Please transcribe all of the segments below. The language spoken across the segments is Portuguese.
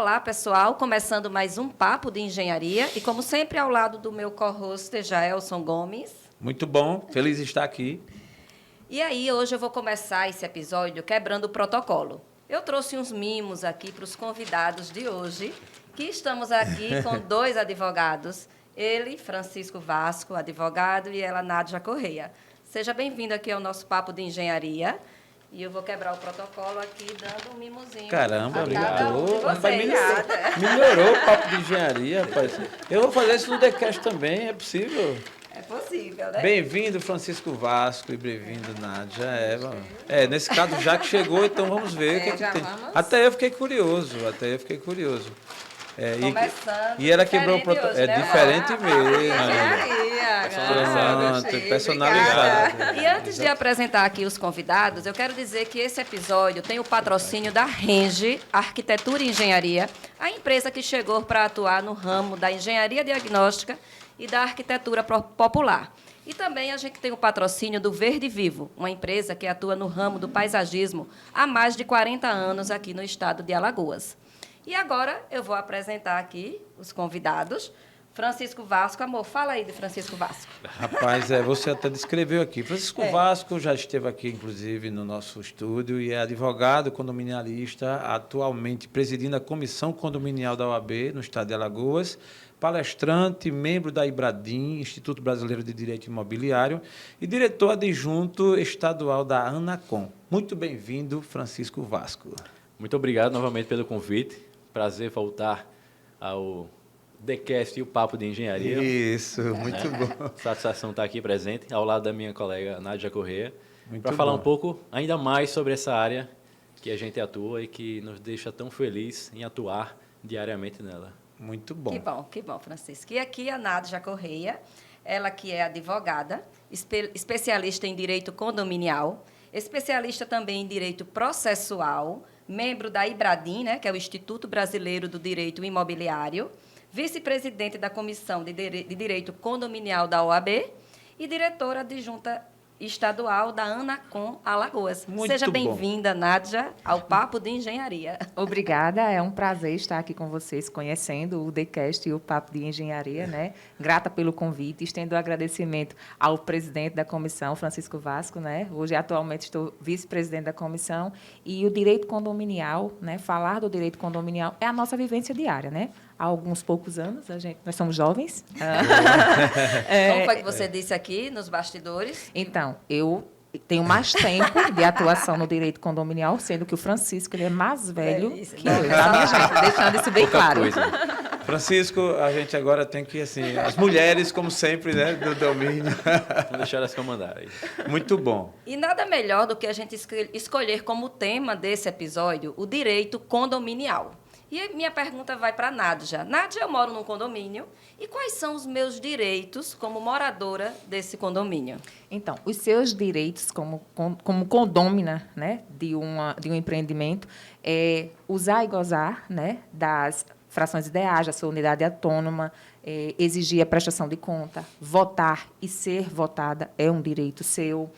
Olá, pessoal. Começando mais um Papo de Engenharia. E, como sempre, ao lado do meu co-host, Jaelson Gomes. Muito bom. Feliz de estar aqui. E aí, hoje eu vou começar esse episódio quebrando o protocolo. Eu trouxe uns mimos aqui para os convidados de hoje, que estamos aqui com dois advogados. Ele, Francisco Vasco, advogado, e ela, Nádia Correia. Seja bem-vindo aqui ao nosso Papo de Engenharia. E eu vou quebrar o protocolo aqui, dando um mimozinho. Caramba, obrigado. Melhorou o papo de engenharia, rapaz. Eu vou fazer isso no TheCast também, é possível? É possível, né? Bem-vindo, Francisco Vasco, e bem-vindo, Nádia. Nesse caso, já que chegou, então vamos ver o que tem. Vamos. Até eu fiquei curioso. Começando. E ela quebrou o protocolo. Hoje, É né? diferente Engenharia. Pronto, personalizado. E antes de apresentar aqui os convidados, eu quero dizer que esse episódio tem o patrocínio da Renge Arquitetura e Engenharia, a empresa que chegou para atuar no ramo da engenharia diagnóstica e da arquitetura popular. E também a gente tem o patrocínio do Verde Vivo, uma empresa que atua no ramo do paisagismo há mais de 40 anos aqui no estado de Alagoas. E agora eu vou apresentar aqui os convidados. Francisco Vasco, amor, fala aí de Francisco Vasco. Rapaz, você até descreveu aqui. Francisco Vasco já esteve aqui, inclusive, no nosso estúdio e é advogado condominialista, atualmente presidindo a Comissão Condominial da OAB no estado de Alagoas, palestrante, membro da IBRADIM, Instituto Brasileiro de Direito Imobiliário, e diretor adjunto estadual da ANACOM. Muito bem-vindo, Francisco Vasco. Muito obrigado novamente pelo convite. Prazer voltar ao TheCast e o Papo de Engenharia. Isso, muito bom. Satisfação estar aqui presente, ao lado da minha colega Nádia Correia, para Muito falar bom. um pouco ainda mais sobre essa área que a gente atua e que nos deixa tão feliz em atuar diariamente nela. Muito bom. Que bom, Francisco. E aqui a Nádia Correia, ela que é advogada, especialista em direito condominial, especialista também em direito processual, membro da IBRADIM, né, que é o Instituto Brasileiro do Direito Imobiliário, vice-presidente da Comissão de Direito Condominial da OAB e diretora adjunta estadual da ANACOM Alagoas. Muito Seja bom. bem-vinda, Nádia, ao Papo de Engenharia. Obrigada, é um prazer estar aqui com vocês, conhecendo o TheCast e o Papo de Engenharia, né? Grata pelo convite, estendo o agradecimento ao presidente da comissão, Francisco Vasco, né? Hoje, atualmente, estou vice-presidente da comissão, e o direito condominial, né? Falar do direito condominial é a nossa vivência diária, né? Há alguns poucos anos, nós somos jovens. Como foi que você disse aqui, nos bastidores? Então, eu tenho mais tempo de atuação no direito condominial, sendo que o Francisco ele é mais velho que eu, tá, minha gente? Deixando isso bem claro. Francisco, a gente agora tem que, assim, as mulheres, como sempre, né, do domínio. Vamos deixar elas comandarem. Muito bom. E nada melhor do que a gente escolher como tema desse episódio o direito condominial. E a minha pergunta vai para a Nádia. Nádia, eu moro num condomínio. E quais são os meus direitos como moradora desse condomínio? Então, os seus direitos como condômina, né, de um empreendimento é usar e gozar, né, das frações ideais da sua unidade autônoma, exigir a prestação de conta, votar e ser votada é um direito seu,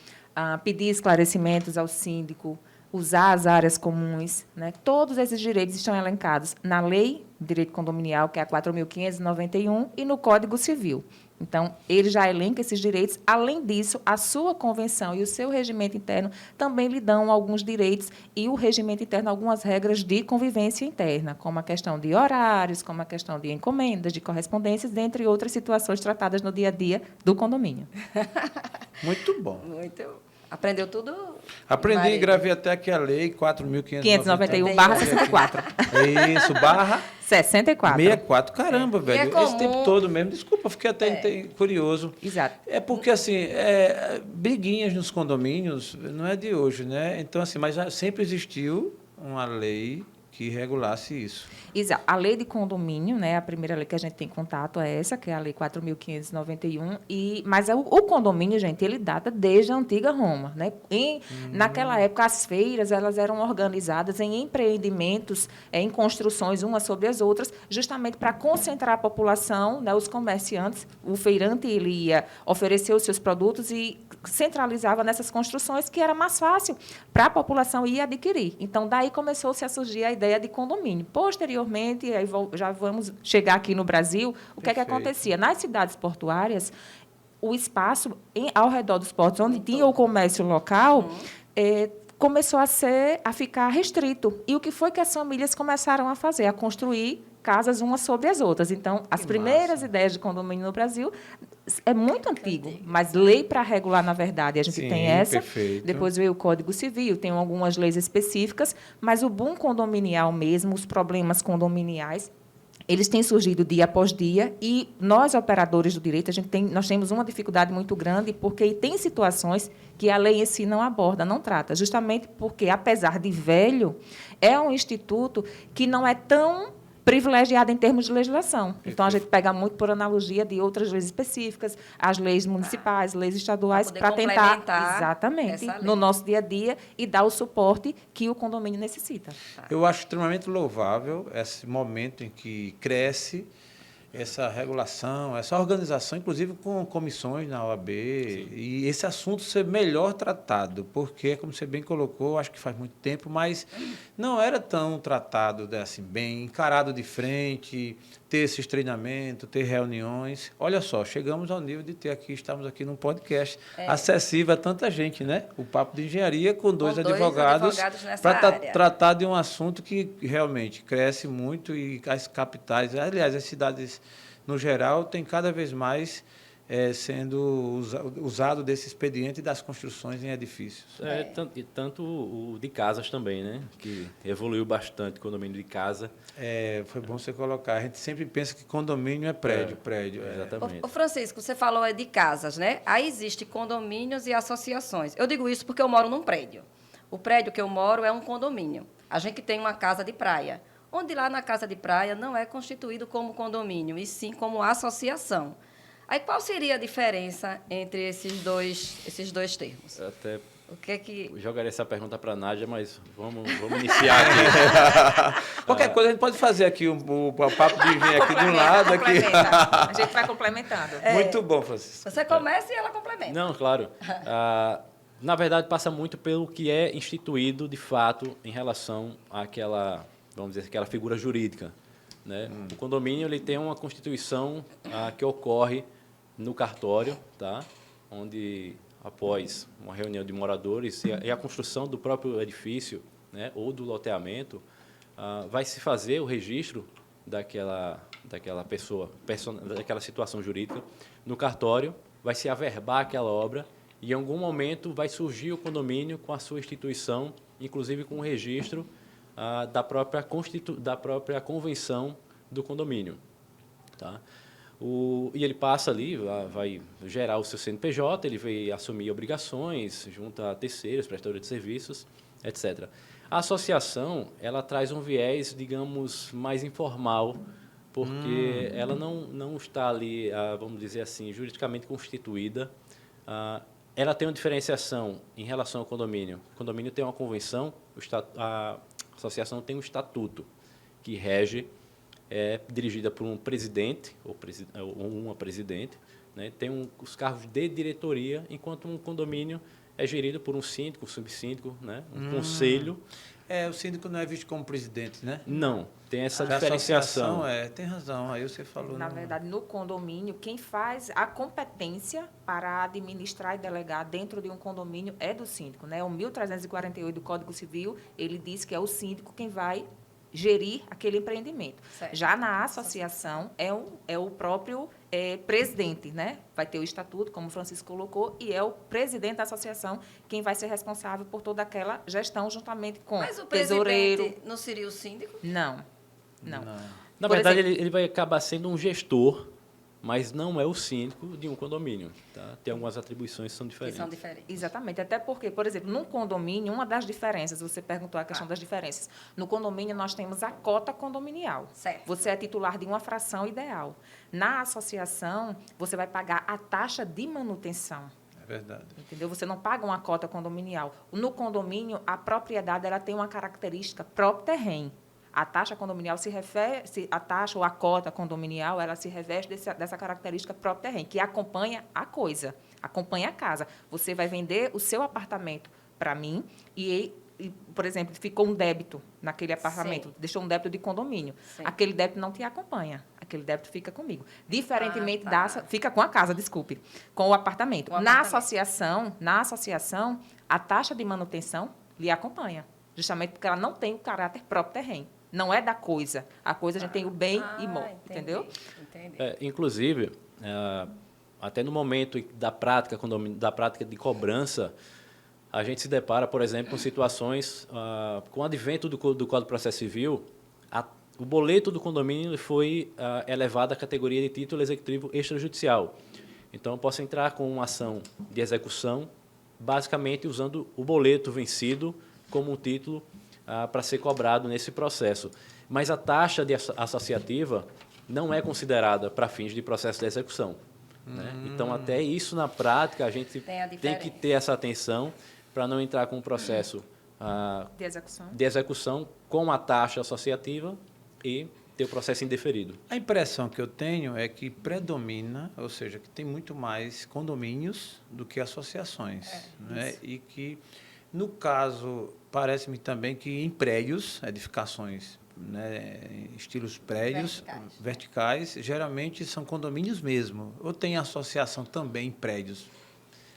pedir esclarecimentos ao síndico, usar as áreas comuns, né? Todos esses direitos estão elencados na Lei de Direito Condominial, que é a 4.591, e no Código Civil. Então, ele já elenca esses direitos. Além disso, a sua convenção e o seu regimento interno também lhe dão alguns direitos e o regimento interno algumas regras de convivência interna, como a questão de horários, como a questão de encomendas, de correspondências, dentre outras situações tratadas no dia a dia do condomínio. Muito bom. Muito. Aprendeu tudo? Aprendi Marido? e gravei até aqui a lei 591/64. Isso, barra 64. 64. Caramba, velho. é comum. Esse tempo todo mesmo. Desculpa, fiquei até curioso. Exato. É porque, assim, briguinhas nos condomínios não é de hoje, né? Então, assim, mas já sempre existiu uma lei que regulasse isso. Exato. A lei de condomínio, né, a primeira lei que a gente tem contato é essa, que é a Lei 4.591. Mas o condomínio, gente, ele data desde a antiga Roma. Né? Naquela época, as feiras elas eram organizadas em empreendimentos, em construções umas sobre as outras, justamente para concentrar a população, né, os comerciantes. O feirante ele ia oferecer os seus produtos e centralizava nessas construções, que era mais fácil para a população ir adquirir. Então, daí começou-se a surgir a ideia ideia de condomínio. Posteriormente, aí já vamos chegar aqui no Brasil, o que é que Perfeito. acontecia? Nas cidades portuárias, o espaço ao redor dos portos, onde tinha o comércio local, começou a ficar restrito. E o que foi que as famílias começaram a fazer? A construir casas umas sobre as outras. Então, as primeiras massa. ideias de condomínio no Brasil é muito antigo, mas lei para regular, na verdade, a gente Sim, tem essa. perfeito. Depois veio o Código Civil, tem algumas leis específicas, mas o boom condominial mesmo, os problemas condominiais, eles têm surgido dia após dia e nós, operadores do direito, nós temos uma dificuldade muito grande porque tem situações que a lei em si não aborda, não trata, justamente porque, apesar de velho, é um instituto que não é tão privilegiado em termos de legislação. Então, a gente pega muito por analogia de outras leis específicas, as leis municipais, leis estaduais, Pra para poder tentar, complementar exatamente, essa lei. no nosso dia a dia e dar o suporte que o condomínio necessita. Eu acho extremamente louvável esse momento em que cresce essa regulação, essa organização, inclusive com comissões na OAB, e esse assunto ser melhor tratado, porque, como você bem colocou, acho que faz muito tempo, mas não era tão tratado assim, bem encarado de frente, ter esses treinamentos, ter reuniões. Olha só, chegamos ao nível de estamos aqui num podcast acessível a tanta gente, né? O Papo de Engenharia com dois advogados nessa para área. tratar de um assunto que realmente cresce muito e as capitais, aliás, as cidades no geral, têm cada vez mais sendo usado desse expediente das construções em edifícios. E tanto o de casas também, né? Que evoluiu bastante o condomínio de casa. Foi bom você colocar. A gente sempre pensa que condomínio é prédio. Exatamente. Ô, Francisco, você falou de casas, né? Aí existem condomínios e associações. Eu digo isso porque eu moro num prédio. O prédio que eu moro é um condomínio. A gente tem uma casa de praia, onde lá na casa de praia não é constituído como condomínio, e sim como associação. Aí qual seria a diferença entre esses dois termos? Até O que é que... jogaria essa pergunta para a Nádia, mas vamos iniciar aqui. Qualquer coisa a gente pode fazer aqui o papo de vir aqui de um lado. Aqui. A gente vai complementando. Muito bom, Francisco. Você começa e ela complementa. Não, claro. Na verdade, passa muito pelo que é instituído, de fato, em relação àquela, vamos dizer, aquela figura jurídica, né? O condomínio ele tem uma constituição que ocorre no cartório, tá? Onde, após uma reunião de moradores e a construção do próprio edifício, né, ou do loteamento, vai se fazer o registro daquela pessoa, daquela situação jurídica no cartório, vai se averbar aquela obra e, em algum momento, vai surgir o condomínio com a sua instituição, inclusive com o registro da própria convenção do condomínio. Tá? E ele passa ali, vai gerar o seu CNPJ, ele vai assumir obrigações junto a terceiros, prestadores de serviços, etc. A associação, ela traz um viés, digamos, mais informal, porque ela não está ali, vamos dizer assim, juridicamente constituída. Ela tem uma diferenciação em relação ao condomínio. O condomínio tem uma convenção, a associação tem um estatuto que rege, é dirigida por um presidente ou uma presidente, né? Tem os cargos de diretoria, enquanto um condomínio é gerido por um síndico, um subsíndico, né? Um conselho. O síndico não é visto como presidente, né? Não, tem essa Da diferenciação. associação, tem razão. Aí você falou. Na verdade, no condomínio, quem faz a competência para administrar e delegar dentro de um condomínio é do síndico, né? O 1348 do Código Civil, ele diz que é o síndico quem vai gerir aquele empreendimento. Certo. Já na associação, é o próprio presidente, né? Vai ter o estatuto, como o Francisco colocou, e é o presidente da associação quem vai ser responsável por toda aquela gestão, juntamente com Mas o tesoureiro. presidente não seria o síndico? Não. Na Por verdade, exemplo, ele vai acabar sendo um gestor, mas não é o síndico de um condomínio. Tá? Tem algumas atribuições que são Que diferentes. são diferentes. Exatamente, até porque, por exemplo, num condomínio, uma das diferenças, você perguntou a questão das diferenças, no condomínio nós temos a cota condominial. Certo. Você é titular de uma fração ideal. Na associação, você vai pagar a taxa de manutenção. É verdade. Entendeu? Você não paga uma cota condominial. No condomínio, a propriedade ela tem uma característica próprio terreno. A taxa condominial a taxa ou a cota condominial, ela se reveste dessa característica próprio terreno, que acompanha a coisa, acompanha a casa. Você vai vender o seu apartamento para mim e por exemplo, ficou um débito naquele apartamento, Sim. deixou um débito de condomínio. Sim. Aquele débito não te acompanha. Aquele débito fica comigo. Diferentemente tá. fica com a casa, desculpe, com o apartamento. Com o Na apartamento. associação, a taxa de manutenção lhe acompanha, justamente porque ela não tem o caráter próprio terreno. Não é da coisa. A coisa a gente tem o bem imóvel, entendeu? Entendi. Inclusive, até no momento da prática de cobrança, a gente se depara, por exemplo, com situações, com o advento do Código de Processo Civil, o boleto do condomínio foi elevado à categoria de título executivo extrajudicial. Então, eu posso entrar com uma ação de execução, basicamente usando o boleto vencido como um título para ser cobrado nesse processo. Mas a taxa associativa não é considerada para fins de processo de execução. Né? Então, até isso, na prática, a gente tem que ter essa atenção para não entrar com um processo de execução com a taxa associativa e ter o processo indeferido. A impressão que eu tenho é que predomina, ou seja, que tem muito mais condomínios do que associações. Né? E que, no caso, parece-me também que em prédios, edificações, né, estilos prédios, verticais, geralmente são condomínios mesmo. Ou tem associação também em prédios?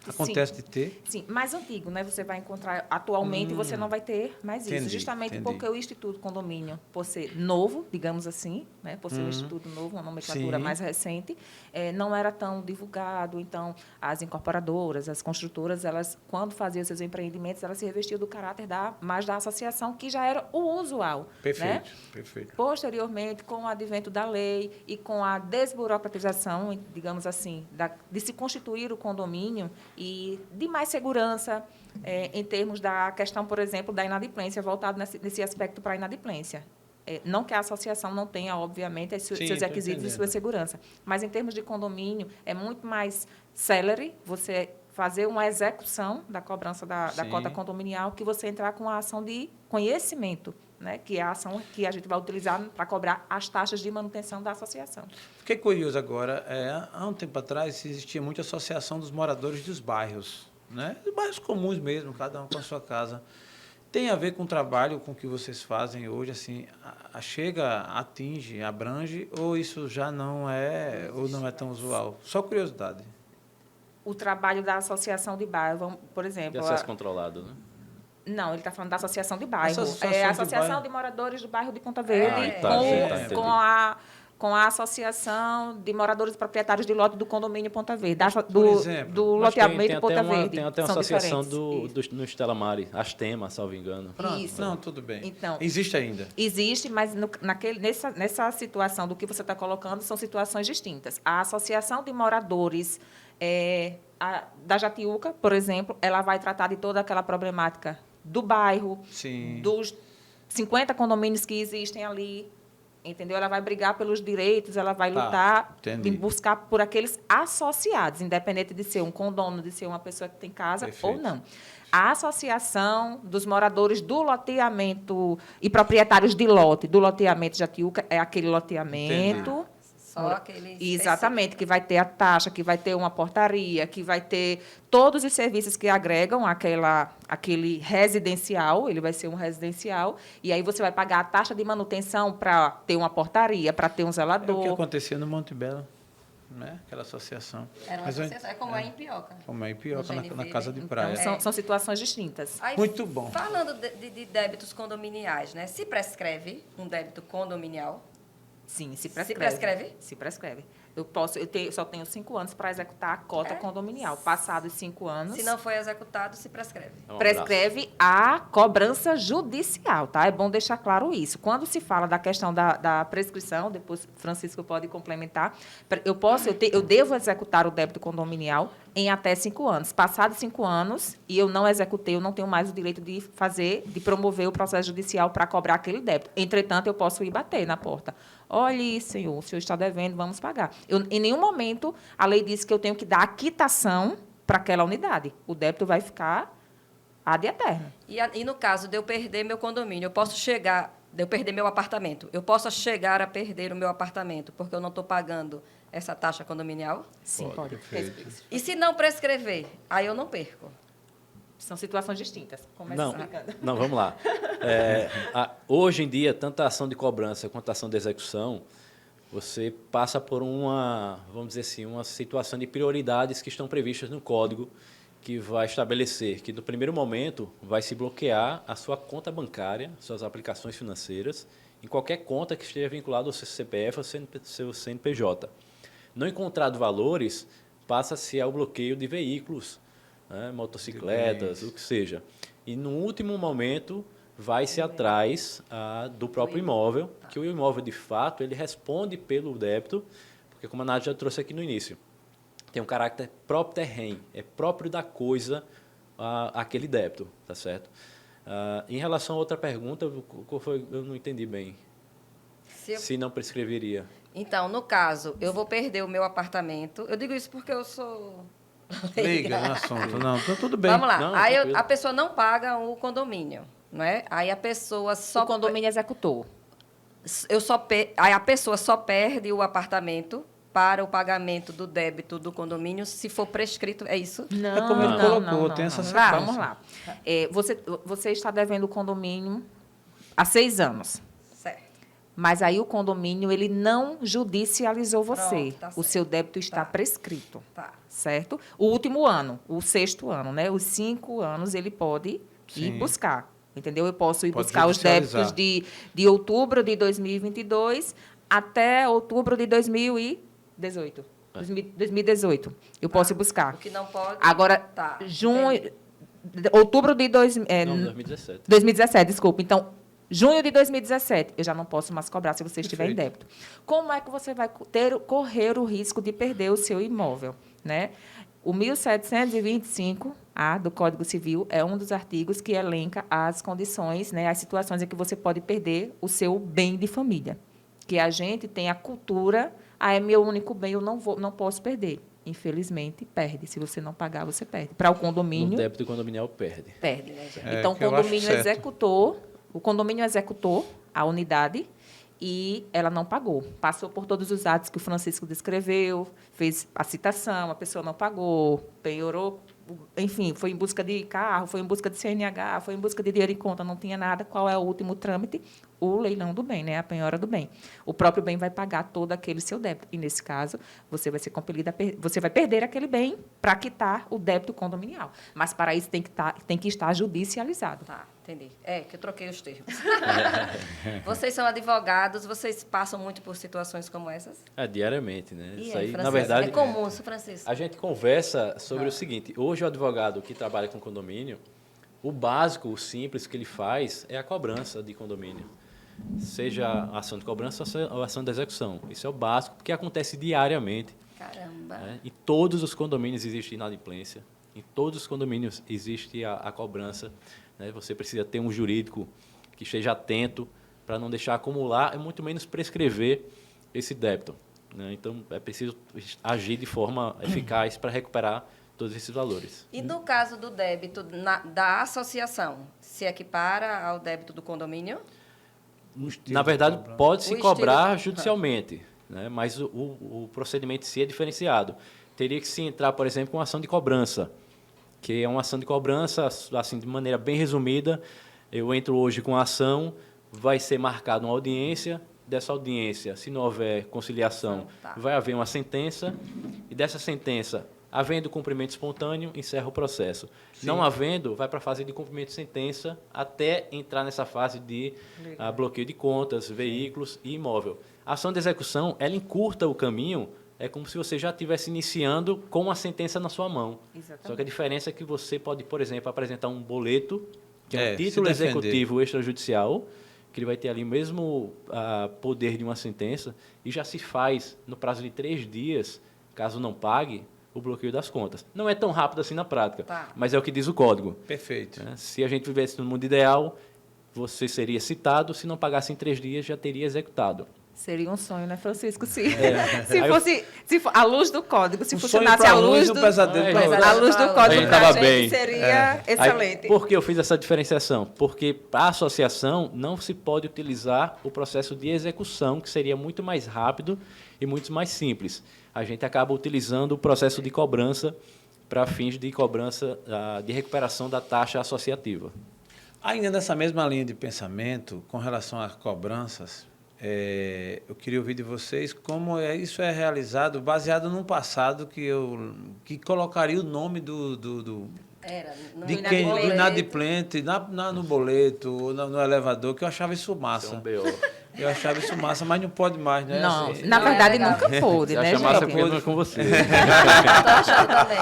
Acontece de ter? Sim, mais antigo, né? Você vai encontrar atualmente, você não vai ter mais isso. Entendi, Justamente porque o Instituto Condomínio, por ser novo, digamos assim, né? Por ser um instituto novo, uma nomenclatura mais recente, não era tão divulgado. Então, as incorporadoras, as construtoras, elas, quando faziam seus empreendimentos, elas se revestiam do caráter mais da associação, que já era o usual. Perfeito, né? perfeito. Posteriormente, com o advento da lei e com a desburocratização, digamos assim, de se constituir o condomínio, e de mais segurança em termos da questão, por exemplo, da inadimplência, voltado nesse aspecto para a inadimplência. Não que a associação não tenha, obviamente, seus requisitos e sua segurança, mas, em termos de condomínio, é muito mais célere você fazer uma execução da cobrança da cota condominial que você entrar com a ação de conhecimento, né, que é a ação que a gente vai utilizar para cobrar as taxas de manutenção da associação. Fiquei curioso agora. Há um tempo atrás existia muita associação dos moradores dos bairros, né? Os bairros comuns mesmo, cada um com a sua casa. Tem a ver com o trabalho com que vocês fazem hoje, assim, atinge, abrange, ou isso já não é, ou não é tão usual? Só curiosidade. O trabalho da associação de bairro, por exemplo... De acesso controlado, né? Não, ele está falando da associação de bairro. Associação a Associação de Moradores do Bairro de Ponta Verde, com a Associação de Moradores e Proprietários de Lote do Condomínio Ponta Verde, do loteamento Ponta Verde. Tem até uma associação no Estela Mari, Astema, salvo engano. Pronto, Isso. não, tudo bem. Então, existe ainda? Existe, mas nessa situação do que você está colocando, são situações distintas. A Associação de Moradores da Jatiuca, por exemplo, ela vai tratar de toda aquela problemática do bairro, dos 50 condomínios que existem ali, entendeu? Ela vai brigar pelos direitos, ela vai lutar e buscar por aqueles associados, independente de ser um condomínio, de ser uma pessoa que tem casa ou não. A Associação dos Moradores do Loteamento e Proprietários de Lote, do loteamento Jatiuca, é aquele loteamento... Entendi. Só aquele Exatamente, que vai ter a taxa, que vai ter uma portaria, que vai ter todos os serviços que agregam aquele residencial, ele vai ser um residencial, e aí você vai pagar a taxa de manutenção para ter uma portaria, para ter um zelador. É o que acontecia no Monte Belo, né? Aquela associação. Era uma associação, como é em Pioca. Como é em Pioca, na casa de Então, praia. são situações distintas. Aí, muito bom. Falando de débitos condominiais, né? Se prescreve um débito condominial? Sim, se prescreve. Se prescreve? Se prescreve. Só tenho 5 anos para executar a cota condominial. Passados 5 anos... Se não foi executado, se prescreve. Prescreve a cobrança judicial, tá? É bom deixar claro isso. Quando se fala da questão da prescrição, depois Francisco pode complementar, eu devo executar o débito condominial em até 5 anos. Passados 5 anos, e eu não executei, eu não tenho mais o direito de promover o processo judicial para cobrar aquele débito. Entretanto, eu posso ir bater na porta. Olhe, senhor, o senhor está devendo, vamos pagar. Em nenhum momento a lei diz que eu tenho que dar a quitação para aquela unidade. O débito vai ficar ad eterno. E no caso de eu perder meu condomínio, de eu perder meu apartamento, eu posso chegar a perder o meu apartamento porque eu não estou pagando essa taxa condominial? Sim, pode. E se não prescrever, aí eu não perco? São situações distintas. Começa Não, explicando. não, vamos lá. Hoje em dia, tanto a ação de cobrança quanto a ação de execução, você passa por uma, vamos dizer assim, uma situação de prioridades que estão previstas no código, que vai estabelecer que, no primeiro momento, vai se bloquear a sua conta bancária, suas aplicações financeiras, em qualquer conta que esteja vinculada ao seu CPF ou seu CNPJ. Não encontrado valores, passa-se ao bloqueio de veículos, né, motocicletas, o que seja. E, no último momento, vai-se atrás do próprio imóvel, que o imóvel, de fato, ele responde pelo débito, porque, como a Nádia já trouxe aqui no início, tem um caráter próprio terreno, é próprio da coisa aquele débito, tá certo? Em relação a outra pergunta, qual foi? Eu não entendi bem. Se não prescreveria. Então, no caso, eu vou perder o meu apartamento. Eu digo isso porque eu sou... Liga no assunto. Não, então tudo bem. Vamos lá. Não, Aí tranquilo. a pessoa não paga o condomínio, não é? Aí a pessoa só... O condomínio executou. Aí a pessoa só perde o apartamento para o pagamento do débito do condomínio se for prescrito, é isso? Não, É como ele colocou, tem essa sequência. Vamos lá. Você está devendo o condomínio há 6 anos. Certo. Mas aí o condomínio ele não judicializou você. Pronto, tá O certo. seu débito está Tá. prescrito. Tá. Certo? O último ano, o 6º ano, né? Os 5 anos ele pode ir Sim. buscar. Entendeu? Eu posso ir Pode buscar os judicializar. débitos de outubro de 2022 até outubro de 2018. 2018. Eu posso ir buscar. O que não pode... Agora, Tá, junho, outubro de Não, 2017. 2017, desculpa. Então, junho de 2017, eu já não posso mais cobrar se você estiver em Perfeito. débito. Como é que você vai correr o risco de perder o seu imóvel, né? O 1725-A do Código Civil é um dos artigos que elenca as condições, né, as situações em que você pode perder o seu bem de família. Que a gente tem a cultura, é meu único bem, eu não posso perder. Infelizmente, perde. Se você não pagar, você perde. Para o No condomínio, débito condominial perde. Perde, né, gente? É, então, que eu acho certo. o condomínio executou a unidade e ela não pagou. Passou por todos os atos que o Francisco descreveu, fez a citação, a pessoa não pagou, penhorou, enfim, foi em busca de carro, foi em busca de CNH, foi em busca de dinheiro em conta, não tinha nada. Qual é o último trâmite? O leilão do bem, né? A penhora do bem. O próprio bem vai pagar todo aquele seu débito. E, nesse caso, você vai ser compelido você vai perder aquele bem para quitar o débito condominial. Mas, para isso, tem que estar judicializado. Tá, entendi. É, que eu troquei os termos. Vocês são advogados, vocês passam muito por situações como essas? Diariamente, né? E Isso aí, aí, na Francisco? verdade, É comum, Sr. Francisco? a gente conversa sobre o seguinte. Hoje, o advogado que trabalha com condomínio, o básico, o simples que ele faz é a cobrança de condomínio. Seja a ação de cobrança ou a ação de execução. Isso é o básico, porque acontece diariamente. Caramba. Né? Em todos os condomínios existe inadimplência, em todos os condomínios existe a cobrança. Né? Você precisa ter um jurídico que esteja atento para não deixar acumular e muito menos prescrever esse débito. Né? Então, é preciso agir de forma eficaz para recuperar todos esses valores. E no caso do débito da associação, se equipara ao débito do condomínio? Na verdade, pode-se O cobrar estilo- judicialmente, né? Mas o procedimento em si é diferenciado. Teria que se entrar, por exemplo, com ação de cobrança, que é uma ação de cobrança, assim, de maneira bem resumida. Eu entro hoje com a ação, vai ser marcada uma audiência. Dessa audiência, se não houver conciliação, Tá. vai haver uma sentença, e dessa sentença, havendo cumprimento espontâneo, encerra o processo. Não havendo, vai para a fase de cumprimento de sentença, até entrar nessa fase de bloqueio de contas, veículos e imóvel. A ação de execução, ela encurta o caminho, é como se você já estivesse iniciando com uma sentença na sua mão. Exatamente. Só que a diferença é que você pode, por exemplo, apresentar um boleto, que é um Se título defender. executivo extrajudicial, que ele vai ter ali o mesmo poder de uma sentença, e já se faz, no prazo de 3 dias, caso não pague, o bloqueio das contas. Não é tão rápido assim na prática, Tá. mas é o que diz o código. Perfeito. Né? Se a gente vivesse no mundo ideal, você seria citado, se não pagasse em 3 dias, já teria executado. Seria um sonho, né, Francisco? Se Aí fosse a luz do código, se Um sonho funcionasse pra a luz um do pesadelo pra É, outro. a luz do A código gente pra tava gente bem. seria excelente. Aí, por que eu fiz essa diferenciação? Porque a associação não se pode utilizar o processo de execução, que seria muito mais rápido e muito mais simples. A gente acaba utilizando o processo de cobrança, para fins de cobrança, de recuperação da taxa associativa. Ainda nessa mesma linha de pensamento, com relação às cobranças, eu queria ouvir de vocês como isso é realizado baseado num passado que colocaria o nome do inadimplente no boleto, ou no elevador, que eu achava isso massa. Eu achava isso massa, mas não pode mais, né? Não, Assim, na verdade legal. nunca pôde, Você né, acha massa gente? porque não é com você. Eu tô achando também.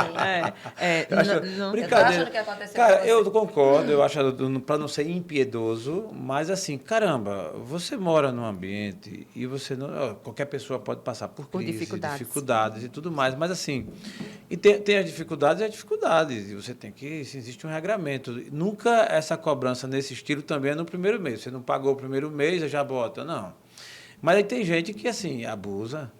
Brincadeira. Eu tô achando que aconteceu Cara, com você. eu concordo, eu acho, para não ser impiedoso, mas assim, caramba, você mora num ambiente e você não. Qualquer pessoa pode passar por crise, dificuldades e tudo mais, mas assim, e tem as dificuldades, e você tem que. Se existe um regramento. Nunca essa cobrança nesse estilo também é no primeiro mês. Você não pagou o primeiro mês, já bota. Não. Mas aí tem gente que, assim, abusa.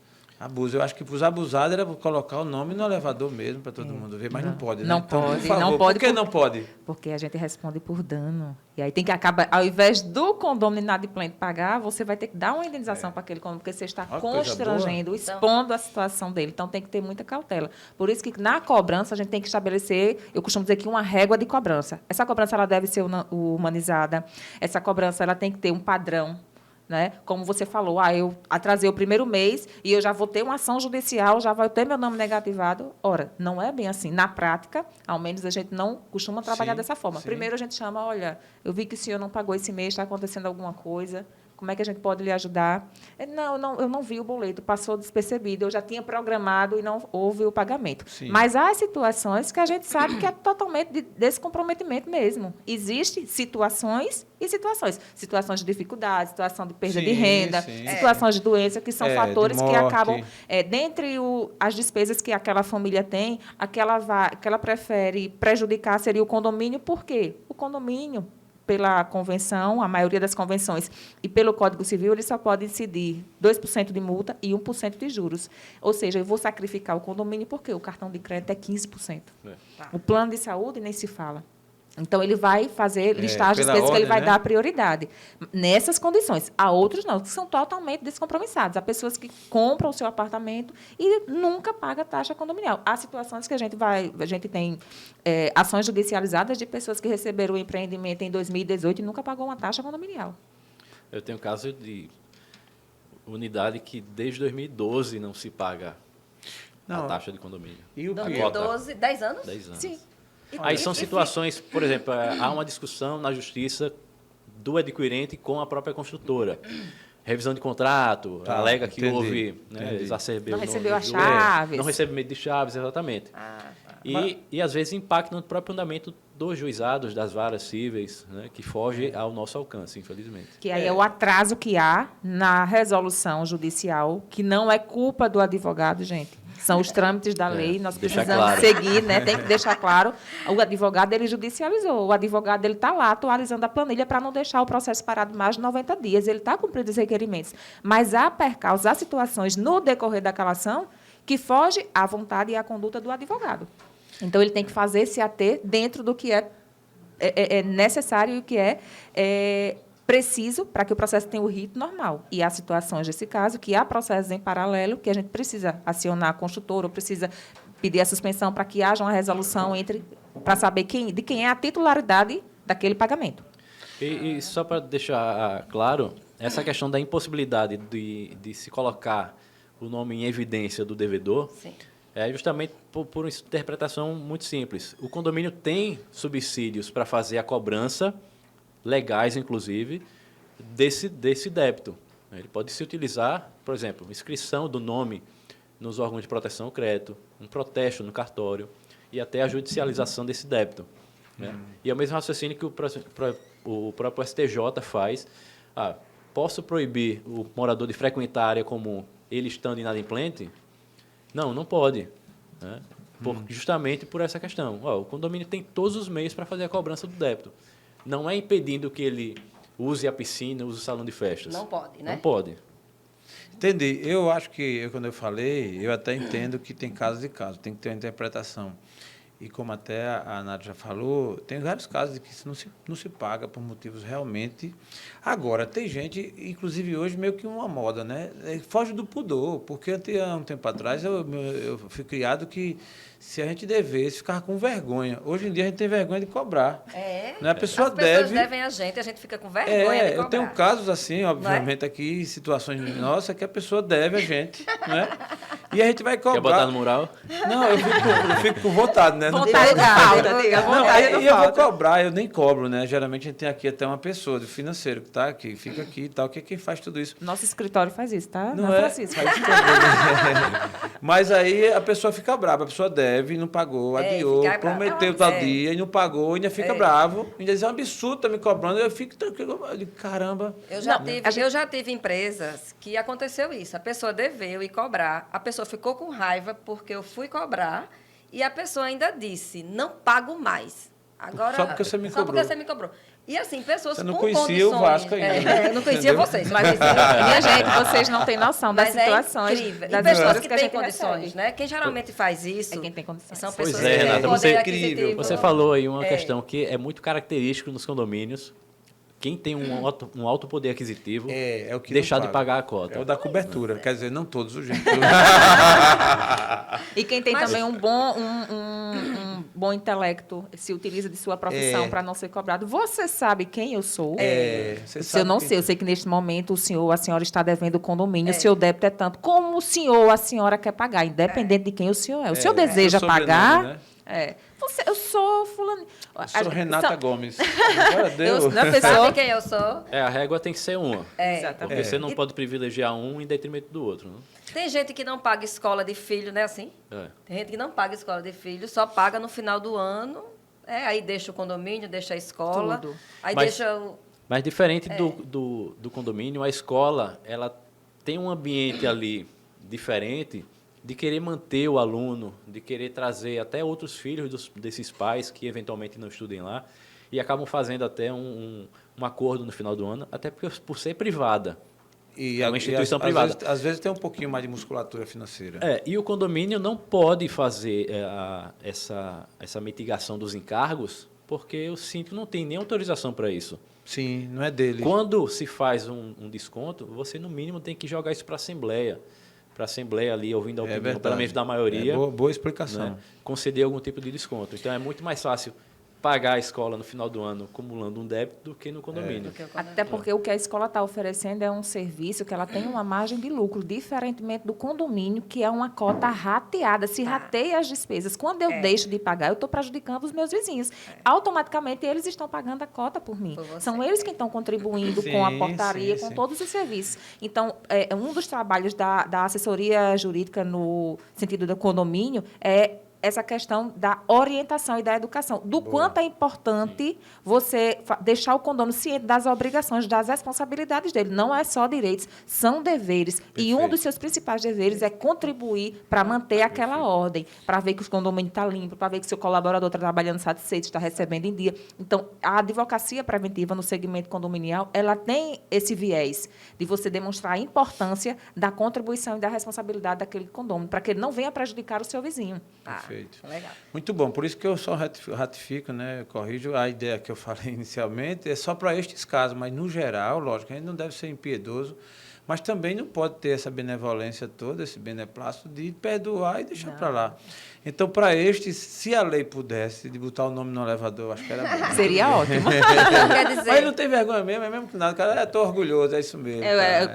Eu acho que para os abusados era colocar o nome no elevador mesmo, para todo mundo ver, mas não pode, né? Não Então, pode, por favor, não pode. Por que não pode? Porque a gente responde por dano. E aí tem que acabar, ao invés do condomínio inadimplente pagar, você vai ter que dar uma indenização para aquele condomínio, porque você está Ó, coisa constrangendo, boa. expondo a situação dele. Então tem que ter muita cautela. Por isso que na cobrança a gente tem que estabelecer, eu costumo dizer que uma régua de cobrança. Essa cobrança ela deve ser humanizada. Essa cobrança ela tem que ter um padrão. Né? Como você falou, eu atrasei o primeiro mês e eu já vou ter uma ação judicial, já vai ter meu nome negativado. Ora, não é bem assim. Na prática, ao menos a gente não costuma trabalhar Sim, dessa forma. sim. Primeiro a gente chama, olha, eu vi que o senhor não pagou esse mês, está acontecendo alguma coisa, como é que a gente pode lhe ajudar? Não, eu não vi o boleto, passou despercebido, eu já tinha programado e não houve o pagamento. Sim. Mas há situações que a gente sabe que é totalmente de descomprometimento mesmo. Existem situações e situações. Situações de dificuldade, situação de perda de Sim, renda, sim. situações de doença, que são De fatores que morte. acabam... dentre as despesas que aquela família tem, que ela prefere prejudicar seria o condomínio. Por quê? O condomínio, pela convenção, a maioria das convenções, e pelo Código Civil, ele só pode incidir 2% de multa e 1% de juros. Ou seja, eu vou sacrificar o condomínio porque o cartão de crédito é 15%. O plano de saúde nem se fala. Então, ele vai listar as pela despesas que ele ordem, vai né? dar prioridade. Nessas condições. Há outros não, que são totalmente descompromissados. Há pessoas que compram o seu apartamento e nunca pagam taxa condominial. Há situações que a gente tem ações judicializadas de pessoas que receberam o empreendimento em 2018 e nunca pagou uma taxa condominial. Eu tenho caso de unidade que desde 2012 não se paga a Não. taxa de condomínio. E o pior? 2012, 10 anos? 10 anos. Sim. Aí são situações, por exemplo, há uma discussão na justiça do adquirente com a própria construtora. Revisão de contrato, Tá, alega que entendi, houve, entendi. exacerbeu Não no recebeu as joelho, chaves. não recebimento de chaves, exatamente. E às vezes impacta no próprio andamento dos juizados, das varas cíveis, né, que foge ao nosso alcance, infelizmente. Que aí é o atraso que há na resolução judicial, que não é culpa do advogado, gente. São os trâmites da lei, nós deixar precisamos claro. seguir, né? Tem que deixar claro. O advogado, ele judicializou. O advogado, ele está lá atualizando a planilha para não deixar o processo parado mais de 90 dias. Ele está cumprindo os requerimentos. Mas há percalços, há situações no decorrer daquela ação que foge à vontade e à conduta do advogado. Então, ele tem que se ater dentro do que é necessário e o que é preciso para que o processo tenha o rito normal. E há situações, nesse caso, que há processos em paralelo que a gente precisa acionar a construtora ou precisa pedir a suspensão para que haja uma resolução para saber de quem é a titularidade daquele pagamento. E só para deixar claro, essa questão da impossibilidade de se colocar o nome em evidência do devedor, Sim. é justamente por uma interpretação muito simples. O condomínio tem subsídios para fazer a cobrança, legais, inclusive, desse débito. Ele pode se utilizar, por exemplo, inscrição do nome nos órgãos de proteção ao crédito, um protesto no cartório e até a judicialização desse débito. Né? E é o mesmo raciocínio que o próprio STJ faz. Posso proibir o morador de frequentar a área comum, ele estando inadimplente? Não pode. Né? Justamente por essa questão. O condomínio tem todos os meios para fazer a cobrança do débito. Não é impedindo que ele use a piscina, use o salão de festas. Não pode, né? Não pode. Entendi. Eu acho que, quando eu falei, eu até entendo que tem casos e casos, tem que ter uma interpretação. E como até a Nádia já falou, tem vários casos de que isso não se paga por motivos realmente. Agora, tem gente, inclusive hoje, meio que uma moda, né? Foge do pudor, porque até há um tempo atrás eu fui criado que se a gente devesse, ficava com vergonha. Hoje em dia a gente tem vergonha de cobrar. Né? A pessoa As pessoas deve. devem a gente fica com vergonha de cobrar. Eu tenho casos assim, obviamente, aqui, situações nossas, que a pessoa deve a gente, né? E a gente vai cobrar. Quer botar no mural? Não, eu fico com vontade, né? Vontade não falta, diga, Não, vontade não e eu vou falta. cobrar, eu nem cobro, né? Geralmente a gente tem aqui até uma pessoa do financeiro que está aqui, fica aqui e tal, que é quem faz tudo isso. Nosso escritório faz isso, tá? Não é? Francisco? Faz isso também. Mas aí a pessoa fica brava, a pessoa deve, não pagou, adiou, fica brava. prometeu tal dia e não pagou, ainda fica bravo, ainda diz, é um absurdo, tá me cobrando, eu fico tranquilo, eu digo, caramba. Eu já tive empresas que aconteceu isso. A pessoa deveu ir cobrar, a pessoa ficou com raiva porque eu fui cobrar e a pessoa ainda disse, não pago mais. Agora, Só porque você me Só cobrou. porque você me cobrou. E assim, pessoas Você não com conhecia o condições... Vasco ainda, né? Eu não conhecia Entendeu? vocês, Mas, minha gente, vocês não têm noção das mas situações, é incrível. das E pessoas histórias que que a têm gente condições, recebe. né? Quem geralmente faz isso É quem tem condições. são Pois pessoas é, que têm Renata, poder você- aquisitivo. Você falou aí uma questão que é muito característico nos condomínios. Quem tem um alto poder aquisitivo, É o que deixar não de paga. pagar a cota. É o da cobertura, quer dizer, não todos os gente. E quem tem Mas- também um bom intelecto, se utiliza de sua profissão para não ser cobrado. Você sabe quem eu sou? Você Se sabe eu não quem- sei, eu sei que neste momento o senhor ou a senhora está devendo o condomínio, o seu débito é tanto. Como o senhor ou a senhora quer pagar, independente de quem o senhor é. O senhor deseja seu sobrenome, pagar? né? Eu sou fulano. Eu sou Renata Gomes. Agora deu. Na pessoa, Sabe quem eu sou? A régua tem que ser uma. Exatamente. Porque você não pode privilegiar um em detrimento do outro. Né? Tem gente que não paga escola de filho, né? Assim? É. Tem gente que não paga escola de filho, só paga no final do ano. Aí deixa o condomínio, deixa a escola. Tudo. Aí Mas- deixa o... Mas diferente do condomínio, a escola ela tem um ambiente ali diferente de querer manter o aluno, de querer trazer até outros filhos desses pais que eventualmente não estudem lá e acabam fazendo até um acordo no final do ano, até por ser privada. É uma instituição privada. Às vezes tem um pouquinho mais de musculatura financeira. E o condomínio não pode fazer essa mitigação dos encargos porque o síndico não tem nem autorização para isso. Sim, não é dele. Quando se faz um desconto, você, no mínimo, tem que jogar isso para a Assembleia. Para a Assembleia ali, ouvindo a opinião, verdade. pelo menos da maioria, Boa explicação. né, conceder algum tipo de desconto. Então, é muito mais fácil pagar a escola no final do ano acumulando um débito do que no condomínio. Até porque o que a escola está oferecendo é um serviço que ela tem uma margem de lucro, diferentemente do condomínio, que é uma cota rateada. Se rateia as despesas. Quando eu deixo de pagar, eu estou prejudicando os meus vizinhos. Automaticamente, eles estão pagando a cota por mim. Por você. São eles que estão contribuindo Sim, com a portaria, sim, com sim. todos os serviços. Então, um dos trabalhos da assessoria jurídica no sentido do condomínio é essa questão da orientação e da educação, do quanto é importante você deixar o condomínio ciente das obrigações, das responsabilidades dele. Não é só direitos, são deveres. E um dos seus principais deveres é contribuir para manter aquela ordem, para ver que o condomínio está limpo, para ver que seu colaborador está trabalhando satisfeito, está recebendo em dia. Então, a advocacia preventiva no segmento condominial, ela tem esse viés de você demonstrar a importância da contribuição e da responsabilidade daquele condomínio, para que ele não venha prejudicar o seu vizinho. Perfeito. Legal. Muito bom, por isso que eu só ratifico, né, corrijo, a ideia que eu falei inicialmente é só para estes casos, mas no geral, lógico, a gente não deve ser impiedoso, mas também não pode ter essa benevolência toda, esse beneplácito de perdoar e deixar para lá. Então, para estes, se a lei pudesse de botar o nome no elevador, acho que era bom. Seria ótimo. Então, quer Mas ele dizer, não tem vergonha mesmo, é mesmo que nada, cara, estou orgulhoso, é isso mesmo.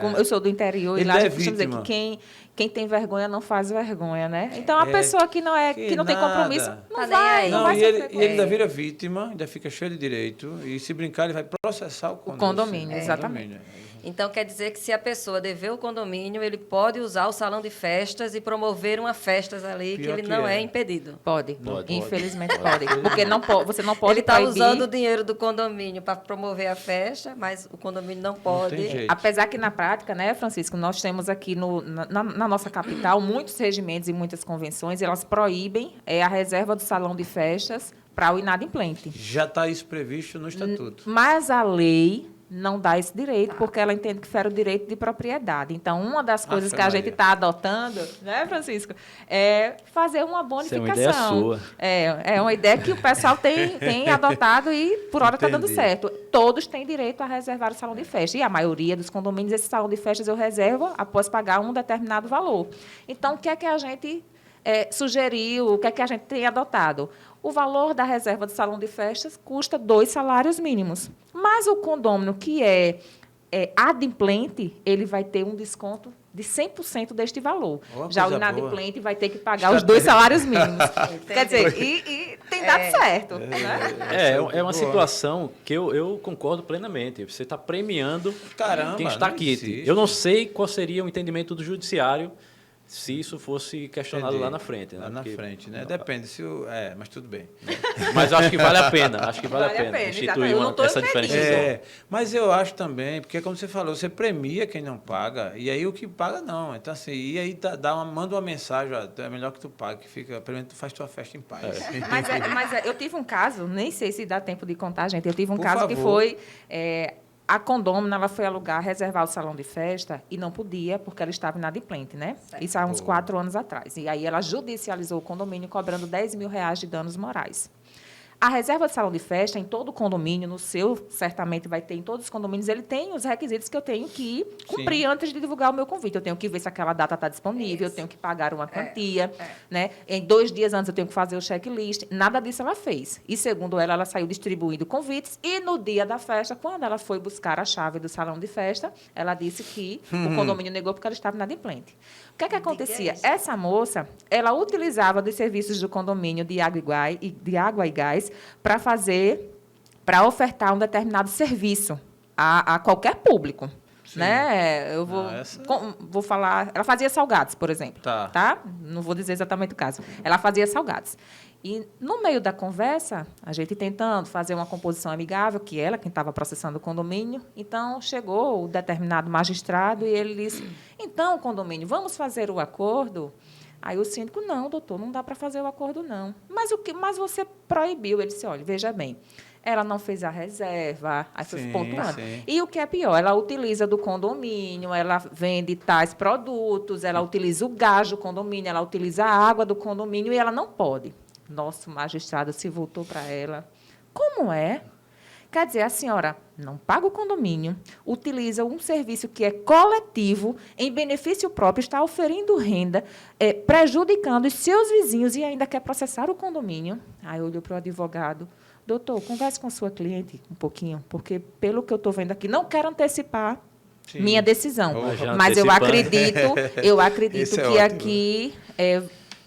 Como eu sou do interior e Ele lá a é gente costuma dizer vítima. que quem tem vergonha não faz vergonha, né? Então, a pessoa que não tem nada. compromisso não Tá nem vai, aí. não Não, vai e sofrer ele, com e ele isso. ainda vira vítima, ainda fica cheio de direito, e se brincar, ele vai processar o condomínio, exatamente. condomínio. então quer dizer que se a pessoa dever o condomínio, ele pode usar o salão de festas e promover uma festas ali que Pior ele que não é. é impedido. Pode. Pode. Infelizmente pode. Porque você não pode Ele está proibir. usando o dinheiro do condomínio para promover a festa, mas o condomínio não pode. tem jeito. Apesar que na prática, né, Francisco, nós temos aqui na nossa capital muitos regimentos e muitas convenções, elas proíbem a reserva do salão de festas para o inadimplente. Já está isso previsto no estatuto. Mas a lei não dá esse direito, porque ela entende que fere o direito de propriedade. Então, uma das coisas que a gente Maria. está adotando, né, Francisco, é fazer uma bonificação. Isso é uma ideia sua. É uma ideia que o pessoal tem adotado e, por hora, está dando Entendi. certo. Todos têm direito a reservar o salão de festa. E a maioria dos condomínios, esse salão de festas eu reservo após pagar um determinado valor. Então, o que é que a gente sugeriu, o que é que a gente tem adotado? O valor da reserva do salão de festas custa 2 salários mínimos. Mas o condômino que é adimplente, ele vai ter um desconto de 100% deste valor. Uma Já o coisa inadimplente vai ter que pagar os 2 salários mínimos. Quer dizer, e tem dado certo. Né? É uma situação que eu concordo plenamente. Você está premiando Caramba, quem está não quite. existe. Eu não sei qual seria o entendimento do judiciário se isso fosse questionado Entendi. lá na frente. Né? Lá na Porque- frente, né? Depende se o... mas tudo bem. Mas eu acho que vale a pena. Acho que vale a Vale a pena pena, instituir exatamente. Eu não tô essa impedindo. diferenciação. Mas eu acho também, porque como você falou, você premia quem não paga, e aí o que paga não. Então, assim, e aí manda uma mensagem, ó, é melhor que tu pague, que fica, pelo menos tu faz tua festa em paz. Mas eu tive um caso, nem sei se dá tempo de contar, gente. Eu tive um Por caso que favor. foi... a condômina, ela foi alugar, reservar o salão de festa e não podia, porque ela estava inadimplente, né? Isso há uns 4 anos atrás. E aí ela judicializou o condomínio, cobrando R$10 mil de danos morais. A reserva de salão de festa, em todo condomínio, no seu, certamente vai ter em todos os condomínios, ele tem os requisitos que eu tenho que cumprir antes de divulgar o meu convite. Eu tenho que ver se aquela data está disponível, eu tenho que pagar uma quantia. Né? Em 2 dias antes, eu tenho que fazer o checklist. Nada disso ela fez. E, segundo ela saiu distribuindo convites. E, no dia da festa, quando ela foi buscar a chave do salão de festa, ela disse que o condomínio negou porque ela estava inadimplente. O que é que acontecia? Essa moça, ela utilizava dos serviços do condomínio de água e gás para ofertar um determinado serviço a qualquer público. Né? Eu vou falar... Ela fazia salgados, por exemplo. Tá. Não vou dizer exatamente o caso. Ela fazia salgados. E, no meio da conversa, a gente tentando fazer uma composição amigável, que ela, quem estava processando o condomínio, então chegou o determinado magistrado e ele disse, então, condomínio, vamos fazer o acordo? Aí o síndico, não, doutor, não dá para fazer o acordo, não. Mas você proibiu. Ele disse, olha, veja bem, ela não fez a reserva, aí foi pontuando. Sim. E o que é pior, ela utiliza do condomínio, ela vende tais produtos, ela utiliza o gás do condomínio, ela utiliza a água do condomínio e ela não pode. Nosso magistrado se voltou para ela. Como é? Quer dizer, a senhora não paga o condomínio, utiliza um serviço que é coletivo, em benefício próprio, está oferindo renda, prejudicando os seus vizinhos e ainda quer processar o condomínio. Aí olhou para o advogado. Doutor, converse com a sua cliente um pouquinho, porque, pelo que eu estou vendo aqui, não quero antecipar minha decisão. Já Mas eu antecipando. acredito Isso é que ótimo. aqui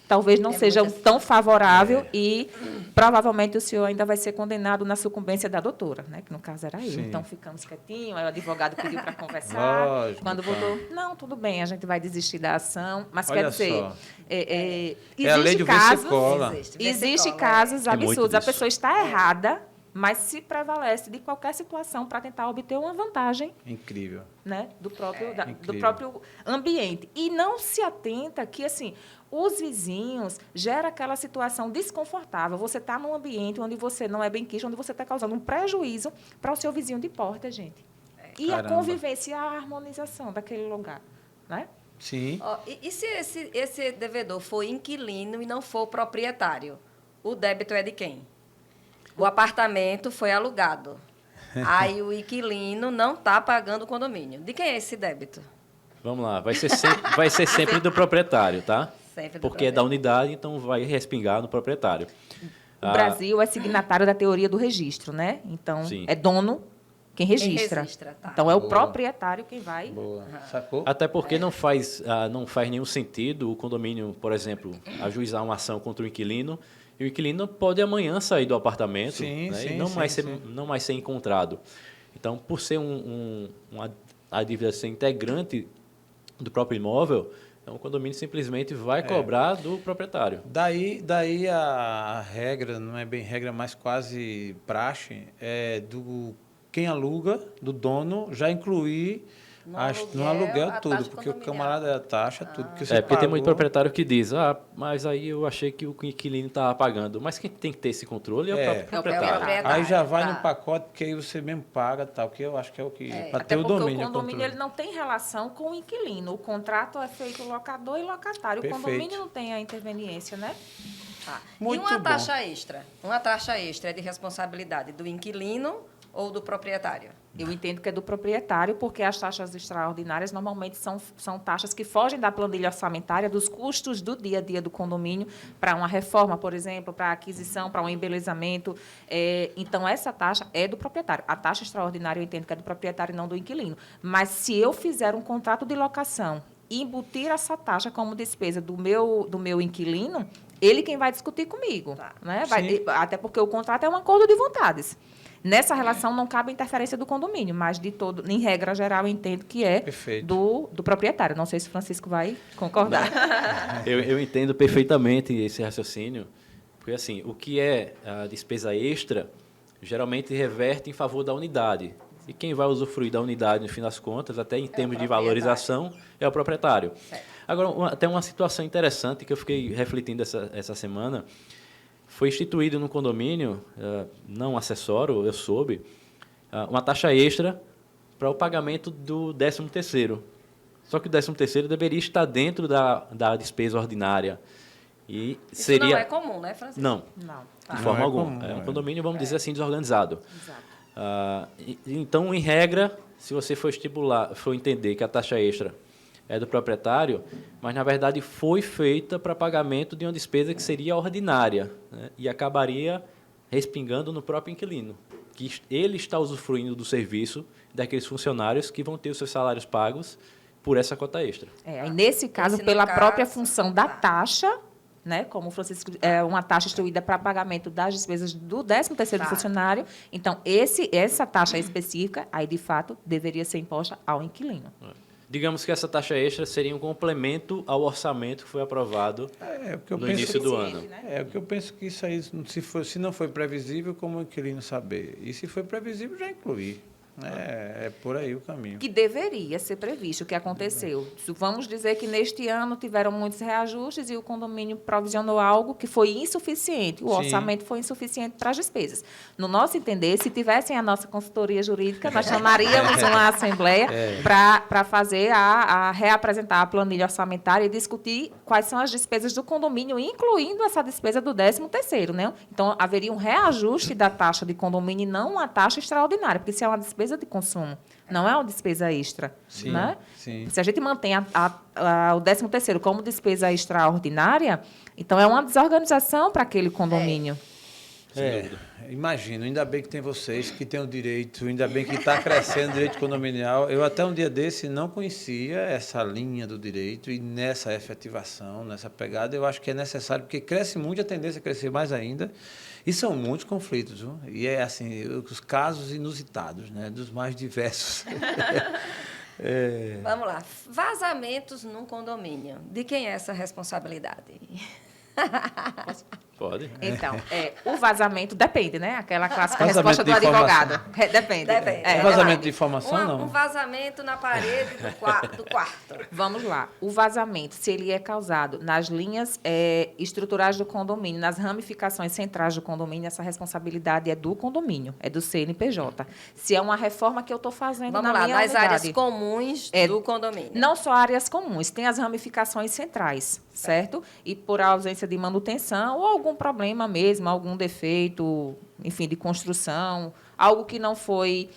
talvez não seja tão favorável e provavelmente o senhor ainda vai ser condenado na sucumbência da doutora, né? Que no caso era eu. Sim. Então ficamos quietinhos, aí o advogado pediu para conversar. Lógico, Quando tá. voltou, não, tudo bem, a gente vai desistir da ação. Mas Olha quer dizer, só. existe a lei do casos, vê-se-cola. existe casos É muito absurdos. A disso. pessoa está errada, mas se prevalece de qualquer situação para tentar obter uma vantagem, Incrível. né, do próprio do Incrível. próprio ambiente e não se atenta que assim os vizinhos gera aquela situação desconfortável. Você está num ambiente onde você não é bem quisto, onde você está causando um prejuízo para o seu vizinho de porta, gente. E Caramba. a convivência e a harmonização daquele lugar, né? Sim. Ó, e se esse devedor for inquilino e não for proprietário? O débito é de quem? O apartamento foi alugado. Aí o inquilino não está pagando o condomínio. De quem é esse débito? Vamos lá, vai ser sempre do proprietário, tá? Sempre do Porque é da unidade, então vai respingar no proprietário. O Brasil é signatário da teoria do registro, né? Então, Sim. é dono quem registra. registra, tá. Então, é o Boa. proprietário quem vai... Boa. Sacou? Até porque não faz nenhum sentido o condomínio, por exemplo, ajuizar uma ação contra o inquilino e o inquilino pode amanhã sair do apartamento, Sim, né, sim, e não sim, mais sim. ser encontrado. Então, por ser a dívida ser integrante do próprio imóvel, então o condomínio simplesmente vai cobrar do proprietário. Daí a regra, não é bem regra, mas quase praxe, é do quem aluga, do dono, já incluir No aluguel a tudo, taxa porque o condominial. camarada é a taxa, tudo que você Porque tem muito pagou. proprietário que diz, mas aí eu achei que o inquilino estava pagando. Mas quem tem que ter esse controle é o próprio É o proprietário. proprietário. Aí já vai Tá. no pacote, porque aí você mesmo paga, tal, que eu acho que é o que... Para Até ter o porque domínio, o condomínio controle. ele não tem relação com o inquilino. O contrato é feito locador e locatário. Perfeito. O condomínio não tem a interveniência, né? Tá. Muito e uma bom. taxa extra? Uma taxa extra é de responsabilidade do inquilino ou do proprietário? Eu entendo que é do proprietário, porque as taxas extraordinárias normalmente são taxas que fogem da planilha orçamentária, dos custos do dia a dia do condomínio, para uma reforma, por exemplo, para aquisição, para um embelezamento. Então, essa taxa é do proprietário. A taxa extraordinária eu entendo que é do proprietário e não do inquilino. Mas, se eu fizer um contrato de locação e embutir essa taxa como despesa do meu inquilino, ele quem vai discutir comigo. Tá. Né? Sim. Até porque o contrato é um acordo de vontades. Nessa relação não cabe interferência do condomínio, mas, em regra geral, eu entendo que é Perfeito. do proprietário. Não sei se o Francisco vai concordar. Eu entendo perfeitamente esse raciocínio, porque assim, o que é a despesa extra geralmente reverte em favor da unidade. E quem vai usufruir da unidade, no fim das contas, até em termos de valorização, é o proprietário. Certo. Agora, até uma situação interessante que eu fiquei refletindo essa semana, foi instituído no condomínio, não acessório, eu soube, uma taxa extra para o pagamento do 13º. Só que o 13º deveria estar dentro da despesa ordinária. E Isso seria... não é comum, né, Francisco? Não, Não. de Não forma é alguma. comum, É um é. condomínio, vamos dizer assim, desorganizado. Exato. Então, em regra, se você for entender que a taxa extra é do proprietário, mas, na verdade, foi feita para pagamento de uma despesa que seria ordinária, né, e acabaria respingando no próprio inquilino, que ele está usufruindo do serviço daqueles funcionários que vão ter os seus salários pagos por essa cota extra. Aí, nesse caso, no pela caso, própria função da tá. taxa, né, como o Francisco, é uma taxa instituída para pagamento das despesas do 13º Tá. funcionário. Então, essa taxa específica, aí, de fato, deveria ser imposta ao inquilino. Digamos que essa taxa extra seria um complemento ao orçamento que foi aprovado O que eu no penso início do ano. o que eu penso que isso aí, se não foi previsível, como o inquilino saber? E se foi previsível, já incluir. É por aí o caminho. Que deveria ser previsto. O que aconteceu? Vamos dizer que neste ano tiveram muitos reajustes e o condomínio provisionou algo que foi insuficiente. O Sim. orçamento foi insuficiente para as despesas. No nosso entender, se tivessem a nossa consultoria jurídica, nós chamaríamos uma assembleia para fazer reapresentar a planilha orçamentária e discutir quais são as despesas do condomínio, incluindo essa despesa do 13º, né? Então, haveria um reajuste da taxa de condomínio e não uma taxa extraordinária, porque se é uma despesa de consumo, não é uma despesa extra. Sim, Né? sim. Se a gente mantém o 13º como despesa extraordinária, então é uma desorganização para aquele condomínio. Imagino, ainda bem que tem vocês que têm o direito, ainda bem que está crescendo o direito condominial. Eu até um dia desse não conhecia essa linha do direito e nessa efetivação, nessa pegada, eu acho que é necessário, porque cresce muito, a tendência é crescer mais ainda, e são muitos conflitos, viu? E é assim, os casos inusitados, né, dos mais diversos. Vamos lá. Vazamentos num condomínio. De quem é essa responsabilidade? Pode. Então, o vazamento depende, né? Aquela clássica Vazamento resposta do de informação. advogado. Depende. Depende. É vazamento de informação, não? Um vazamento na parede do quarto. Vamos lá. O vazamento, se ele é causado nas linhas estruturais do condomínio, nas ramificações centrais do condomínio, essa responsabilidade é do condomínio, é do CNPJ. Se é uma reforma que eu estou fazendo Vamos na lá, minha nas unidade, áreas comuns do condomínio. não só áreas comuns, tem as ramificações centrais, certo? E por ausência de manutenção ou algum problema mesmo, algum defeito, enfim, de construção, algo que não foi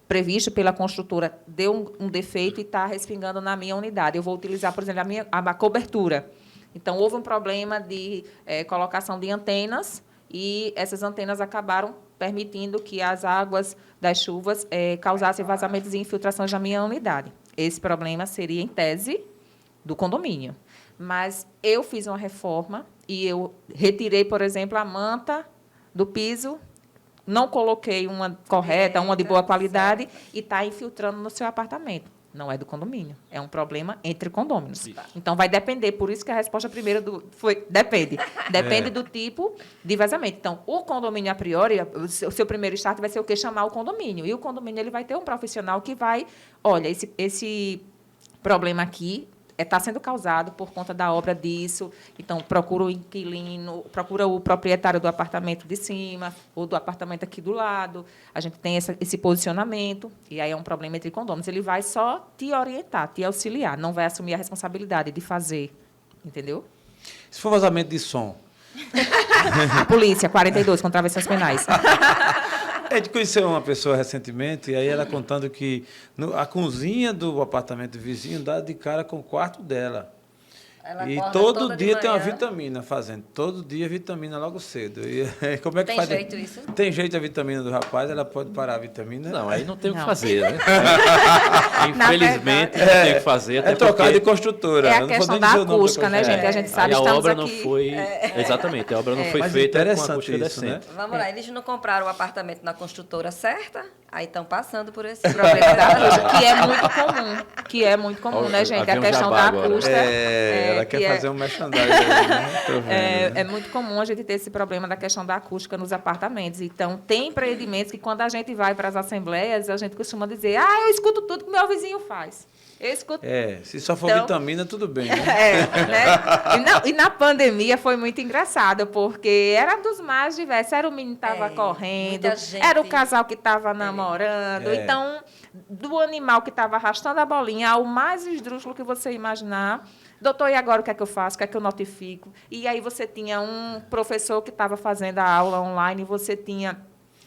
previsto pela construtora, deu um defeito e está respingando na minha unidade. Eu vou utilizar, por exemplo, a cobertura. Então, houve um problema de colocação de antenas e essas antenas acabaram permitindo que as águas das chuvas causassem vazamentos e infiltrações na minha unidade. Esse problema seria, em tese, do condomínio. Mas eu fiz uma reforma e eu retirei, por exemplo, a manta do piso, não coloquei uma correta, uma de boa qualidade e está infiltrando no seu apartamento. não é do condomínio. É um problema entre condôminos. Isso. Então, vai depender, por isso que a resposta primeira foi depende. Depende do tipo de vazamento. Então, o condomínio, a priori, o seu primeiro start vai ser o quê? Chamar o condomínio. E o condomínio ele vai ter um profissional que vai, olha, esse problema aqui está sendo causado por conta da obra disso. Então, procura o inquilino, procura o proprietário do apartamento de cima ou do apartamento aqui do lado. A gente tem esse posicionamento, e aí é um problema entre condôminos. Ele vai só te orientar, te auxiliar, não vai assumir a responsabilidade de fazer. Entendeu? Se for vazamento de som, A polícia, 42, contravenções penais. a gente conheceu uma pessoa recentemente, e aí ela contando que a cozinha do apartamento vizinho dá de cara com o quarto dela. Ela E acorda todo toda de dia tem uma manhã. vitamina fazendo. Todo dia vitamina logo cedo. E aí, como é que Tem faz? jeito isso? Tem jeito a vitamina do rapaz, ela pode parar a vitamina? Não, aí não tem o que Não. fazer, né? Infelizmente, não tem o que fazer. Até É trocar de porque construtora. É a Eu não vou questão nem da dizer o nome da acústica, né, construtora. gente? A gente sabe, aí a estamos obra aqui... não foi... Exatamente, a obra não foi Mas feita com a interessante acústica isso, né? decente. Vamos lá, eles não compraram o apartamento na construtora certa, aí estão passando por esse problema da acústica. que é muito comum, Ó, né, gente? A havia um questão jabá da agora. acústica. Ela que quer fazer um merchandising aí, né? Tô vendo, né? É muito comum a gente ter esse problema da questão da acústica nos apartamentos. Então, tem empreendimentos que, quando a gente vai para as assembleias, a gente costuma dizer: eu escuto tudo que meu vizinho faz. Eu escuto. Se só for Então- vitamina, tudo bem, né? Né? E na pandemia foi muito engraçado, porque era dos mais diversos. Era o menino que estava correndo, muita gente. era o casal que estava namorando. É. Então, do animal que estava arrastando a bolinha ao mais esdrúxulo que você imaginar. Doutor, e agora o que é que eu faço? O que é que eu notifico? E aí você tinha um professor que estava fazendo a aula online, você tinha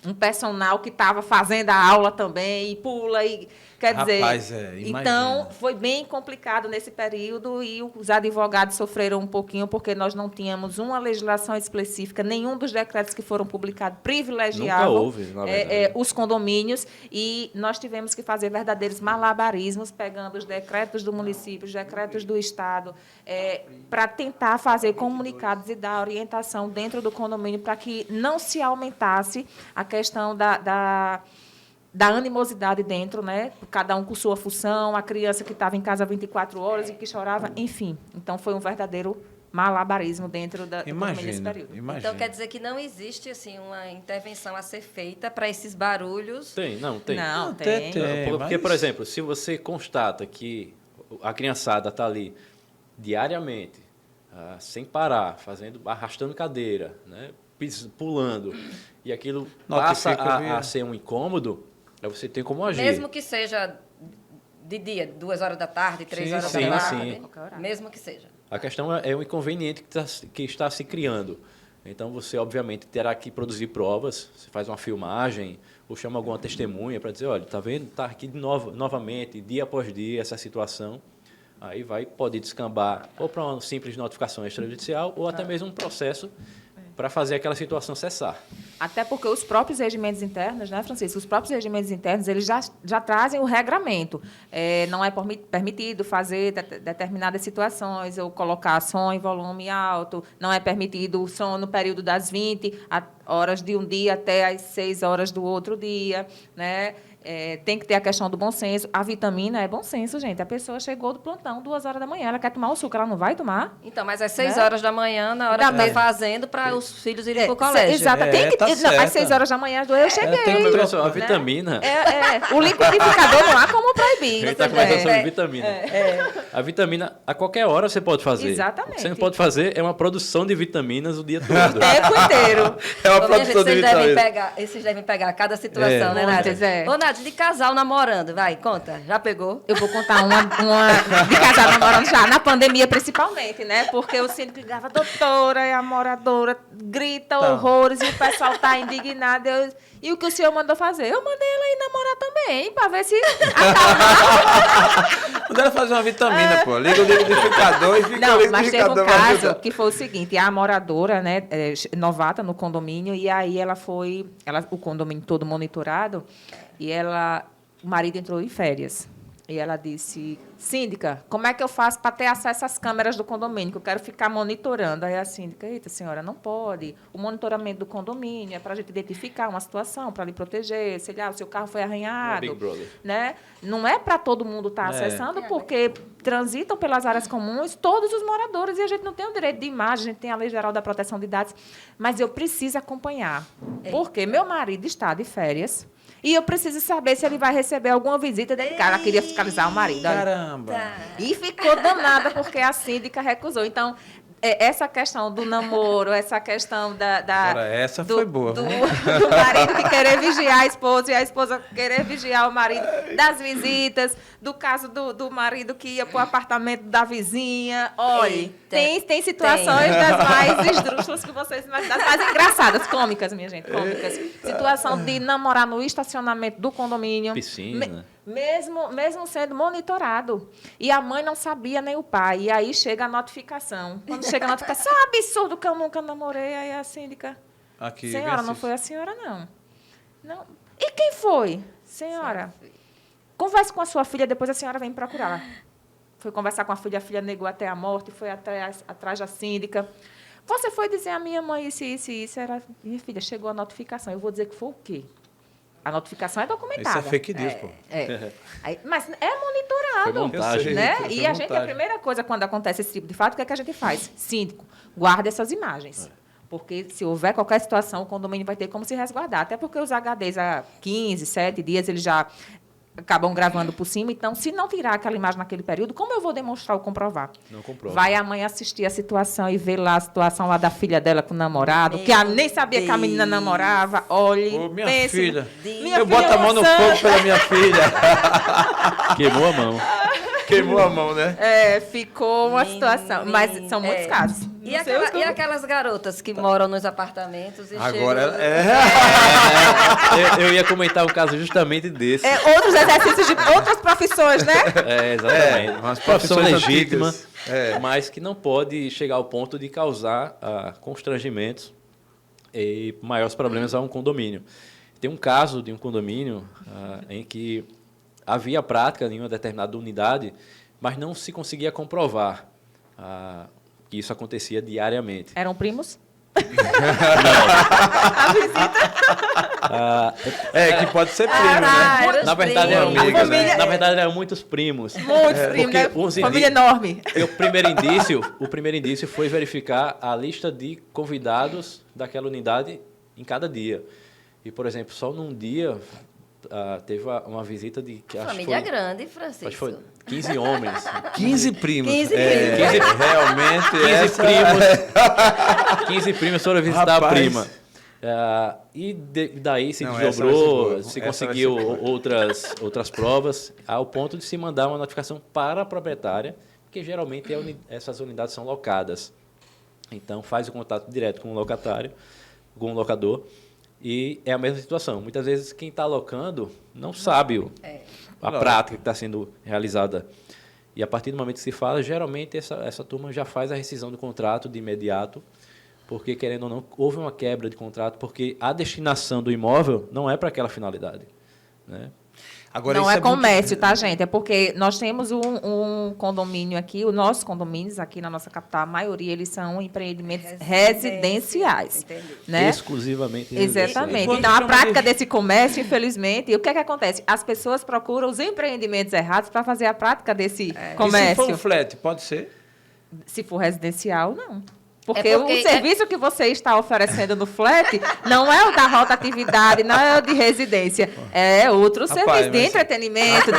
um personal que estava fazendo a aula também, e pula, e quer Rapaz, dizer... imagina. Então, foi bem complicado nesse período, e os advogados sofreram um pouquinho, porque nós não tínhamos uma legislação específica, nenhum dos decretos que foram publicados privilegiava Nunca houve, na verdade. os condomínios, e nós tivemos que fazer verdadeiros malabarismos, pegando os decretos do município, os decretos do Estado, para tentar fazer comunicados e dar orientação dentro do condomínio para que não se aumentasse a questão da animosidade dentro, né? Cada um com sua função, a criança que estava em casa 24 horas e que chorava, enfim. Então, foi um verdadeiro malabarismo dentro do condomínio nesse período. Imagina. Então quer dizer que não existe assim uma intervenção a ser feita para esses barulhos. Tem. Não, Até tem. Porque, mas- por exemplo, se você constata que a criançada está ali diariamente, sem parar, arrastando cadeira, né, pulando, e aquilo passa Notifica via- a ser um incômodo, aí você tem como agir. Mesmo que seja de dia, 2 horas da tarde, 3 Sim, horas sim, da sim. tarde, Qualquer horário. mesmo que seja. A questão é o inconveniente que está se criando. Então, você, obviamente, terá que produzir provas. Você faz uma filmagem ou chama alguma testemunha para dizer, olha, está vendo? Está aqui novamente, dia após dia, essa situação. Aí pode descambar ou para uma simples notificação extrajudicial ou até mesmo um processo para fazer aquela situação cessar. Até porque os próprios regimentos internos, né, Francisco? Os próprios regimentos internos, eles já trazem o regramento. Não é permitido fazer determinadas situações, ou colocar som em volume alto, não é permitido o som no período das 20 horas de um dia até as 6 horas do outro dia, né? Tem que ter a questão do bom senso. A vitamina é bom senso, gente. A pessoa chegou do plantão 2 horas da manhã, ela quer tomar o suco, ela não vai tomar? Então, mas às 6 Né? horas da manhã, na hora Da que está mesma- fazendo, para os filhos irem para o colégio. Exato. Tá Não, às certa. 6 horas da manhã, eu cheguei. tem que Então, a né? vitamina... O liquidificador não há como proibir. A gente está conversando sobre vitamina. A vitamina, a qualquer hora você pode fazer. Exatamente. O que você não pode fazer é uma produção de vitaminas o dia todo. O tempo inteiro. É uma Ô, minha gente, produção de vitamina. vocês devem pegar cada situação, né, Nádia? Muitas, Ô, Nádia, de casal namorando, vai, conta. Já pegou? Eu vou contar uma de casal namorando já, na pandemia principalmente, né? Porque o síndico ligava, doutora, e a moradora grita horrores, e o pessoal tá indignado. E o que o senhor mandou fazer? Eu mandei ela ir namorar também, para ver se acalmava. Manda ela fazer uma vitamina, pô. Liga o liquidificador e fica o Não, mas teve um liquidificador. caso que foi o seguinte, a moradora, né, novata no condomínio, e aí o condomínio todo monitorado, e o marido entrou em férias. E ela disse, síndica, como é que eu faço para ter acesso às câmeras do condomínio, que eu quero ficar monitorando? Aí a síndica, eita, senhora, não pode. O monitoramento do condomínio é para a gente identificar uma situação, para lhe proteger, sei lá, o seu carro foi arranhado. Big Brother. Né? Não é para todo mundo estar acessando, porque transitam pelas áreas comuns todos os moradores e a gente não tem o direito de imagem, a gente tem a Lei Geral da Proteção de Dados, mas eu preciso acompanhar, porque meu marido está de férias, e eu preciso saber se ele vai receber alguma visita dele. Cara, ela queria fiscalizar o marido. Olha. Caramba! E ficou danada porque a síndica recusou. Então, essa questão do namoro, essa questão Agora, essa foi boa. do marido que querer vigiar a esposa e a esposa querer vigiar o marido, das visitas, do caso do marido que ia para o apartamento da vizinha. Olha, tem situações das mais esdrúxulas que vocês imaginam, das mais engraçadas, cômicas, minha gente, cômicas. Situação de namorar no estacionamento do condomínio. Piscina. Mesmo sendo monitorado. E a mãe não sabia, nem o pai. E aí chega a notificação. Quando chega a notificação, é um absurdo que eu nunca namorei. Aí a síndica, Aqui, senhora, não foi a senhora, não. E quem foi? Senhora, converse com a sua filha, depois a senhora vem me procurar. Foi conversar com a filha negou até a morte, foi atrás da síndica. Você foi dizer à minha mãe isso. Era, minha filha, chegou a notificação. Eu vou dizer que foi o quê? A notificação é documentada. Isso é fake news, pô. Mas é monitorado. Foi montagem. Né? Foi E a gente, a montagem. primeira coisa, quando acontece esse tipo de fato, o que é que a gente faz? Síndico, guarda essas imagens. Porque se houver qualquer situação, o condomínio vai ter como se resguardar. Até porque os HDs, há 15, 7 dias, eles já acabam gravando por cima. Então, se não tirar aquela imagem naquele período, como eu vou demonstrar ou comprovar? Não comprova. Vai a mãe assistir a situação e ver lá a situação lá da filha dela com o namorado, que ela nem sabia que a menina namorava. Olhe, Ô, minha pense, filha. minha Eu filha boto a mão no santa. fogo pela minha filha. Queimou a mão. Queimou a mão, né? Ficou uma situação. Mas são muitos casos. E, Não sei os que eu- aquelas garotas que moram nos apartamentos e Agora chegam... Eu ia comentar um caso justamente desse. Outros exercícios de outras profissões, né? Exatamente. umas Profissão profissões legítima, antigas. mas que não pode chegar ao ponto de causar constrangimentos e maiores problemas a um condomínio. Tem um caso de um condomínio em que havia prática em uma determinada unidade, mas não se conseguia comprovar que isso acontecia diariamente. Eram primos? Que pode ser primo, né? Eram os Na verdade, primos. eram amigas, né? Na verdade, eram muitos primos. Muitos primos, né? porque os Família enorme. E o primeiro indício foi verificar a lista de convidados daquela unidade em cada dia. E, por exemplo, só num dia teve uma visita de... que acho que Família foi- grande, Acho Francisco. que foi 15 homens. 15 primos. 15 Realmente, 15 essa... primos. 15 primos foram visitar Rapaz. a prima. Daí se Não, essa vai ser desdobrou, boa. se Essa conseguiu vai ser outras provas, ao ponto de se mandar uma notificação para a proprietária, porque geralmente essas unidades são locadas. Então, faz o contato direto com o locatário, com o locador, e é a mesma situação. Muitas vezes, quem está alocando não sabe a prática que está sendo realizada. E, a partir do momento que se fala, geralmente essa turma já faz a rescisão do contrato de imediato, porque, querendo ou não, houve uma quebra de contrato, porque a destinação do imóvel não é para aquela finalidade, né? Agora, Não isso é comércio, tá, gente? É porque nós temos um condomínio aqui, os nossos condomínios aqui na nossa capital, a maioria, eles são empreendimentos residenciais. Entendi. Né? Exclusivamente. Exatamente. Quando Então, a chama prática de- desse comércio, infelizmente, o que é que acontece? As pessoas procuram os empreendimentos errados para fazer a prática desse E se comércio. for um flat, pode ser? Se for residencial, não. Porque, porque o serviço que você está oferecendo no flat não é o da rotatividade, não é o de residência. É outro Rapaz, serviço de mas- entretenimento,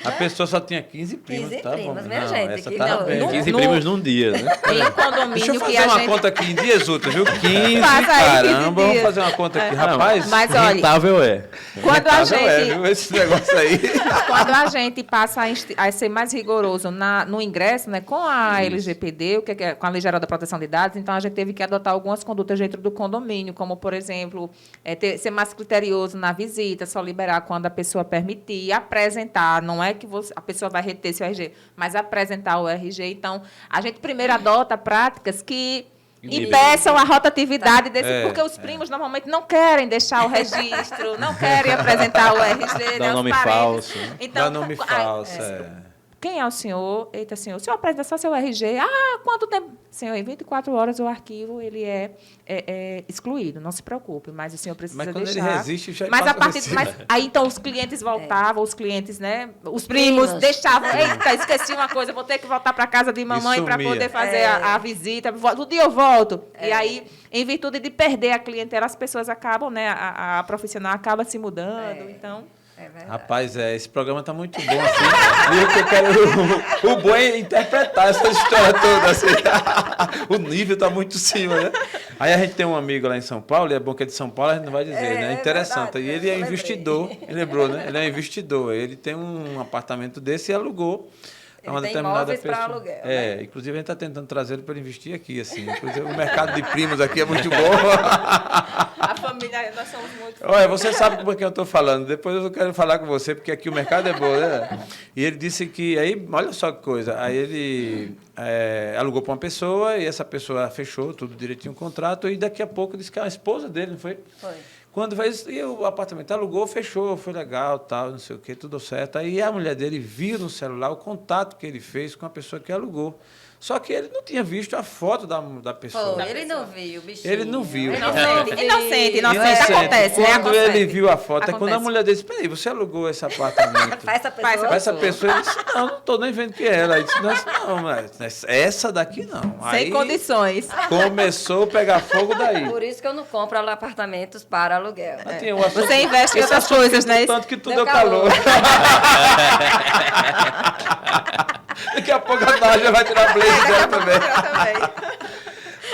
A pessoa só tinha 15 primos. 15 tá primos, bom. minha Não, gente, essa que tá não- bem. não- 15 No- primos num dia, né? em condomínio Deixa eu que fazer a uma gente... conta aqui em dias úteis, viu? 15, Faz aí, 15 caramba. Vamos dias. fazer uma conta aqui. Rapaz, Mas, olha, Rentável é. quando a rentável é, gente... viu? Esse negócio aí. Quando a gente passa a ser mais rigoroso no ingresso, né, com a LGPD, com a Lei Geral da Proteção de Dados, então a gente teve que adotar algumas condutas dentro do condomínio, como, por exemplo, ser mais criterioso na visita, só liberar quando a pessoa permitir, apresentar, não é que a pessoa vai reter seu RG, mas apresentar o RG. Então, a gente primeiro adota práticas que Impeçam a rotatividade desse, porque os primos normalmente não querem deixar o registro, não querem apresentar o RG, Dá né, nome os parentes. falso. Então, Dá nome falso, quem é o senhor? Eita, senhor. O senhor apresenta só seu RG. Ah, quanto tempo? Senhor, em 24 horas o arquivo ele é excluído. Não se preocupe, mas o senhor precisa Mas quando deixar. ele resiste, já Mas a partir, passa mas aí então os clientes voltavam, os clientes, né? Os primos deixavam. Eita, esqueci uma coisa, vou ter que voltar para casa de mamãe para sumia. poder fazer a visita. Do dia eu volto. E aí, em virtude de perder a clientela, as pessoas acabam, né? A profissional acaba se mudando. Então. É verdade. Rapaz, esse programa está muito bom, assim. E o que eu quero... O bom é interpretar essa história toda, assim. O nível está muito em cima, né? Aí a gente tem um amigo lá em São Paulo, e é bom que é de São Paulo, a gente não vai dizer, né? É interessante. Verdade, e ele é eu lembrei. investidor, ele lembrou, né? Ele é investidor. Ele tem um apartamento desse e alugou. Ele tem imóveis para aluguel, né? Inclusive a gente está tentando trazer ele para investir aqui, assim. Inclusive o mercado de primos aqui é muito bom. A família, nós somos muito. Olha, você sabe por que eu estou falando. Depois eu quero falar com você, porque aqui o mercado é bom, né? E ele disse que... Aí, olha só que coisa. Aí ele alugou para uma pessoa e essa pessoa fechou tudo direitinho o contrato e daqui a pouco disse que é a esposa dele, não foi? Foi. Quando fez, e o apartamento alugou, fechou, foi legal, tal, não sei o quê, tudo certo. Aí a mulher dele viu no celular o contato que ele fez com a pessoa que alugou. Só que ele não tinha visto a foto da pessoa. Foi, ele não viu, bichinho. Ele não viu. Inocente. Inocente. Acontece, né? Quando Acontece. ele viu a foto, é quando a Acontece. mulher disse, peraí, você alugou esse apartamento Pra essa pessoa. Faz para essa pessoa? Ele disse, não estou nem vendo que é ela. Ele disse, não, mas essa daqui não. Sem Aí condições. começou a pegar fogo daí. Por isso que eu não compro apartamentos para aluguel. Mas tinha um assunto- Você investe em esse outras assunto coisas, quente né? Tanto que tudo Deu deu calor. Daqui a pouco a Nádia vai tirar a blaze dela também.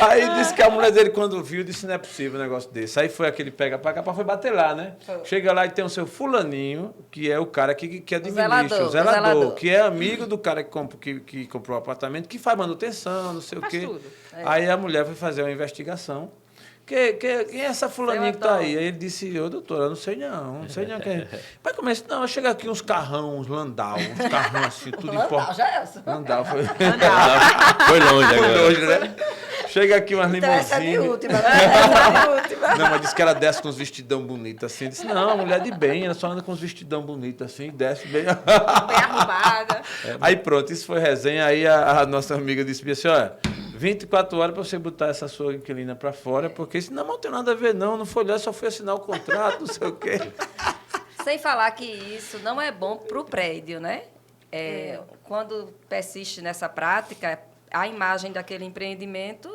Aí disse que a mulher dele, quando viu, disse, não é possível um negócio desse. Aí foi aquele pega pra cá, foi bater lá, né? Foi. Chega lá e tem o seu fulaninho, que é o cara que administra, zelador, o zelador, o zelador. que é amigo do cara que comprou o apartamento, que faz manutenção, não sei o Faz quê. tudo. Aí a mulher foi fazer uma investigação. Quem é essa fulaninha que tá aí? Aí ele disse, ô doutor, eu não sei não quem é. Aí começa, não, chega aqui uns carrão, uns Landau, uns carrão assim, tudo Landau, importa. já é isso. Landau, foi Foi longe foi agora. longe, né? Chega aqui umas Então essa é a minha limousines. última. Essa é a minha última. Não, mas disse que ela desce com uns vestidão bonitos assim. Eu disse, não, mulher de bem, ela só anda com uns vestidão bonitos assim, desce bem. Bem arrumada. Aí pronto, isso foi resenha. Aí a nossa amiga disse assim, olha, 24 horas para você botar essa sua inquilina para fora, porque senão não tem nada a ver não foi lá, só foi assinar o contrato, não sei o quê. Sem falar que isso não é bom para o prédio, né? Quando persiste nessa prática, a imagem daquele empreendimento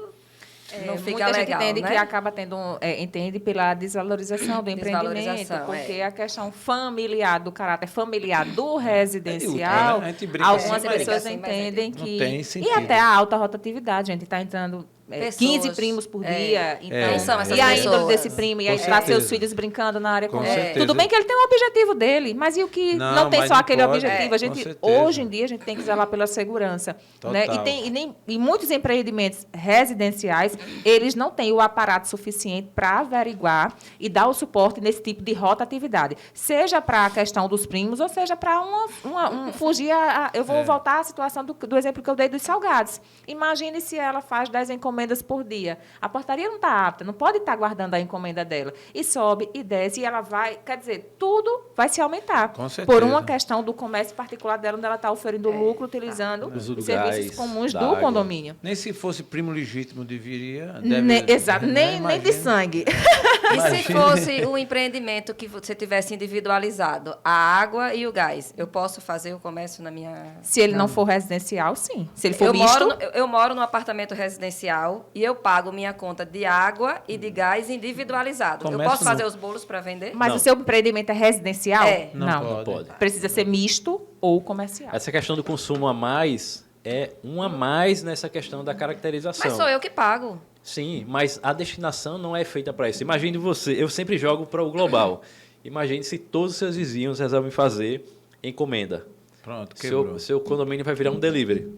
não fica Muita gente legal, entende né? que acaba tendo, entende pela desvalorização do empreendimento, Desvalorização, porque a questão familiar, do caráter familiar do residencial, É né? A gente brinca algumas assim, mas- pessoas Assim, mas entendem não que... tem E sentido. até a alta rotatividade, a gente está entrando... Pessoas, 15 primos por dia. Então, Quem são essas e a índole pessoas? desse primo, e aí Com tá seus certeza. filhos brincando na área Com com certeza. Tudo bem que ele tem um objetivo dele, mas e o que não tem mas só não aquele pode. objetivo? A Com gente, certeza. hoje em dia, a gente tem que zelar pela segurança. Né? Total. E muitos empreendimentos residenciais, eles não têm o aparato suficiente para averiguar e dar o suporte nesse tipo de rotatividade. Seja para a questão dos primos, ou seja para fugir eu vou voltar à situação do exemplo que eu dei dos salgados. Imagine se ela faz 10 encomendas por dia. A portaria não está apta, não pode estar guardando a encomenda dela. E sobe, e desce, e ela vai... Quer dizer, tudo vai se aumentar. Com certeza. Por uma questão do comércio particular dela, onde ela está oferindo lucro, utilizando Uso do os serviços gás, comuns da do água. condomínio. Nem se fosse primo legítimo deveria. Exato, nem de Imagina. sangue. E se Imagine. fosse um empreendimento que você tivesse individualizado, a água e o gás, eu posso fazer o comércio na minha... Se ele não for residencial, sim. Se ele for Eu misto... moro num apartamento residencial e eu pago minha conta de água e de gás individualizado. Eu Comércio posso fazer não. os bolos para vender? Mas Não. o seu empreendimento é residencial? É. Não pode. Precisa ser misto ou comercial. Essa questão do consumo a mais é um a mais nessa questão da caracterização. Mas sou eu que pago. Sim, mas a destinação não é feita para isso. Imagine você, eu sempre jogo para o global. Imagine se todos os seus vizinhos resolvem fazer encomenda. Pronto, quebrou. Seu condomínio vai virar um delivery.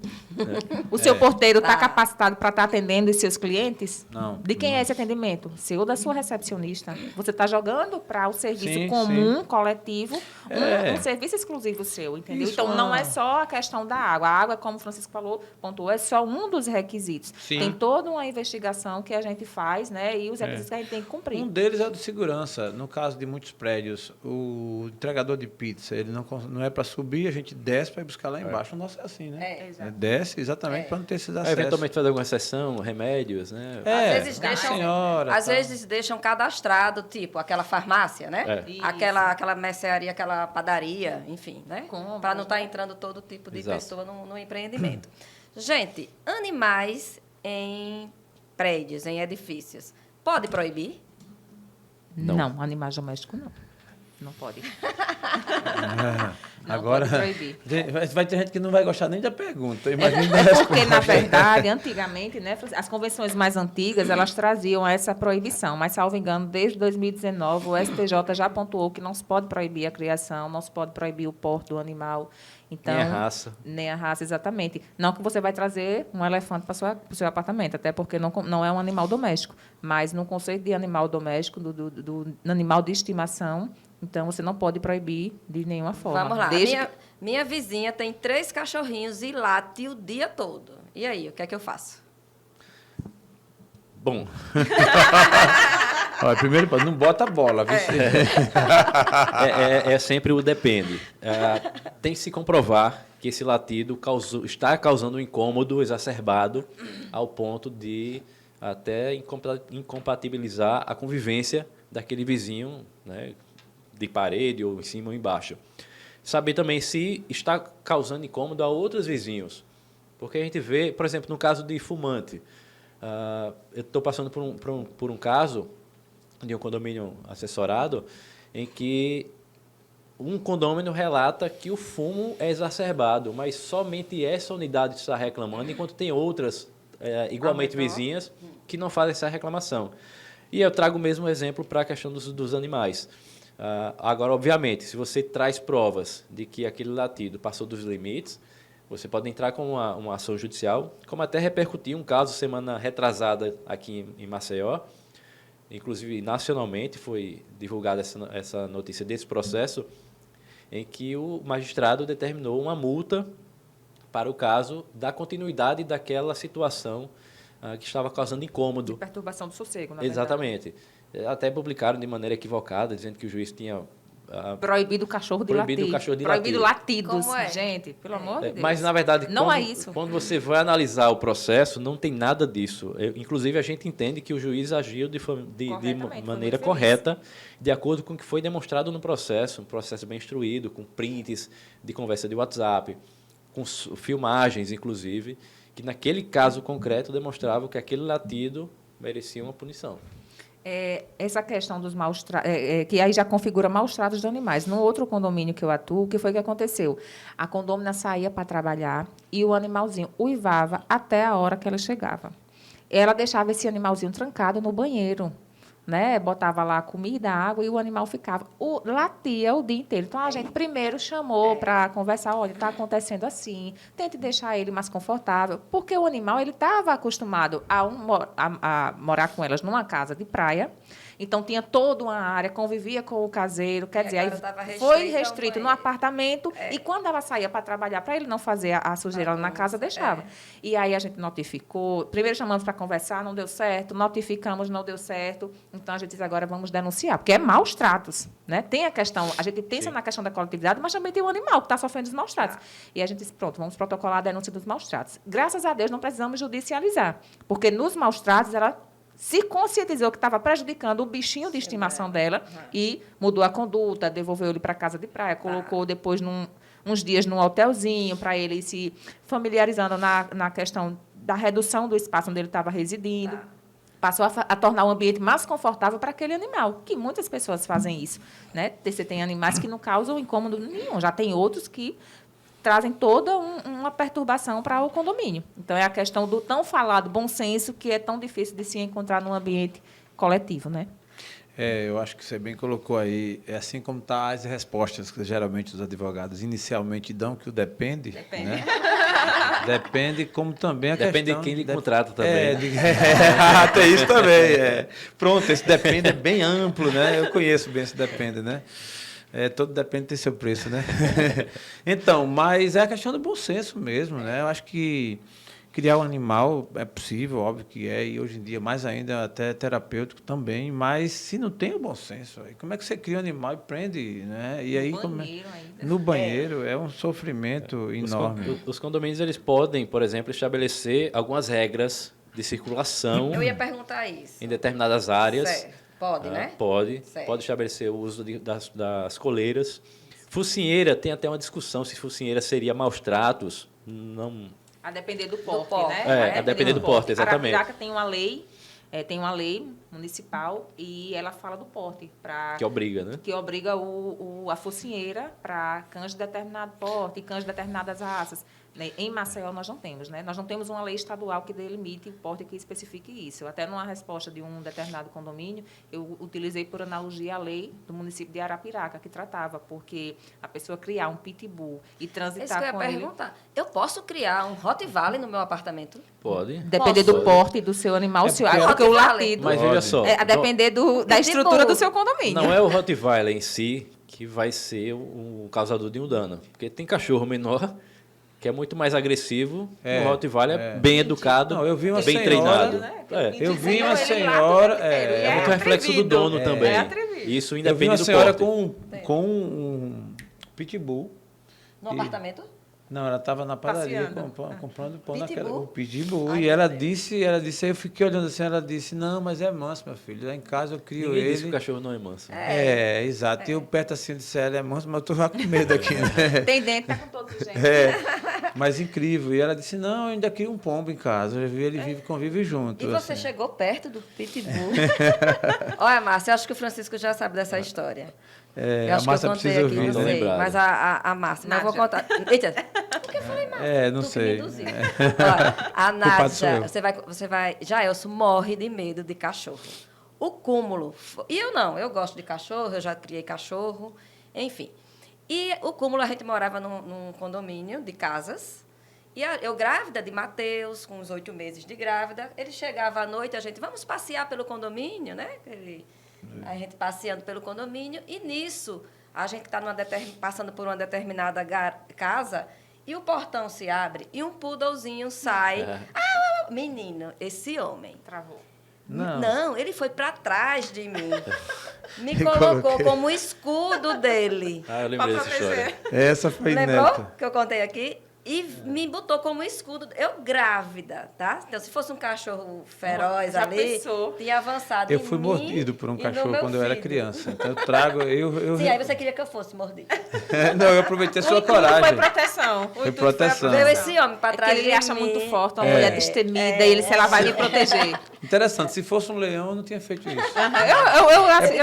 O seu porteiro está capacitado para estar atendendo os seus clientes? Não. De quem é esse atendimento? Seu ou da sua recepcionista? Você está jogando para o serviço Sim, comum, coletivo, É. um serviço exclusivo seu, entendeu? Isso, Então, não é só a questão da água. A água, como o Francisco falou, pontuou, é só um dos requisitos. Sim. Tem toda uma investigação que a gente faz, né? E os requisitos que a gente tem que cumprir. Um deles é o de segurança. No caso de muitos prédios, o entregador de pizza, ele não é para subir, a gente desce para ir buscar lá embaixo. O nosso é assim, né? Exato. Desce exatamente para não ter esses acessos. Eventualmente fazer alguma exceção, remédios, né? É, Às vezes deixam, senhora, às tá. vezes deixam cadastrado, tipo, aquela farmácia, né? É. Aquela mercearia, aquela padaria, enfim, né? Compras, Para não estar entrando todo tipo de Exato. pessoa no empreendimento. Gente, animais em prédios, em edifícios, pode proibir? Não, animais domésticos não. Não pode. Não Agora, pode proibir. vai ter gente que não vai gostar nem da pergunta. Imagina É porque, na verdade, antigamente, né, as convenções mais antigas, elas traziam essa proibição, mas, salvo engano, desde 2019, o STJ já pontuou que não se pode proibir a criação, não se pode proibir o porte do animal. Então, Nem a raça. Nem a raça, exatamente. Não que você vai trazer um elefante para o seu apartamento, até porque não é um animal doméstico, mas no conceito de animal doméstico, do animal de estimação, então você não pode proibir de nenhuma forma. Vamos lá. Desde Minha vizinha tem 3 cachorrinhos e late o dia todo. E aí, o que é que eu faço? Bom, Olha, primeiro, não bota a bola. Viu? é sempre o depende. Tem que se comprovar que esse latido está causando um incômodo exacerbado ao ponto de até incompatibilizar a convivência daquele vizinho, né, de parede ou em cima ou embaixo. Saber também se está causando incômodo a outros vizinhos. Porque a gente vê, por exemplo, no caso de fumante, eu estou passando por um caso de um condomínio assessorado em que um condomínio relata que o fumo é exacerbado, mas somente essa unidade está reclamando, enquanto tem outras igualmente vizinhas que não fazem essa reclamação. E eu trago o mesmo exemplo para a questão dos animais. Agora, obviamente, se você traz provas de que aquele latido passou dos limites, você pode entrar com uma ação judicial, como até repercutiu um caso semana retrasada aqui em Maceió. Inclusive, nacionalmente, foi divulgada essa notícia desse processo, em que o magistrado determinou uma multa para o caso da continuidade daquela situação que estava causando incômodo. perturbação do sossego, na Exatamente. Até publicaram de maneira equivocada, dizendo que o juiz tinha proibido o cachorro de Proibido latir. o cachorro de proibido latir. latidos. Como é? Gente, pelo amor de Deus. Mas, na verdade, não é isso. quando você vai analisar o processo, não tem nada disso. Inclusive, a gente entende que o juiz agiu de Corretamente, maneira foi muito feliz. correta, de acordo com o que foi demonstrado no processo, um processo bem instruído, com prints de conversa de WhatsApp, com filmagens, inclusive, que naquele caso concreto demonstravam que aquele latido merecia uma punição. Essa questão dos maus tratos, que aí já configura maus tratos de animais. No outro condomínio que eu atuo, o que foi que aconteceu? A condômina saía para trabalhar e o animalzinho uivava até a hora que ela chegava. Ela deixava esse animalzinho trancado no banheiro, né? Botava lá comida, água e o animal ficava. Latia o dia inteiro. Então, a gente primeiro chamou para conversar, olha, está acontecendo assim, tente deixar ele mais confortável, porque o animal ele estava acostumado a morar com elas numa casa de praia, então tinha toda uma área, convivia com o caseiro, quer dizer, aí agora estava foi restrito ao restrito no banheiro. apartamento, e quando ela saía para trabalhar, para ele não fazer a sujeira lá na casa, deixava. E aí a gente notificou, primeiro chamamos para conversar, não deu certo, notificamos, não deu certo, então a gente diz agora vamos denunciar, porque é maus tratos, né? Tem a questão, a gente pensa na questão da coletividade, mas também tem o animal que está sofrendo os maus tratos. E a gente disse, pronto, vamos protocolar a denúncia dos maus tratos. Graças a Deus não precisamos judicializar, porque nos maus tratos ela se conscientizou que estava prejudicando o bichinho de estimação dela e mudou a conduta, devolveu ele para a casa de praia, colocou depois uns dias num hotelzinho para ele ir se familiarizando na questão da redução do espaço onde ele estava residindo. Passou a tornar o ambiente mais confortável para aquele animal, que muitas pessoas fazem isso, né? Você tem animais que não causam incômodo nenhum, já tem outros que trazem toda uma perturbação para o condomínio. Então, é a questão do tão falado bom senso que é tão difícil de se encontrar num ambiente coletivo, né? Eu acho que você bem colocou aí, é assim como tá as respostas que geralmente os advogados inicialmente dão, que o depende, né? Depende, como também a Depende questão... de quem lhe contrata também. Tem isso também, Pronto, esse depende é bem amplo, né? Eu conheço bem esse depende, né? Todo depende tem seu preço, né? Então, mas é a questão do bom senso mesmo, né? Eu acho que criar um animal é possível, óbvio que é, e hoje em dia mais ainda até terapêutico também, mas se não tem o bom senso, aí, como é que você cria um animal e prende, né? E aí, banheiro ainda. no banheiro é um sofrimento enorme. Os condomínios eles podem, por exemplo, estabelecer algumas regras de circulação Eu ia perguntar isso. em determinadas áreas. Certo. Pode, né? Pode. Certo. Pode estabelecer o uso das coleiras. Focinheira, tem até uma discussão se focinheira seria maus tratos. Não. A depender do porte, porte. né? A depender do porte, exatamente. Arapiraca tem uma lei municipal e ela fala do porte. Que obriga, né? Que obriga a focinheira para cães de determinado porte e cães de determinadas raças. Né? Em Maceió nós não temos, né? Nós não temos uma lei estadual que delimite o porte que especifique isso. Até numa resposta de um determinado condomínio, eu utilizei por analogia a lei do município de Arapiraca, que tratava, porque a pessoa criar um pitbull e Isso que transitar eu ia com ele... perguntar. Eu posso criar um Rottweiler no meu apartamento? Pode. Depender do porte do seu animal, porque o Rottweiler- latido... Mas veja só. A depender da estrutura do seu condomínio. Não é o Rottweiler em si que vai ser o causador de um dano. Porque tem cachorro menor que é muito mais agressivo. O Rottweiler é bem educado, Não, eu vi uma bem senhora, treinado. né? Eu vi uma Ele senhora... late o tempo inteiro, e É muito reflexo do atrevido. dono também. É atrevido. Isso Eu vi independe uma do senhora porte. com um pitbull. No apartamento? Não, ela estava na padaria Passeando. comprando pão Pitbull? naquela, o pitbull. Ai, E ela meu disse, aí eu fiquei olhando assim, ela disse, não, mas é manso, meu filho. Lá em casa eu crio Ninguém ele. disse que o cachorro não é manso. Exato. E eu perto assim, eu disse, ela é manso, mas eu tô já com medo aqui, né? Tem dentro, tá com todos os genes. Mas incrível. E ela disse, não, eu ainda crio um pombo em casa. Eu vi, ele convive junto. E você assim. chegou perto do pitbull. Olha, Márcia, eu acho que o Francisco já sabe dessa história. Eu A acho Márcia que eu contei precisa aqui, ouvir, não né? sei. Lembrado. Mas a Márcia, mas eu vou contar. Eita, por que eu falei Márcia? Não Tu que sei. me induziu. Olha, a Culpado sou eu. Nádia, você vai... Jaelson morre de medo de cachorro. O cúmulo... E eu não, eu gosto de cachorro, eu já criei cachorro, enfim. E o cúmulo, a gente morava num condomínio de casas, e eu grávida de Matheus, com uns 8 meses de grávida, ele chegava à noite, a gente, vamos passear pelo condomínio, né? A gente passeando pelo condomínio, e nisso, a gente está passando por uma determinada casa, e o portão se abre, e um poodlezinho sai. Menino, esse homem... Travou. Não. Ele foi para trás de mim. Me colocou como escudo dele. Eu lembrei dessa história. Essa foi Lembrou neta. que eu contei aqui? E me botou como escudo. Eu grávida, tá? Então, se fosse um cachorro feroz Já ali, pensou? tinha avançado Eu em fui mim mordido por um e no cachorro meu quando eu era filho. criança. Então eu trago... Sim, aí você queria que eu fosse mordido. Não, eu aproveitei a O sua intuito coragem. foi proteção. Foi proteção. Veio esse homem para É que trás ele de acha mim. muito forte, uma mulher destemida, e ele, se ela vai me proteger. Interessante, se fosse um leão, eu não tinha feito isso. saí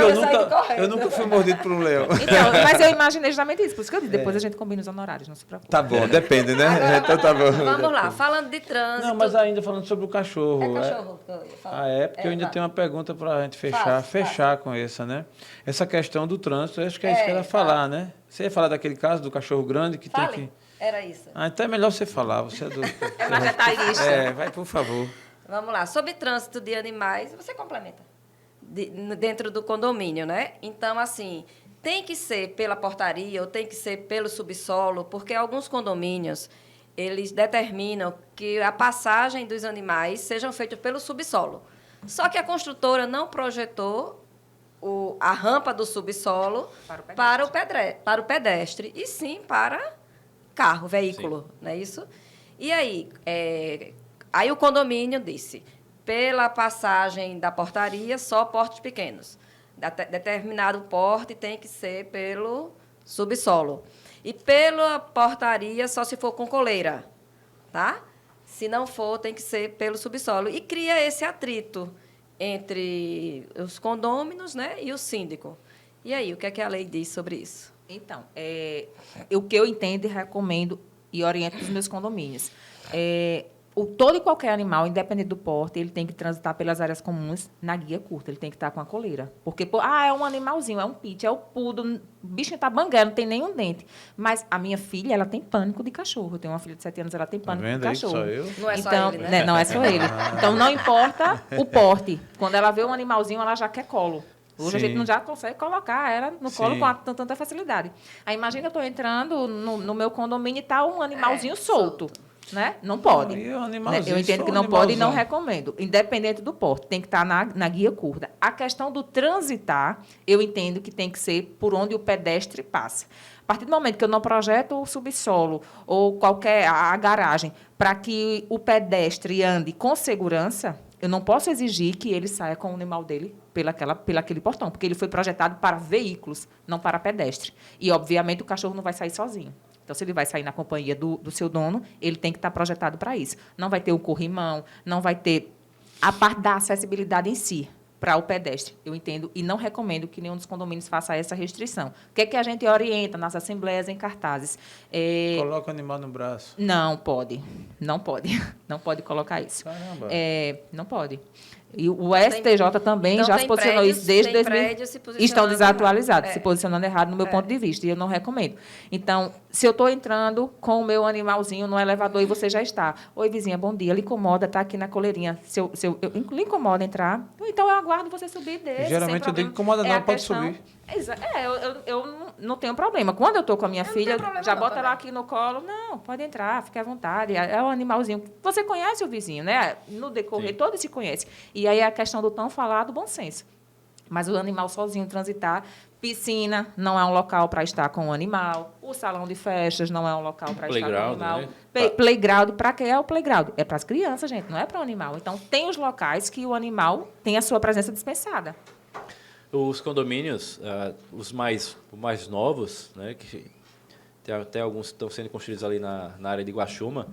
Eu nunca fui mordido por um leão. Então, mas eu imaginei justamente isso. Por isso que eu disse, depois a gente combina os honorários, não se preocupe. Tá bom, depende, né? Então tá bom. Vamos lá, falando de trânsito. Não, mas ainda falando sobre o cachorro. É cachorro que eu ia falar. Porque eu ainda vai. tenho uma pergunta para a gente Faça. fechar com essa, né? Essa questão do trânsito, eu acho que é isso que ela ia falar, né? Você ia falar daquele caso do cachorro grande que tem Fale. que... Era isso. Então é melhor você falar, você é do... É mais detalhista. Vai, por favor. Vamos lá. Sobre trânsito de animais, você complementa. Dentro do condomínio, né? Então, assim, tem que ser pela portaria ou tem que ser pelo subsolo, porque alguns condomínios, eles determinam que a passagem dos animais sejam feitas pelo subsolo. Só que a construtora não projetou a rampa do subsolo para o pedestre, e sim para carro, veículo, não é isso? E aí, aí o condomínio disse, pela passagem da portaria, só portes pequenos. Determinado porte tem que ser pelo subsolo. E pela portaria, só se for com coleira, tá? Se não for, tem que ser pelo subsolo. E cria esse atrito entre os condôminos, né, e o síndico. E aí, o que é que a lei diz sobre isso? Então, o que eu entendo e recomendo e oriento os meus condomínios. todo e qualquer animal, independente do porte, ele tem que transitar pelas áreas comuns na guia curta. Ele tem que estar com a coleira. Porque, é um animalzinho, é um pit, é o poodle, o bichinho está banguelo, não tem nenhum dente. Mas a minha filha, ela tem pânico de cachorro. Eu tenho uma filha de 7 anos, ela tem pânico de cachorro. Só eu? Não é só Então, ele, né? Não é só ele. Então, não importa o porte. Quando ela vê um animalzinho, ela já quer colo. Hoje a gente não já consegue colocar ela no colo com tanta facilidade. Aí, imagina, eu estou entrando no meu condomínio e está um animalzinho solto. Né? Não pode. Eu entendo que não pode e não recomendo. Independente do porte, tem que estar na guia curta. A questão do transitar, eu entendo que tem que ser por onde o pedestre passa. A partir do momento que eu não projeto o subsolo ou a garagem para que o pedestre ande com segurança, eu não posso exigir que ele saia com o animal dele pelaquele portão, porque ele foi projetado para veículos, não para pedestre. E, obviamente, o cachorro não vai sair sozinho. Então, se ele vai sair na companhia do seu dono, ele tem que estar projetado para isso. Não vai ter um corrimão, não vai ter a parte da acessibilidade em si para o pedestre. Eu entendo e não recomendo que nenhum dos condomínios faça essa restrição. O que é que a gente orienta nas assembleias, em cartazes? Coloca o animal no braço. Não pode. Não pode. Não pode colocar isso. Caramba. Não pode. E o STJ também então já se posicionou prédios, isso desde tem 2000. prédios se posicionando Estão desatualizados, errado. se posicionando errado no meu ponto de vista, e eu não recomendo. Então, se eu estou entrando com o meu animalzinho no elevador e você já está, oi, vizinha, bom dia, lhe incomoda, está aqui na coleirinha, lhe incomoda entrar, então eu aguardo você subir desse. Geralmente eu digo que incomoda não, pode subir. Eu não tenho problema. Quando eu estou com a minha filha, já bota ela também. aqui no colo. Não, pode entrar, fique à vontade. É um animalzinho. Você conhece o vizinho, né? No decorrer, todos se conhecem. E aí é a questão do tão falado bom senso. Mas o animal sozinho transitar, piscina não é um local para estar com o animal, o salão de festas não é um local para estar com o animal. Né? Playground, para que é o playground? É para as crianças, gente, não é para o animal. Então, tem os locais que o animal tem a sua presença dispensada. Os condomínios, os mais novos, né, que tem até alguns que estão sendo construídos ali na área de Guaxuma,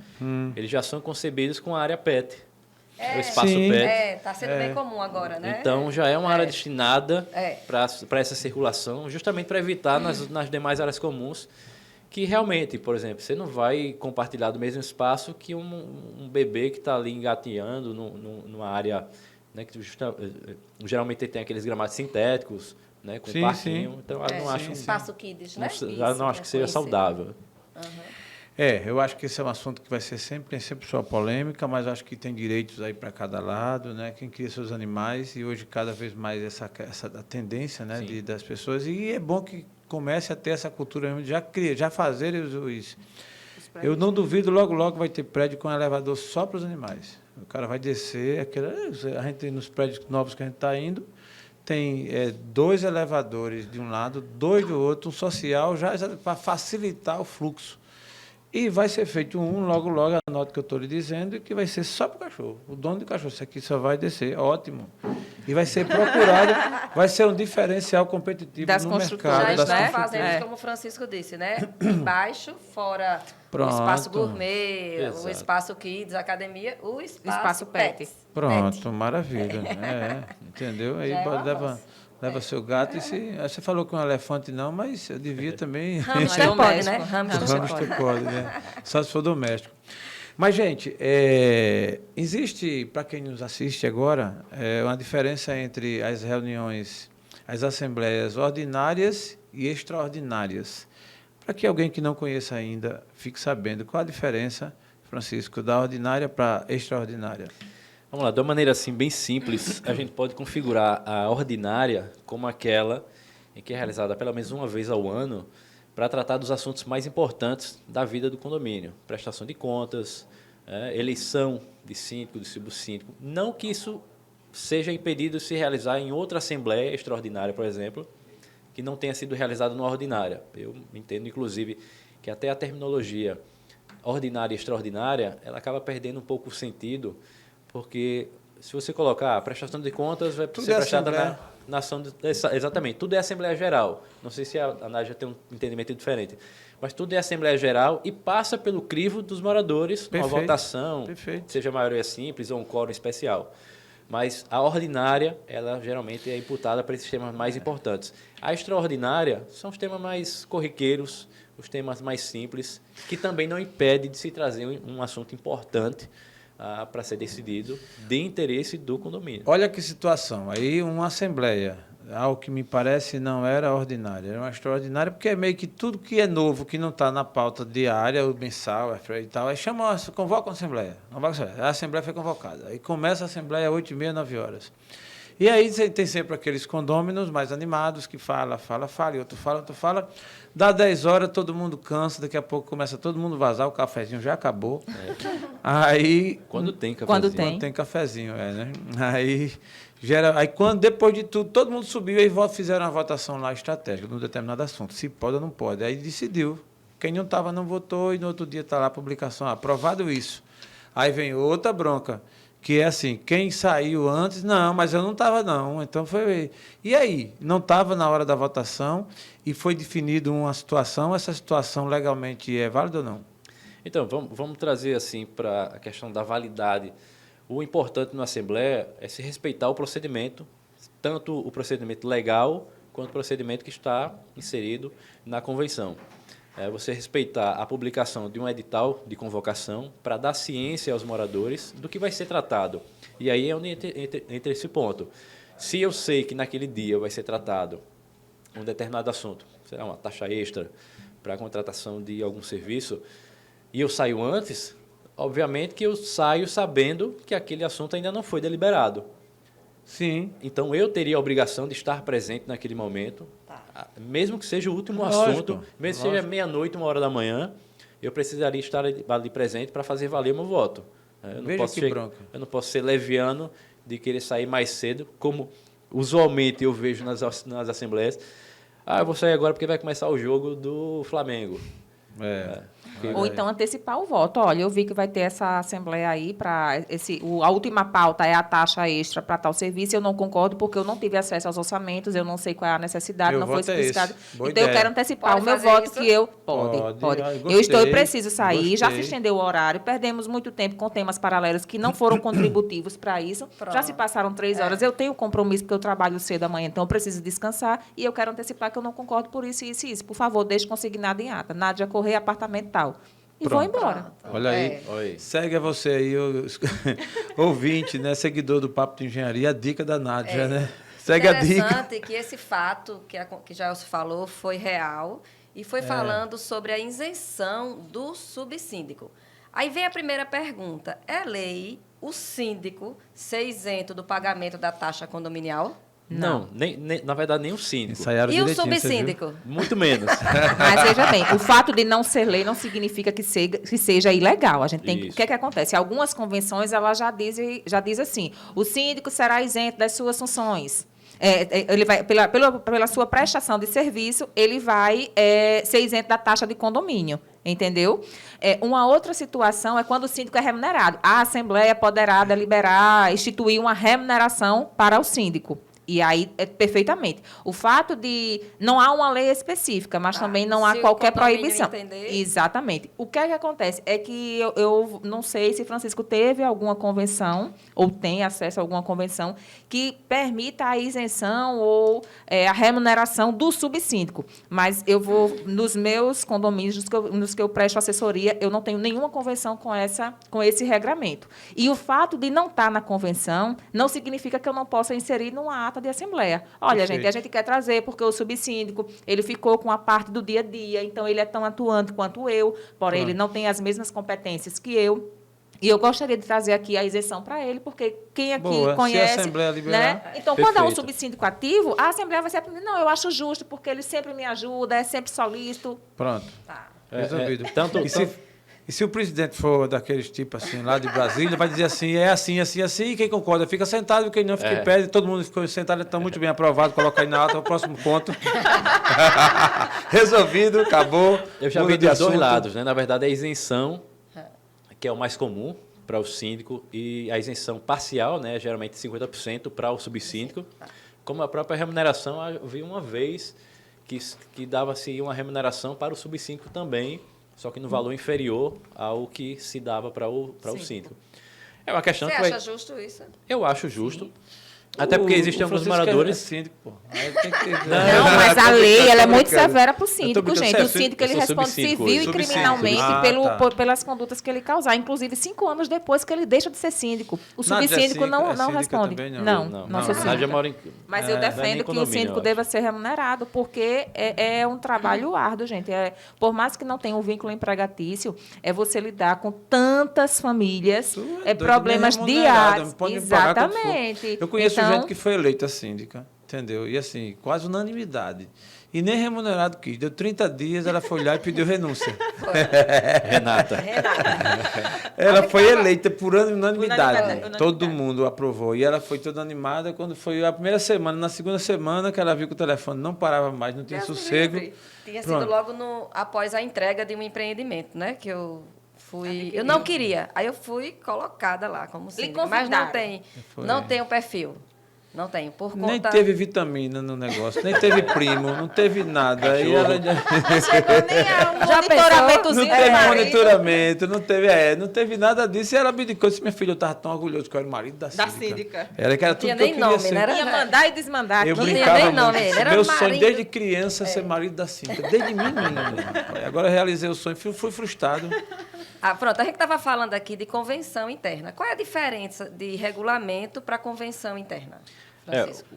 eles já são concebidos com a área PET. O espaço PET. Está sendo bem comum agora, né? Então, já é uma área destinada É. para essa circulação, justamente para evitar nas demais áreas comuns que realmente, por exemplo, você não vai compartilhar do mesmo espaço que um bebê que está ali engateando numa área, né, que geralmente tem aqueles gramados sintéticos, né, com parquinho. Então, eu não acho espaço kids, né? não acho que seja saudável. Eu acho que esse é um assunto que vai ser tem sempre sua polêmica, mas acho que tem direitos aí para cada lado, né? Quem cria seus animais, e hoje cada vez mais essa tendência, né, das pessoas, e é bom que comece a ter essa cultura mesmo de já fazer os eu não duvido, logo vai ter prédio com elevador só para os animais. O cara vai descer, a gente nos prédios novos que a gente está indo, tem 2 elevadores de um lado, 2 do outro, um social, já para facilitar o fluxo. E vai ser feito logo, anote o que eu estou lhe dizendo, que vai ser só para o cachorro. O dono do cachorro, isso aqui só vai descer, ótimo. E vai ser procurado, vai ser um diferencial competitivo das no construtoras, mercado. Já Das estão fazendo, construtoras. como o Francisco disse, né? Embaixo, fora Pronto. o espaço gourmet, Exato. o espaço kids, academia, o Espaço pet. pets. Pronto, maravilha. Entendeu? Aí Já é um leva seu gato e você falou que um elefante não, mas eu devia também... Hamster pode, né? Hamster Vamos pode. ter pode, né? Só se for doméstico. Mas, gente, existe, para quem nos assiste agora, uma diferença entre as reuniões, as assembleias ordinárias e extraordinárias. Para que alguém que não conheça ainda fique sabendo qual a diferença, Francisco, da ordinária para a extraordinária. Vamos lá, de uma maneira assim bem simples, a gente pode configurar a ordinária como aquela em que é realizada pelo menos uma vez ao ano para tratar dos assuntos mais importantes da vida do condomínio. Prestação de contas, eleição de síndico, de subsíndico. Não que isso seja impedido de se realizar em outra assembleia extraordinária, por exemplo, que não tenha sido realizada numa ordinária. Eu entendo, inclusive, que até a terminologia ordinária e extraordinária, ela acaba perdendo um pouco o sentido, porque se você colocar a prestação de contas, vai ser prestada na ação... Exatamente, tudo é Assembleia Geral. Não sei se a Nádia tem um entendimento diferente, mas tudo é Assembleia Geral e passa pelo crivo dos moradores, uma votação, seja maioria simples ou um quórum especial. Mas a ordinária, ela geralmente é imputada para esses temas mais importantes. A extraordinária são os temas mais corriqueiros, os temas mais simples, que também não impede de se trazer um assunto importante para ser decidido de interesse do condomínio. Olha que situação. Aí uma assembleia, ao que me parece não era ordinária, era uma extraordinária, porque é meio que tudo que é novo, que não está na pauta diária, ou mensal, e tal, aí convoca a assembleia. A assembleia foi convocada. Aí começa a assembleia às 8h30, 9h. E aí tem sempre aqueles condôminos mais animados que fala, e outro fala. Dá 10h, todo mundo cansa, daqui a pouco começa todo mundo vazar, o cafezinho já acabou. Aí... Quando tem cafezinho. Quando tem cafezinho, né? Aí, depois de tudo, todo mundo subiu e fizeram uma votação lá estratégica, num determinado assunto, se pode ou não pode. Aí decidiu. Quem não estava não votou e no outro dia está lá a publicação, aprovado isso. Aí vem outra bronca. Que é assim, quem saiu antes, não, mas eu não estava não, então foi... E aí, não estava na hora da votação e foi definida uma situação, essa situação legalmente é válida ou não? Então, vamos trazer assim para a questão da validade. O importante na Assembleia é se respeitar o procedimento, tanto o procedimento legal quanto o procedimento que está inserido na convenção. É você respeitar a publicação de um edital de convocação para dar ciência aos moradores do que vai ser tratado. E aí é onde entra esse ponto. Se eu sei que naquele dia vai ser tratado um determinado assunto, será uma taxa extra para a contratação de algum serviço, e eu saio antes, obviamente que eu saio sabendo que aquele assunto ainda não foi deliberado. Sim. Então, eu teria a obrigação de estar presente naquele momento, mesmo que seja o último assunto, mesmo que seja meia-noite, 1h, eu precisaria estar ali presente para fazer valer o meu voto. Eu não posso ser leviano de querer sair mais cedo, como usualmente eu vejo nas assembleias. Eu vou sair agora porque vai começar o jogo do Flamengo. Ou então antecipar o voto. Olha, eu vi que vai ter essa assembleia aí para a última pauta é a taxa extra para tal serviço. Eu não concordo porque eu não tive acesso aos orçamentos, eu não sei qual é a necessidade, não foi especificado. Então eu quero antecipar o meu voto que eu pode. Eu preciso sair. Já se estendeu o horário. Perdemos muito tempo com temas paralelos que não foram contributivos para isso. Pronto. Já se passaram 3 horas. Eu tenho compromisso porque eu trabalho cedo amanhã, então eu preciso descansar e eu quero antecipar que eu não concordo por isso, isso e isso. Por favor, deixe consignado em ata. Nádia Correia, apartamento tal. E vou embora. Olha aí, segue a você aí, ouvinte, né, seguidor do Papo de Engenharia, a dica da Nádia, né? Segue a dica. Interessante que esse fato que Jailson falou foi real e foi falando sobre a isenção do subsíndico. Aí vem a primeira pergunta, é lei o síndico ser isento do pagamento da taxa condominial? Não, na verdade, nem o síndico. E o subsíndico? Muito menos. Mas veja bem, o fato de não ser lei não significa que seja ilegal. A gente tem o que é que acontece? Algumas convenções ela já diz assim: o síndico será isento das suas funções. Ele vai, pela sua prestação de serviço, ele vai ser isento da taxa de condomínio. Entendeu? Uma outra situação é quando o síndico é remunerado. A Assembleia poderá deliberar, instituir uma remuneração para o síndico. E aí, perfeitamente. O fato de... Não há uma lei específica, mas também não há qualquer proibição. Entender. Exatamente. O que é que acontece? É que eu não sei se Francisco teve alguma convenção, ou tem acesso a alguma convenção, que permita a isenção ou a remuneração do subsíndico. Mas eu vou... Nos meus condomínios, nos que eu presto assessoria, eu não tenho nenhuma convenção com esse regramento. E o fato de não estar na convenção não significa que eu não possa inserir numa ata de assembleia. Olha, gente, a gente quer trazer porque o subsíndico, ele ficou com a parte do dia a dia, então ele é tão atuante quanto eu, porém ele não tem as mesmas competências que eu. E eu gostaria de trazer aqui a isenção para ele, porque quem aqui conhece... Se a Assembleia liberar... Né? Então, quando há um subsíndico ativo, a Assembleia vai ser... Não, eu acho justo, porque ele sempre me ajuda, é sempre solícito. Pronto. Tá. Resolvido. E se o presidente for daqueles tipos assim, lá de Brasília, vai dizer assim, assim, e quem concorda fica sentado, e quem não fica em pé, todo mundo ficou sentado, está muito bem aprovado, coloca aí na ata, o próximo ponto. Resolvido, acabou. Eu já vi de dois lados, né? Na verdade, a isenção, que é o mais comum para o síndico, e a isenção parcial, né? Geralmente 50% para o subsíndico. Como a própria remuneração, eu vi uma vez que dava-se uma remuneração para o subsíndico também, só que no valor inferior ao que se dava para o síndico. É uma questão Você acha justo isso? Eu acho justo. Até porque existem alguns moradores... Síndico, pô. Aí tem que... Não, mas a lei ela é muito severa para o tô síndico, brincando. gente. Você é O síndico ele eu sou responde subsíndico civil hoje. e Subsíndico. criminalmente Ah, pelas condutas que ele causar. Inclusive, 5 anos depois que ele deixa de ser síndico. O Nádia é subsíndico não síndica responde. também, não? Não sou Na síndica. verdade, eu moro em... Mas eu não é nem defendo que o condomínio, síndico eu deva acho. ser remunerado, porque é um trabalho árduo, gente. Por mais que não tenha um vínculo empregatício, é você lidar com tantas famílias, Tu é doido, problemas nem remunerado, diários. pode me pagar quanto for. Exatamente. Eu conheço Então, gente que foi eleita síndica, entendeu? E assim, quase unanimidade. E nem remunerado quis. Deu 30 dias, ela foi lá e pediu renúncia. Renata. Ela foi eleita por unanimidade. Unanimidade. Todo mundo aprovou. E ela foi toda animada quando foi a primeira semana. Na segunda semana, que ela viu que o telefone não parava mais, não tinha Deus me sossego. livre. Tinha Pronto. sido logo após a entrega de um empreendimento, né? Que eu fui. Eu não queria. Aí eu fui colocada lá como síndica. Mas não tem, Foi. não tem o perfil. Não tenho. Por conta. Nem teve vitamina no negócio, nem teve primo, não teve nada. Aí ela chegou nem a Já monitoramentozinho. não teve do marido. monitoramento, não teve nada disso. E ela me disse, minha filha, eu estava tão orgulhoso que eu era o marido da síndica. Era que era tudo tinha que eu nem queria nome, ser. né? Era- Ia mandar e desmandar Eu aqui. tinha brincava nem muito. nome, ele era Meu sonho marido. desde criança é ser marido da síndica. Desde menino. Agora eu realizei o sonho, fui frustrado. Ah, pronto, a gente estava falando aqui de convenção interna. Qual é a diferença de regulamento para convenção interna, Francisco?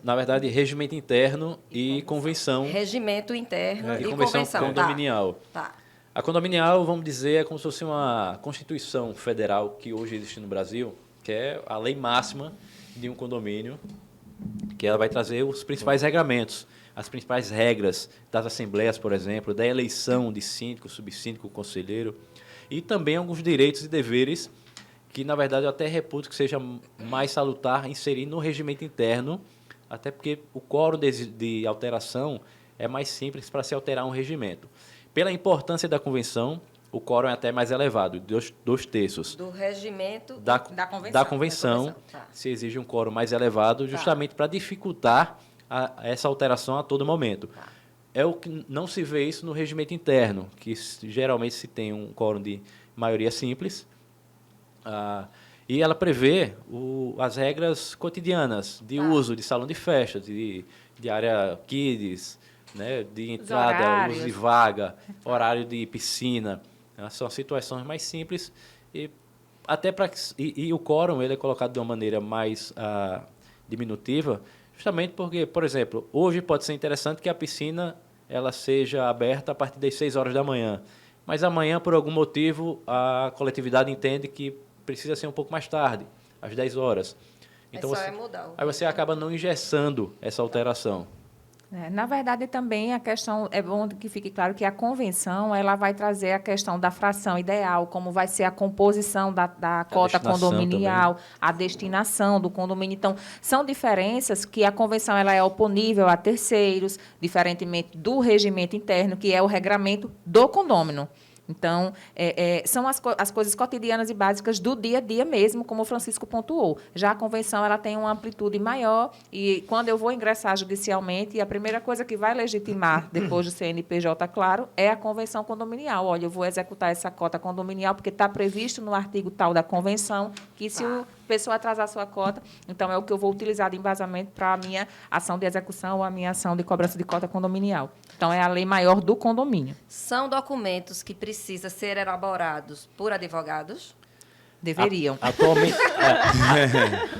Na verdade, regimento interno e convenção. Regimento interno E e convenção convenção. condominial. Tá. A condominial, vamos dizer, é como se fosse uma Constituição Federal que hoje existe no Brasil, que é a lei máxima de um condomínio, que ela vai trazer os principais regramentos, as principais regras das assembleias, por exemplo, da eleição de síndico, subsíndico, conselheiro, e também alguns direitos e deveres que, na verdade, eu até reputo que seja mais salutar inserir no regimento interno, até porque o quórum de alteração é mais simples para se alterar um regimento. Pela importância da convenção, o quórum é até mais elevado, 2/3. Do regimento Da convenção. da convenção, Tá. se exige um quórum mais elevado, justamente para dificultar essa alteração a todo momento. Tá. É o que não se vê isso no regimento interno, que geralmente se tem um quórum de maioria simples, e ela prevê as regras cotidianas de uso de salão de festa, de área kids, né, de entrada, horários. uso de vaga, horário de piscina. São situações mais simples e até e o quórum ele é colocado de uma maneira mais diminutiva, justamente porque, por exemplo, hoje pode ser interessante que a piscina ela seja aberta a partir das 6 horas da manhã, mas amanhã, por algum motivo, a coletividade entende que precisa ser um pouco mais tarde, às 10 horas. Então, só é mudar o- aí você acaba não engessando essa alteração. Na verdade, também a questão, é bom que fique claro que a convenção ela vai trazer a questão da fração ideal, como vai ser a composição da cota destinação condominial, a destinação do condomínio. Então, são diferenças que a convenção ela é oponível a terceiros, diferentemente do regimento interno, que é o regramento do condômino. Então, são as coisas cotidianas e básicas do dia a dia mesmo, como o Francisco pontuou. Já a convenção ela tem uma amplitude maior e, quando eu vou ingressar judicialmente, a primeira coisa que vai legitimar, depois do CNPJ, claro, é a convenção condominial. Olha, eu vou executar essa cota condominial porque está previsto no artigo tal da convenção que, se a pessoa atrasar sua cota, então é o que eu vou utilizar de embasamento para a minha ação de execução ou a minha ação de cobrança de cota condominial. Então, é a lei maior do condomínio. São documentos que precisam ser elaborados por advogados? Deveriam.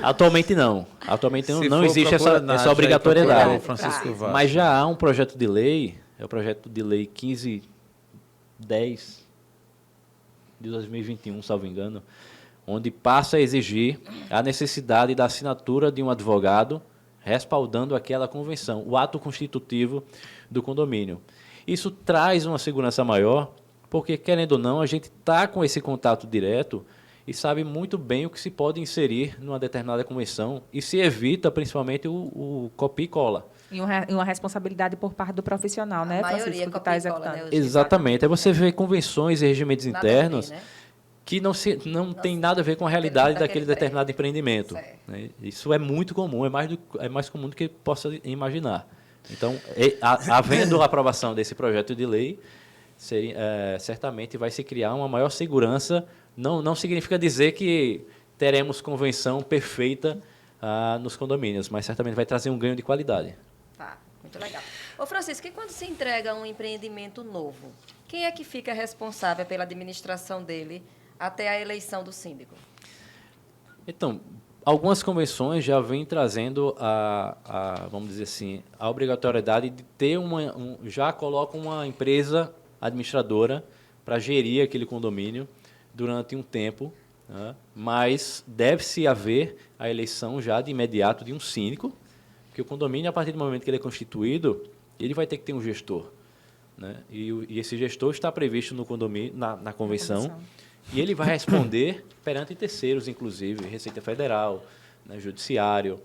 Atualmente não. Atualmente Se não for, existe procura essa Nádia, obrigatoriedade. procura o Francisco Vaz. Mas já há um projeto de lei, é o projeto de lei 1510 de 2021, salvo engano, onde passa a exigir a necessidade da assinatura de um advogado respaldando aquela convenção, o ato constitutivo do condomínio. Isso traz uma segurança maior, porque, querendo ou não, a gente está com esse contato direto e sabe muito bem o que se pode inserir numa determinada convenção e se evita, principalmente, o copia e cola. E uma responsabilidade por parte do profissional, né, A maioria Francisco, que está copia e cola, executando. né, hoje. Exatamente. Aí você vê convenções e regimentos Nada a ver, internos né? que não tem nada a ver com a realidade daquele daquele prédio. determinado empreendimento. Certo. Né? Isso é muito comum, é mais comum do que possa imaginar. Então, havendo a aprovação desse projeto de lei, certamente vai se criar uma maior segurança. Não significa dizer que teremos convenção perfeita nos condomínios, mas certamente vai trazer um ganho de qualidade. Tá, muito legal. Ô, Francisco, e quando se entrega um empreendimento novo, quem é que fica responsável pela administração dele até a eleição do síndico? Então, algumas convenções já vêm trazendo vamos dizer assim, a obrigatoriedade de ter já colocam uma empresa administradora para gerir aquele condomínio durante um tempo, né? Mas deve-se haver a eleição já de imediato de um síndico, porque o condomínio, a partir do momento que ele é constituído, ele vai ter que ter um gestor, né? E esse gestor está previsto no condomínio, na convenção, e ele vai responder perante terceiros, inclusive Receita Federal, né, Judiciário,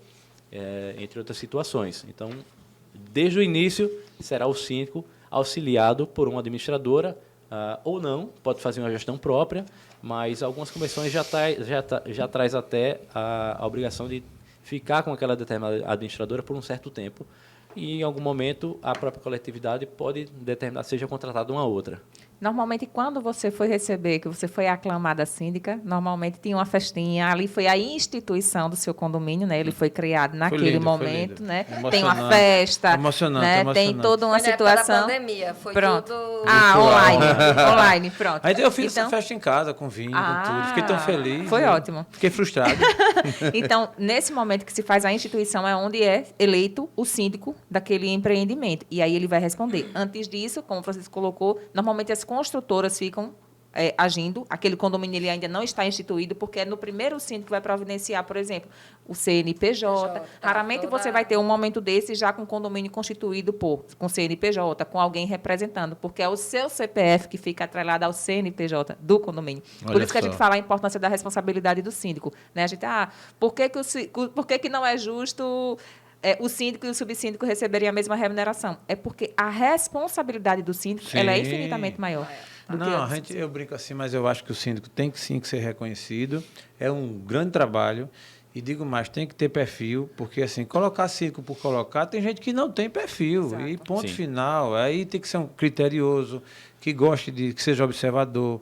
entre outras situações. Então, desde o início, será o síndico auxiliado por uma administradora, ou não, pode fazer uma gestão própria, mas algumas convenções já traz até a obrigação de ficar com aquela determinada administradora por um certo tempo, e em algum momento a própria coletividade pode determinar seja contratada uma outra. Normalmente, quando você foi receber, que você foi aclamada síndica, normalmente tinha uma festinha, ali foi a instituição do seu condomínio, né? Ele foi criado naquele momento, né? Tem uma festa, né? Tem toda uma Foi na situação. época da pandemia, foi pronto. tudo... Online, pronto. Aí eu fiz essa festa em casa, com vinho, com tudo. Fiquei tão feliz. Foi ótimo. Fiquei frustrado. Então, nesse momento que se faz a instituição, é onde é eleito o síndico daquele empreendimento. E aí ele vai responder. Antes disso, como o Francisco colocou, normalmente as construtoras ficam agindo. Aquele condomínio ele ainda não está instituído, porque é no primeiro síndico que vai providenciar, por exemplo, o CNPJ. Raramente você vai ter um momento desse já com o condomínio constituído com CNPJ, com alguém representando, porque é o seu CPF que fica atrelado ao CNPJ do condomínio. Por isso que a gente fala a importância da responsabilidade do síndico, né? A gente, por que não é justo o síndico e o subsíndico receberem a mesma remuneração? É porque a responsabilidade do síndico ela é infinitamente maior. Não, eu brinco assim, mas eu acho que o síndico tem que sim que ser reconhecido. É um grande trabalho. E digo mais, tem que ter perfil, porque assim, colocar síndico por colocar, tem gente que não tem perfil. Exato. E ponto final. Aí tem que ser um criterioso, que goste que seja observador.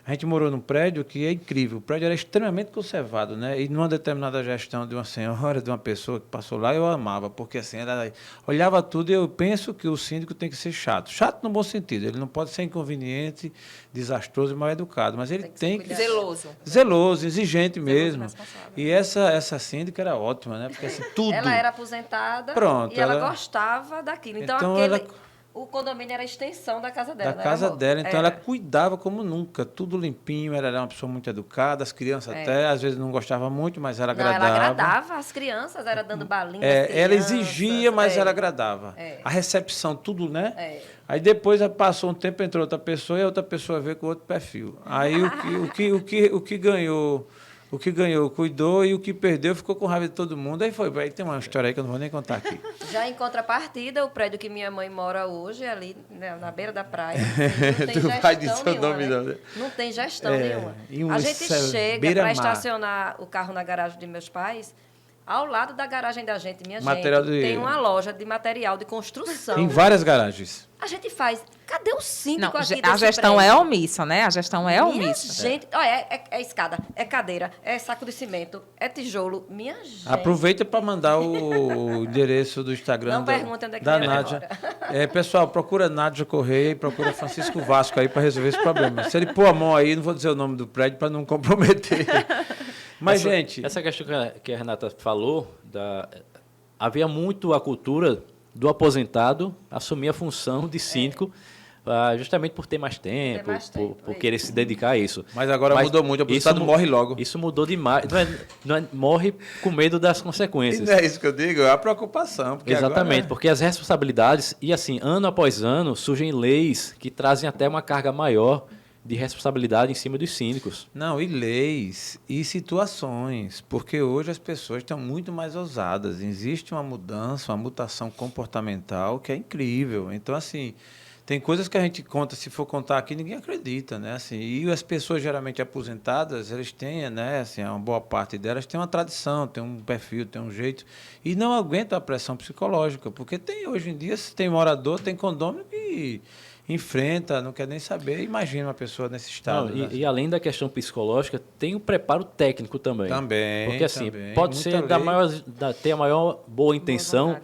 A gente morou num prédio que é incrível. O prédio era extremamente conservado, né? E numa determinada gestão de uma senhora, de uma pessoa que passou lá, eu amava, porque assim, ela olhava tudo e eu penso que o síndico tem que ser chato. Chato no bom sentido. Ele não pode ser inconveniente, desastroso e mal educado, mas ele tem que zeloso. Zeloso, exigente mesmo. E essa síndica era ótima, né? Porque assim, tudo. Ela era aposentada. Pronto, e ela gostava daquilo. Então o condomínio era a extensão da casa dela. Da casa dela. Então, ela cuidava como nunca. Tudo limpinho. Ela era uma pessoa muito educada. As crianças até, às vezes, não gostavam muito, mas ela agradava. Ela agradava as crianças. Era dando balinha ela exigia, mas ela agradava. A recepção, tudo, né? Aí, depois, passou um tempo, entrou outra pessoa e a outra pessoa veio com outro perfil. Aí, o que ganhou... O que ganhou, cuidou, e o que perdeu, ficou com raiva de todo mundo. Aí tem uma história aí que eu não vou nem contar aqui. Já em contrapartida, o prédio que minha mãe mora hoje, ali na beira da praia, não tem gestão nenhuma. Né? Não tem gestão nenhuma. A gente chega para estacionar o carro na garagem de meus pais. Ao lado da garagem da gente, tem uma loja de material de construção. Em várias garagens. A gente faz... Cadê o síndico aqui a gestão prédio? É omissa, né? A gestão é omissa. Gente, olha, é escada, é cadeira, é saco de cimento, é tijolo. Minha gente. Aproveita para mandar o endereço do Instagram. Não pergunte onde é que da Nádia. Pessoal, procura Nádia Correia e procura Francisco Vasco aí para resolver esse problema. Se ele pôr a mão aí, não vou dizer o nome do prédio para não comprometer. Mas, gente... Essa questão que a Renata falou, havia muito a cultura do aposentado assumir a função de síndico, justamente por ter mais tempo, por querer se dedicar a isso. Mas agora mudou muito, o aposentado morre logo. Isso mudou demais. Morre com medo das consequências. E não é isso que eu digo, é a preocupação. Exatamente, porque as responsabilidades, e assim, ano após ano, surgem leis que trazem até uma carga maior de responsabilidade em cima dos síndicos. Não, e leis e situações, porque hoje as pessoas estão muito mais ousadas. Existe uma mudança, uma mutação comportamental que é incrível. Então, assim, tem coisas que a gente conta, se for contar aqui, ninguém acredita, né? Assim, e as pessoas geralmente aposentadas, elas têm, né? Assim, uma boa parte delas tem uma tradição, tem um perfil, tem um jeito, e não aguentam a pressão psicológica, porque hoje em dia, se tem morador, tem condomínio enfrenta, não quer nem saber. Imagina uma pessoa nesse estado. Não, né? e além da questão psicológica, tem o preparo técnico também. Também. Porque assim, também. pode Muita ser lei. ter a maior boa intenção,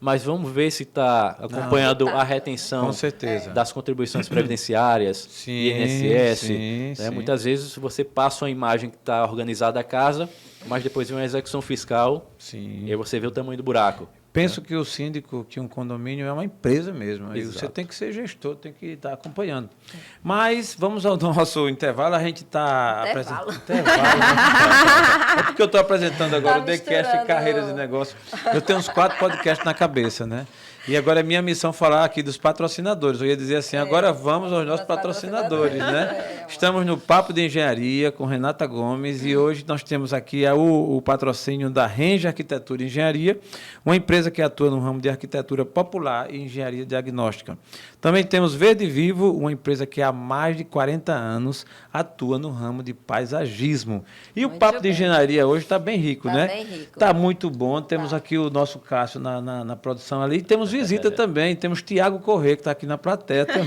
mas vamos ver se está acompanhando a retenção Com certeza. das contribuições previdenciárias, Sim, INSS. sim, Né? sim. Muitas vezes você passa uma imagem que está organizada a casa, mas depois vem uma execução fiscal Sim. e aí você vê o tamanho do buraco. Penso que o síndico, que um condomínio é uma empresa mesmo. Aí Exato. você tem que ser gestor, tem que estar acompanhando. Mas vamos ao nosso intervalo. A gente está Intervalo. É porque eu estou apresentando agora Tá o TheCast misturando. Carreiras e Negócios. Eu tenho uns 4 podcasts na cabeça, né? E agora é minha missão falar aqui dos patrocinadores. Eu ia dizer assim, agora vamos aos nossos patrocinadores, né? Estamos no Papo de Engenharia com Renata Gomes e hoje nós temos aqui o patrocínio da Range Arquitetura e Engenharia, uma empresa que atua no ramo de arquitetura popular e engenharia diagnóstica. Também temos Verde Vivo, uma empresa que há mais de 40 anos atua no ramo de paisagismo. E o Muito Papo de bem. Engenharia hoje está bem rico, Tá né? bem rico. Está muito bom. Temos aqui o nosso Cássio na produção ali. E temos visita também. Temos Tiago Corrêa, que está aqui na plateia também.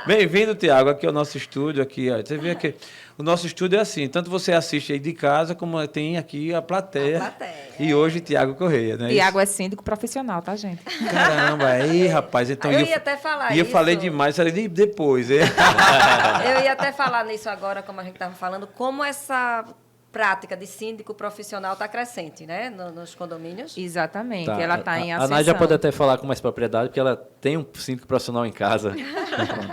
Bem-vindo, Tiago, aqui ao nosso estúdio. Aqui, ó. Você vê que o nosso estúdio é assim. Tanto você assiste aí de casa, como tem aqui a plateia. A plateia. E hoje, Tiago Corrêa, né? Tiago é síndico profissional, tá, gente? Caramba, aí, rapaz. Então, Eu ia até falar eu isso. falei demais, falei depois. Hein? Eu ia até falar nisso agora, como a gente estava falando, como essa prática de síndico profissional está crescente, né, nos condomínios. Exatamente. Tá. Ela está em A ascensão. Nádia pode até falar com mais propriedade, porque ela tem um síndico profissional em casa.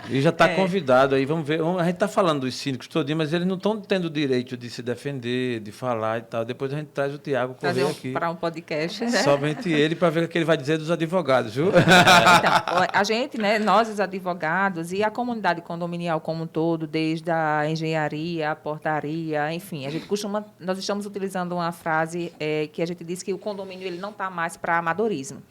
E já está convidado aí, vamos ver. A gente está falando dos síndicos todinho, mas eles não estão tendo o direito de se defender, de falar e tal. Depois a gente traz o Tiago Fazer Corrêa aqui. para um podcast, né? Somente ele, para ver o que ele vai dizer dos advogados, viu? Então, a gente, né, nós os advogados e a comunidade condominial como um todo, desde a engenharia, a portaria, enfim, nós estamos utilizando uma frase que a gente diz que o condomínio ele não está mais para amadorismo.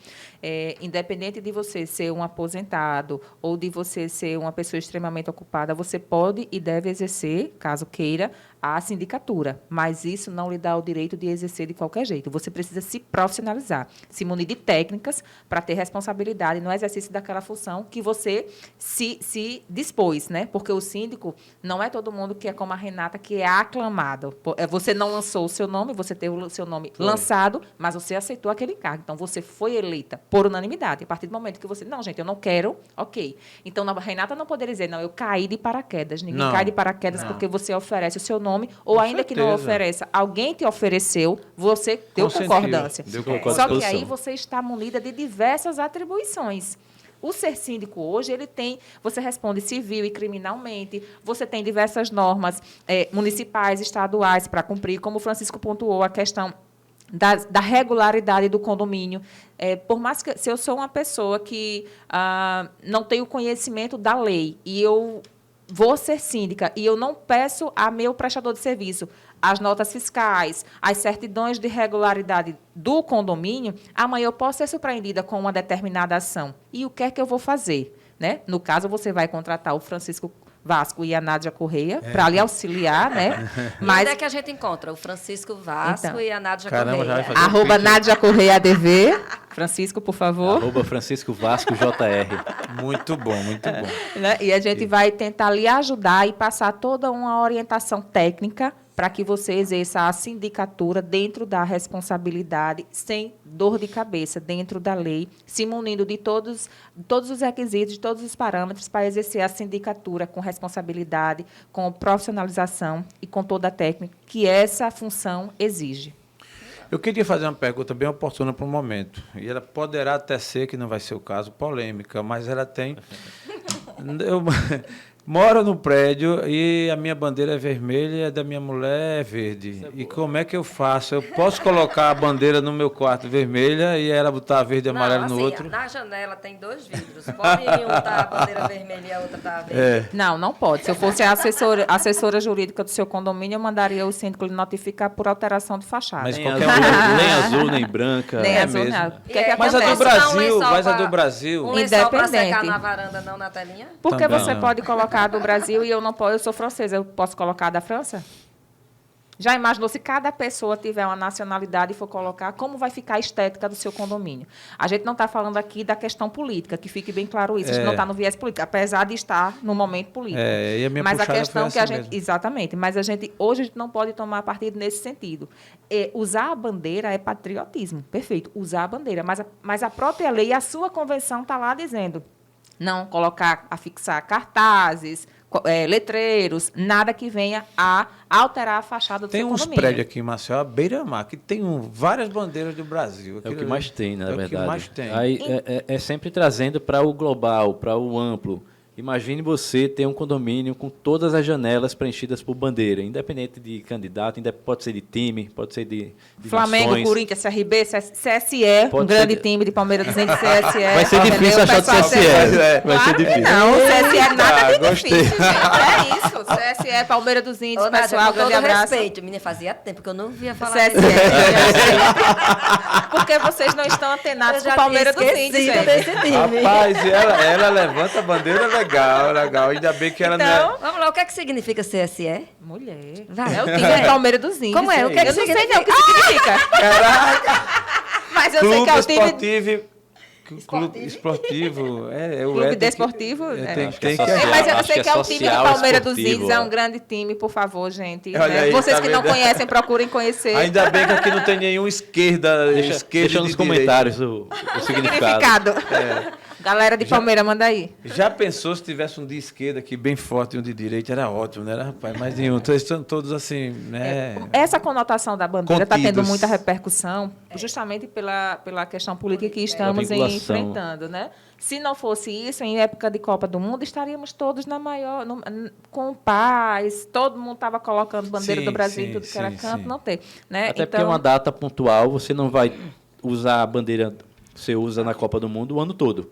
Independente de você ser um aposentado ou de você ser uma pessoa extremamente ocupada, você pode e deve exercer, caso queira, a sindicatura, mas isso não lhe dá o direito de exercer de qualquer jeito. Você precisa se profissionalizar, se munir de técnicas para ter responsabilidade no exercício daquela função que você se dispôs, né? Porque o síndico não é todo mundo que é como a Renata, que é aclamado. Você não lançou o seu nome, você teve o seu nome lançado, mas você aceitou aquele cargo. Então, você foi eleita por unanimidade. A partir do momento que você... Não, gente, eu não quero, ok. Então, a Renata não poderia dizer, não, eu caí de paraquedas. Ninguém Não. cai de paraquedas porque você oferece o seu nome, ou Com ainda que não certeza. ofereça, alguém te ofereceu, você deu Consentiu. concordância. Deu concordância. Só que Disposição. aí você está munida de diversas atribuições. O ser síndico hoje, ele tem, você responde civil e criminalmente, você tem diversas normas municipais, estaduais para cumprir, como o Francisco pontuou, a questão da regularidade do condomínio. Por mais que, se eu sou uma pessoa que não tenho conhecimento da lei e eu vou ser síndica e eu não peço a meu prestador de serviço as notas fiscais, as certidões de regularidade do condomínio, amanhã eu posso ser surpreendida com uma determinada ação. E o que é que eu vou fazer? Né? No caso, você vai contratar o Francisco Vasco e a Nádia Corrêa para lhe auxiliar, né? Mas onde é que a gente encontra o Francisco Vasco Então. e a Nádia Caramba, já vai Corrêa? fazer @ Nádia Corrêa ADV. Francisco, por favor. @ Francisco Vasco JR. Muito bom, muito bom. Né? E a gente vai tentar lhe ajudar e passar toda uma orientação técnica para que você exerça a sindicatura dentro da responsabilidade, sem dor de cabeça, dentro da lei, se munindo de todos os requisitos, de todos os parâmetros para exercer a sindicatura com responsabilidade, com profissionalização e com toda a técnica que essa função exige. Eu queria fazer uma pergunta bem oportuna para o momento. E ela poderá até ser, que não vai ser o caso, polêmica, mas ela tem... Eu moro no prédio e a minha bandeira é vermelha e a da minha mulher é verde. E como é que eu faço? Eu posso colocar a bandeira no meu quarto vermelha e ela botar verde e amarelo Não, no assim, outro? na janela tem 2 vidros. Pode em um tá a bandeira vermelha e a outra tá verde. Não pode. Se eu fosse a assessora jurídica do seu condomínio, eu mandaria o síndico lhe notificar por alteração de fachada. Mas Nem qualquer azul, um. nem azul, nem branca. Nem É azul, mesmo. não. O que é que Mas a do acontece? Brasil, Não, mas a pra- do Brasil... Um lençol para secar Independente. na varanda, não na telinha? Porque Também você não. pode colocar do Brasil e eu não posso, eu sou francesa, eu posso colocar da França? Já imaginou se cada pessoa tiver uma nacionalidade e for colocar, como vai ficar a estética do seu condomínio? A gente não está falando aqui da questão política, que fique bem claro isso. A gente não está no viés político, apesar de estar no momento político. E a minha mas a puxada questão foi que a essa gente... mesmo. Exatamente. Mas hoje a gente não pode tomar partido nesse sentido. Usar a bandeira é patriotismo. Perfeito. Usar a bandeira. Mas a própria lei, a sua convenção está lá dizendo não afixar cartazes, letreiros, nada que venha a alterar a fachada do Tem seu uns condomínio. prédios aqui em Maceió, à beira-mar, que tem várias bandeiras do Brasil. É o Aquilo que ali mais tem, na é verdade. o que mais tem. Aí, é sempre trazendo para o global, para o amplo. Imagine você ter um condomínio com todas as janelas preenchidas por bandeira, independente de candidato, pode ser de time, pode ser de Flamengo, nações. Corinthians, CRB, CSE, Pode um grande ser time de Palmeiras dos Índios, CSE. Vai ser entendeu? difícil achar do Pessoal, CSE. Vai Claro ser que difícil. não, o CSE nada de gostei. difícil, gente. É isso. CSE, Palmeiras dos Índios, Ô, Nádia, pessoal, com grande todo abraço. respeito, menina, fazia tempo que eu não via falar CSE. Porque vocês não estão antenados com o Palmeiras dos Índios, gente. desse time. Rapaz, e ela levanta a bandeira legal. Ainda bem que ela não Então, Vamos lá, o que é que significa CSE? mulher. Vai. É o time do Palmeiras dos Índios. Como é? O que é que eu não sei significa? nem o que significa. Caraca! Mas eu sei Clube que é o time... esportivo. Clube esportivo. Clube desportivo. Tem Acho que é que social. Mas eu Acho sei que que é é o time do social Palmeiras dos esportivo, Índios. É é. um grande time, por favor, gente. Olha né? aí, Vocês tá que não vendo? conhecem, procurem conhecer. Ainda bem que aqui não tem nenhum esquerda Deixa de nos direita. comentários o significado. Significado. Galera de Palmeiras, manda aí. Já pensou se tivesse um de esquerda aqui bem forte e um de direita? Era ótimo, né, rapaz? Mas nenhum. Eles estão todos assim, né? Essa conotação da bandeira está tendo Contidos. muita repercussão, justamente pela questão política que estamos Pela vinculação. enfrentando, né? Se não fosse isso, em época de Copa do Mundo, estaríamos todos com paz, todo mundo estava colocando bandeira Sim, do Brasil em sim, tudo que era sim, canto, sim. não tem. Né? Até porque é uma data pontual, você não vai usar a bandeira que você usa na Copa do Mundo o ano todo.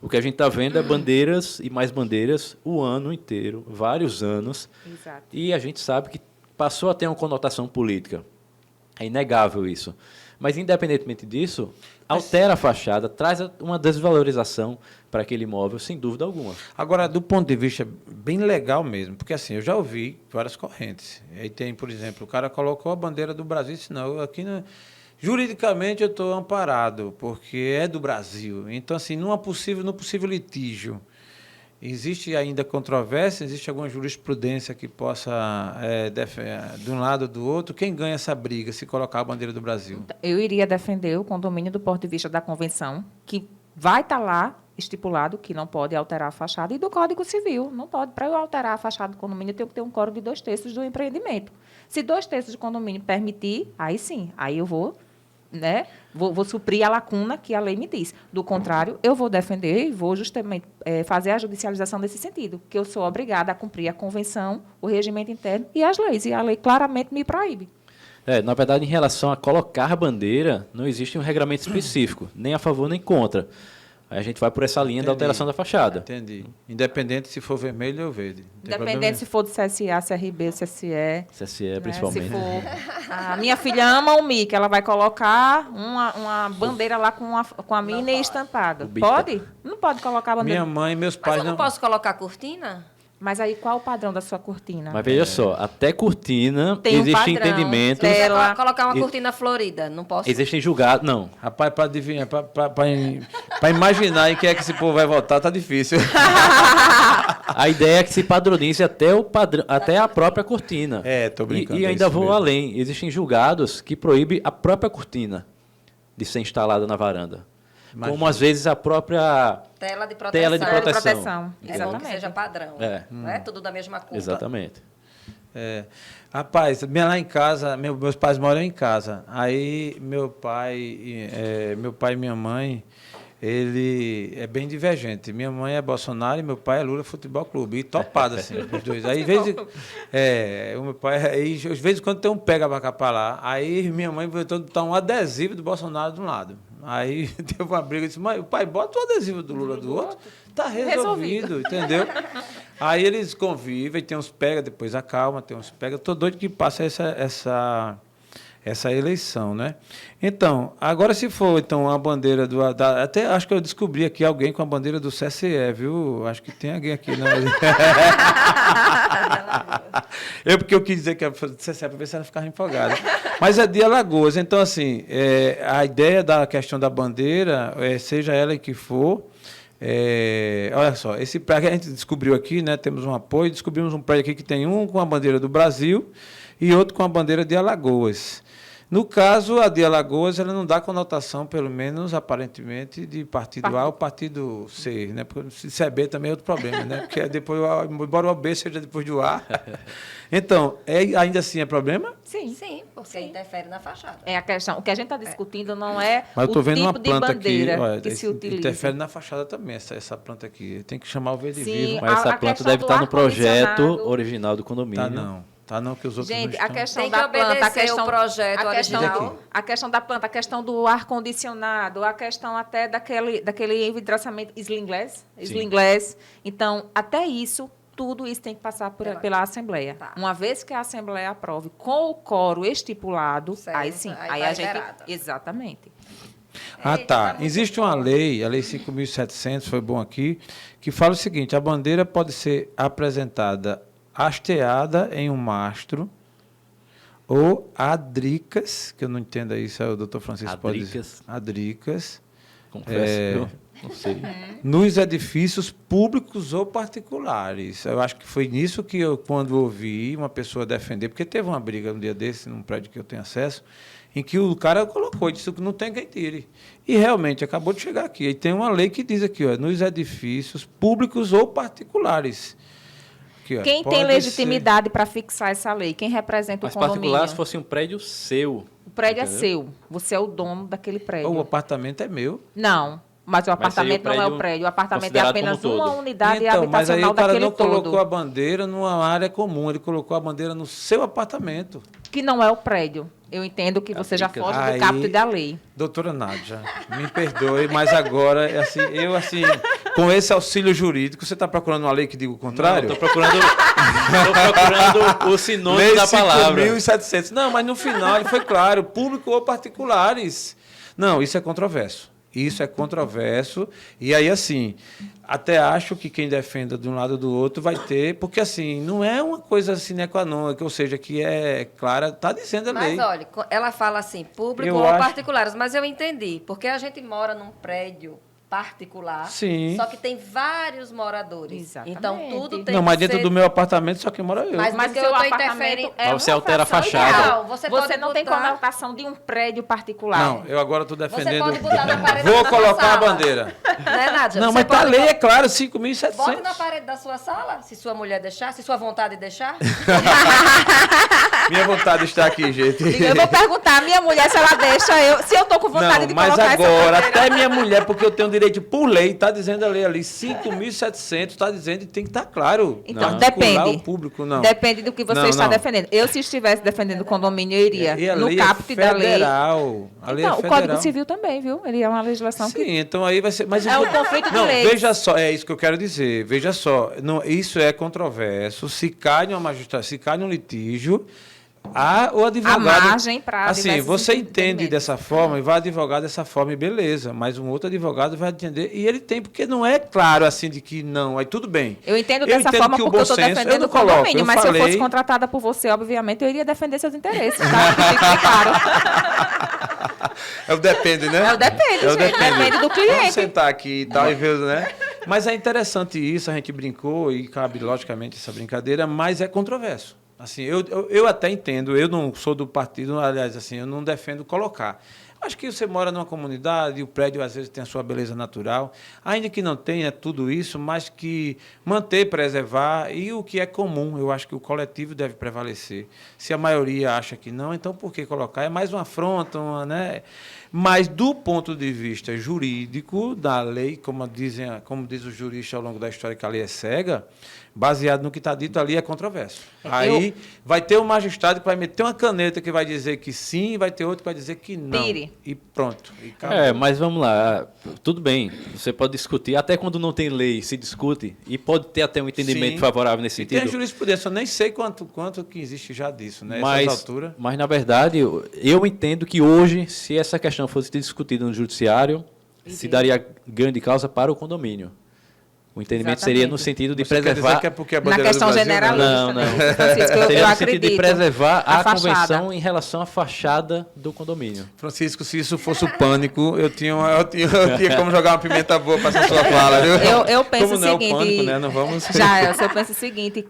O que a gente está vendo é bandeiras e mais bandeiras o ano inteiro, vários anos. Exato. E a gente sabe que passou a ter uma conotação política. É inegável isso. Mas, independentemente disso, altera a fachada, traz uma desvalorização para aquele imóvel, sem dúvida alguma. Agora, do ponto de vista bem legal mesmo, porque assim, eu já ouvi várias correntes. Aí tem, por exemplo, o cara colocou a bandeira do Brasil e disse, não, aqui não... Juridicamente eu estou amparado, porque é do Brasil. Então, assim, no possível litígio, existe ainda controvérsia, existe alguma jurisprudência que possa, de um lado ou do outro, quem ganha essa briga se colocar a bandeira do Brasil? Eu iria defender o condomínio do ponto de vista da convenção, que vai estar lá estipulado que não pode alterar a fachada, e do Código Civil. Não pode. Para eu alterar a fachada do condomínio, eu tenho que ter um quórum de 2/3 do empreendimento. Se 2/3 do condomínio permitir, aí sim, aí eu vou... Né? Vou suprir a lacuna que a lei me diz. Do contrário, eu vou defender e vou justamente fazer a judicialização nesse sentido, que eu sou obrigada a cumprir a convenção, o regimento interno e as leis. E a lei claramente me proíbe. Na verdade, em relação a colocar bandeira, não existe um regramento específico, nem a favor nem contra. Aí a gente vai por essa linha da alteração da fachada. Entendi. Independente se for vermelho ou verde. Independente se for do CSA, CRB, CSE. CSE, né? principalmente. Se for... A minha filha ama o Mickey, ela vai colocar uma bandeira lá com a Minnie estampada. O Bita. Pode? Não pode colocar a bandeira. Minha mãe e meus Mas pais eu não posso colocar cortina? Mas aí, qual o padrão da sua cortina? Mas veja só, até cortina, Tem um existe padrão. entendimento, Tem. Ela- Colocar uma E- cortina florida, não posso? existem julgados, não. Rapaz, para adivinhar, para imaginar em quem é que esse povo vai votar, tá difícil. A ideia é que se padronize até o padrão, até a própria cortina. Tô brincando. E é ainda isso vou mesmo. além. Existem julgados que proíbem a própria cortina de ser instalada na varanda. Imagina. Como às vezes a própria... Tela de proteção. Tela de proteção. É bom que Exatamente. seja padrão. É. Não é tudo da mesma cor. Exatamente. Rapaz, lá em casa, meus pais moram em casa. Aí meu pai e minha mãe, ele é bem divergente. Minha mãe é Bolsonaro e meu pai é Lula Futebol Clube. E topado, assim, os dois. Aí, o meu pai, aí, às vezes, quando tem um pega pra cá pra lá, aí minha mãe botou um adesivo do Bolsonaro de um lado. Aí teve uma briga, eu disse, mãe, o pai bota o adesivo do Lula do outro, tá resolvido, entendeu? Aí eles convivem, tem uns pega, depois acalma, tem uns pega. Tô doido que passa essa essa eleição, né? Então, agora se for então a bandeira até acho que eu descobri aqui alguém com a bandeira do CSE, viu? Acho que tem alguém aqui, né? Porque eu quis dizer que a CSE para ver se ela ficava empolgada. Mas é de Alagoas, então assim, a ideia da questão da bandeira, seja ela em que for, olha só, esse prédio que a gente descobriu aqui, né? Temos um apoio, descobrimos um prédio aqui que tem um com a bandeira do Brasil e outro com a bandeira de Alagoas. No caso, a de Alagoas, ela não dá conotação, pelo menos aparentemente, de partido A ou partido C, né? Porque se é B também é outro problema, né? Porque depois, embora o B seja depois do A. Então, ainda assim é problema? Sim. Sim, porque interfere na fachada. É a questão. O que a gente está discutindo não é Mas eu estou o vendo tipo uma de planta bandeira aqui, olha, que se utiliza. interfere na fachada também, essa planta aqui. Tem que chamar o verde Sim, vivo. Mas essa a planta questão deve do estar no projeto ar-condicionado. original do condomínio. Tá não. Tá não, que os outros Gente, não a estão. questão Tem que da planta, a obedecer questão o projeto a questão, original. a questão da planta, a questão do ar condicionado, a questão até daquele envidraçamento slim glass. Então, até isso, tudo isso tem que passar pela Assembleia. Tá. Uma vez que a Assembleia aprove com o quórum estipulado, Certo, aí sim, aí aí vai a gente liberada. exatamente. Ah, tá. muito Existe uma lei, a Lei 5.700, foi bom aqui, que fala o seguinte: a bandeira pode ser apresentada hasteada em um mastro ou adricas, que eu não entendo isso, o doutor Francisco pode dizer. Adricas. Confesso que eu não sei. Nos edifícios públicos ou particulares. Eu acho que foi nisso que eu, quando ouvi uma pessoa defender, porque teve uma briga um dia desse, num prédio que eu tenho acesso, em que o cara colocou, disse que não tem quem tire. E realmente acabou de chegar aqui. E tem uma lei que diz aqui, ó, nos edifícios públicos ou particulares. Aqui, ó, Quem tem pode legitimidade para fixar essa lei? Quem representa Mas o condomínio? particular, se fosse um prédio seu. O prédio é Entendeu? seu. Você é o dono daquele prédio. O apartamento é meu. Não, mas o apartamento não é o prédio. O apartamento é considerado apenas como uma todo. unidade Então, mas aí habitacional o cara daquele não colocou todo. a bandeira numa área comum, ele colocou a bandeira no seu apartamento. Que não é o prédio. Eu entendo que você já foge Aí- do caput da lei. Doutora Nádia, me perdoe, mas agora, com esse auxílio jurídico, você está procurando uma lei que diga o contrário? Estou procurando o sinônimo Lei da palavra. 5.700. Não, mas no final ele foi claro, público ou particulares. Não, isso é controverso. Isso é controverso. E aí, assim, até acho que quem defenda de um lado ou do outro vai ter, porque, assim, não é uma coisa sine qua non, ou seja, que é clara, está dizendo a lei. Mas, olha, ela fala assim, público Eu ou acho- particulares, mas eu entendi, porque a gente mora num prédio particular, Sim. só que tem vários moradores. Exatamente. Então, tudo tem Não, que mas dentro ser... do meu apartamento só quem mora eu. Mas Mas porque o seu eu tô apartamento interferindo... é Mas você uma altera a fração fachada. ideal. Não, você Você pode não tem botar- conotação de um prédio particular. Não, eu agora estou Você defendendo. pode botar na parede Vou da sua colocar a sala. bandeira. Né, Nádia? Não, Você mas tá a pode lei, botar- é claro, Bota 5.700. na parede da sua sala, se sua mulher deixar, se sua vontade deixar. Minha vontade está aqui, gente. Eu vou perguntar à minha mulher se ela deixa se eu tô com vontade Não, de mas colocar agora, essa bandeira. até minha mulher, porque eu tenho direito por lei, está dizendo a lei ali, 5.700, está dizendo e tem que estar claro. Então, Não. depende. Particular ou público, não. Depende do que você Não, está não. defendendo. Eu, se estivesse defendendo o condomínio, eu iria E a no lei caput é da lei. federal. A lei Então, é o federal. Código Civil também, viu? Ele é uma legislação que... Sim, então aí vai ser... Mas É um conflito de não, leis. veja só, é isso que eu quero dizer. Veja só, não, isso é controverso. Se cai numa magistrada, se cai num litígio, o advogado... A margem para Assim, diversos você entende entendimentos. dessa forma e vai advogar dessa forma e beleza, mas um outro advogado vai entender e ele tem, porque não é claro assim de que não, aí tudo bem. Eu entendo dessa forma que o porque eu bom estou senso- eu defendendo não o condomínio, coloco, eu mas se eu fosse falei- contratada por você, obviamente, eu iria defender seus interesses, tá? Que fique bem claro. É o depende, né? É o depende, É o gente. depende. Depende do Vamos cliente. sentar aqui e tal e ver, né? Mas é interessante isso, a gente brincou e cabe, logicamente, essa brincadeira, mas é controverso. Assim, eu até entendo, eu não sou do partido, aliás, assim, eu não defendo colocar. Acho que você mora numa comunidade, o prédio às vezes tem a sua beleza natural, ainda que não tenha tudo isso, mas que manter, preservar e o que é comum, eu acho que o coletivo deve prevalecer. Se a maioria acha que não, então por que colocar? É mais uma afronta, né? Mas, do ponto de vista jurídico da lei, como diz o jurista ao longo da história, que a lei é cega, baseado no que está dito ali, é controverso. Aí vai ter um magistrado que vai meter uma caneta que vai dizer que sim, e vai ter outro que vai dizer que não. Tire. E pronto. E acabou. Mas vamos lá. Tudo bem, você pode discutir. Até quando não tem lei, se discute. E pode ter até um entendimento Sim. favorável nesse E tem a sentido. jurisprudência, eu nem sei quanto que existe já disso, né? Mas, Essas alturas. mas, na verdade, eu entendo que hoje, se essa questão fosse discutida no judiciário, se daria grande causa para o condomínio. O entendimento seria no sentido de Você quer dizer preservar... que é porque é a Na bandeira questão do Brasil, generalista, Não, não. né? Francisco, eu Seria no sentido de acredito. preservar a fachada. convenção em relação à fachada do condomínio. Francisco, se isso fosse o pânico, eu tinha como jogar uma pimenta boa para essa sua fala, viu? Eu penso como o não seguinte... é o pânico, né? Não vamos... Eu penso o seguinte,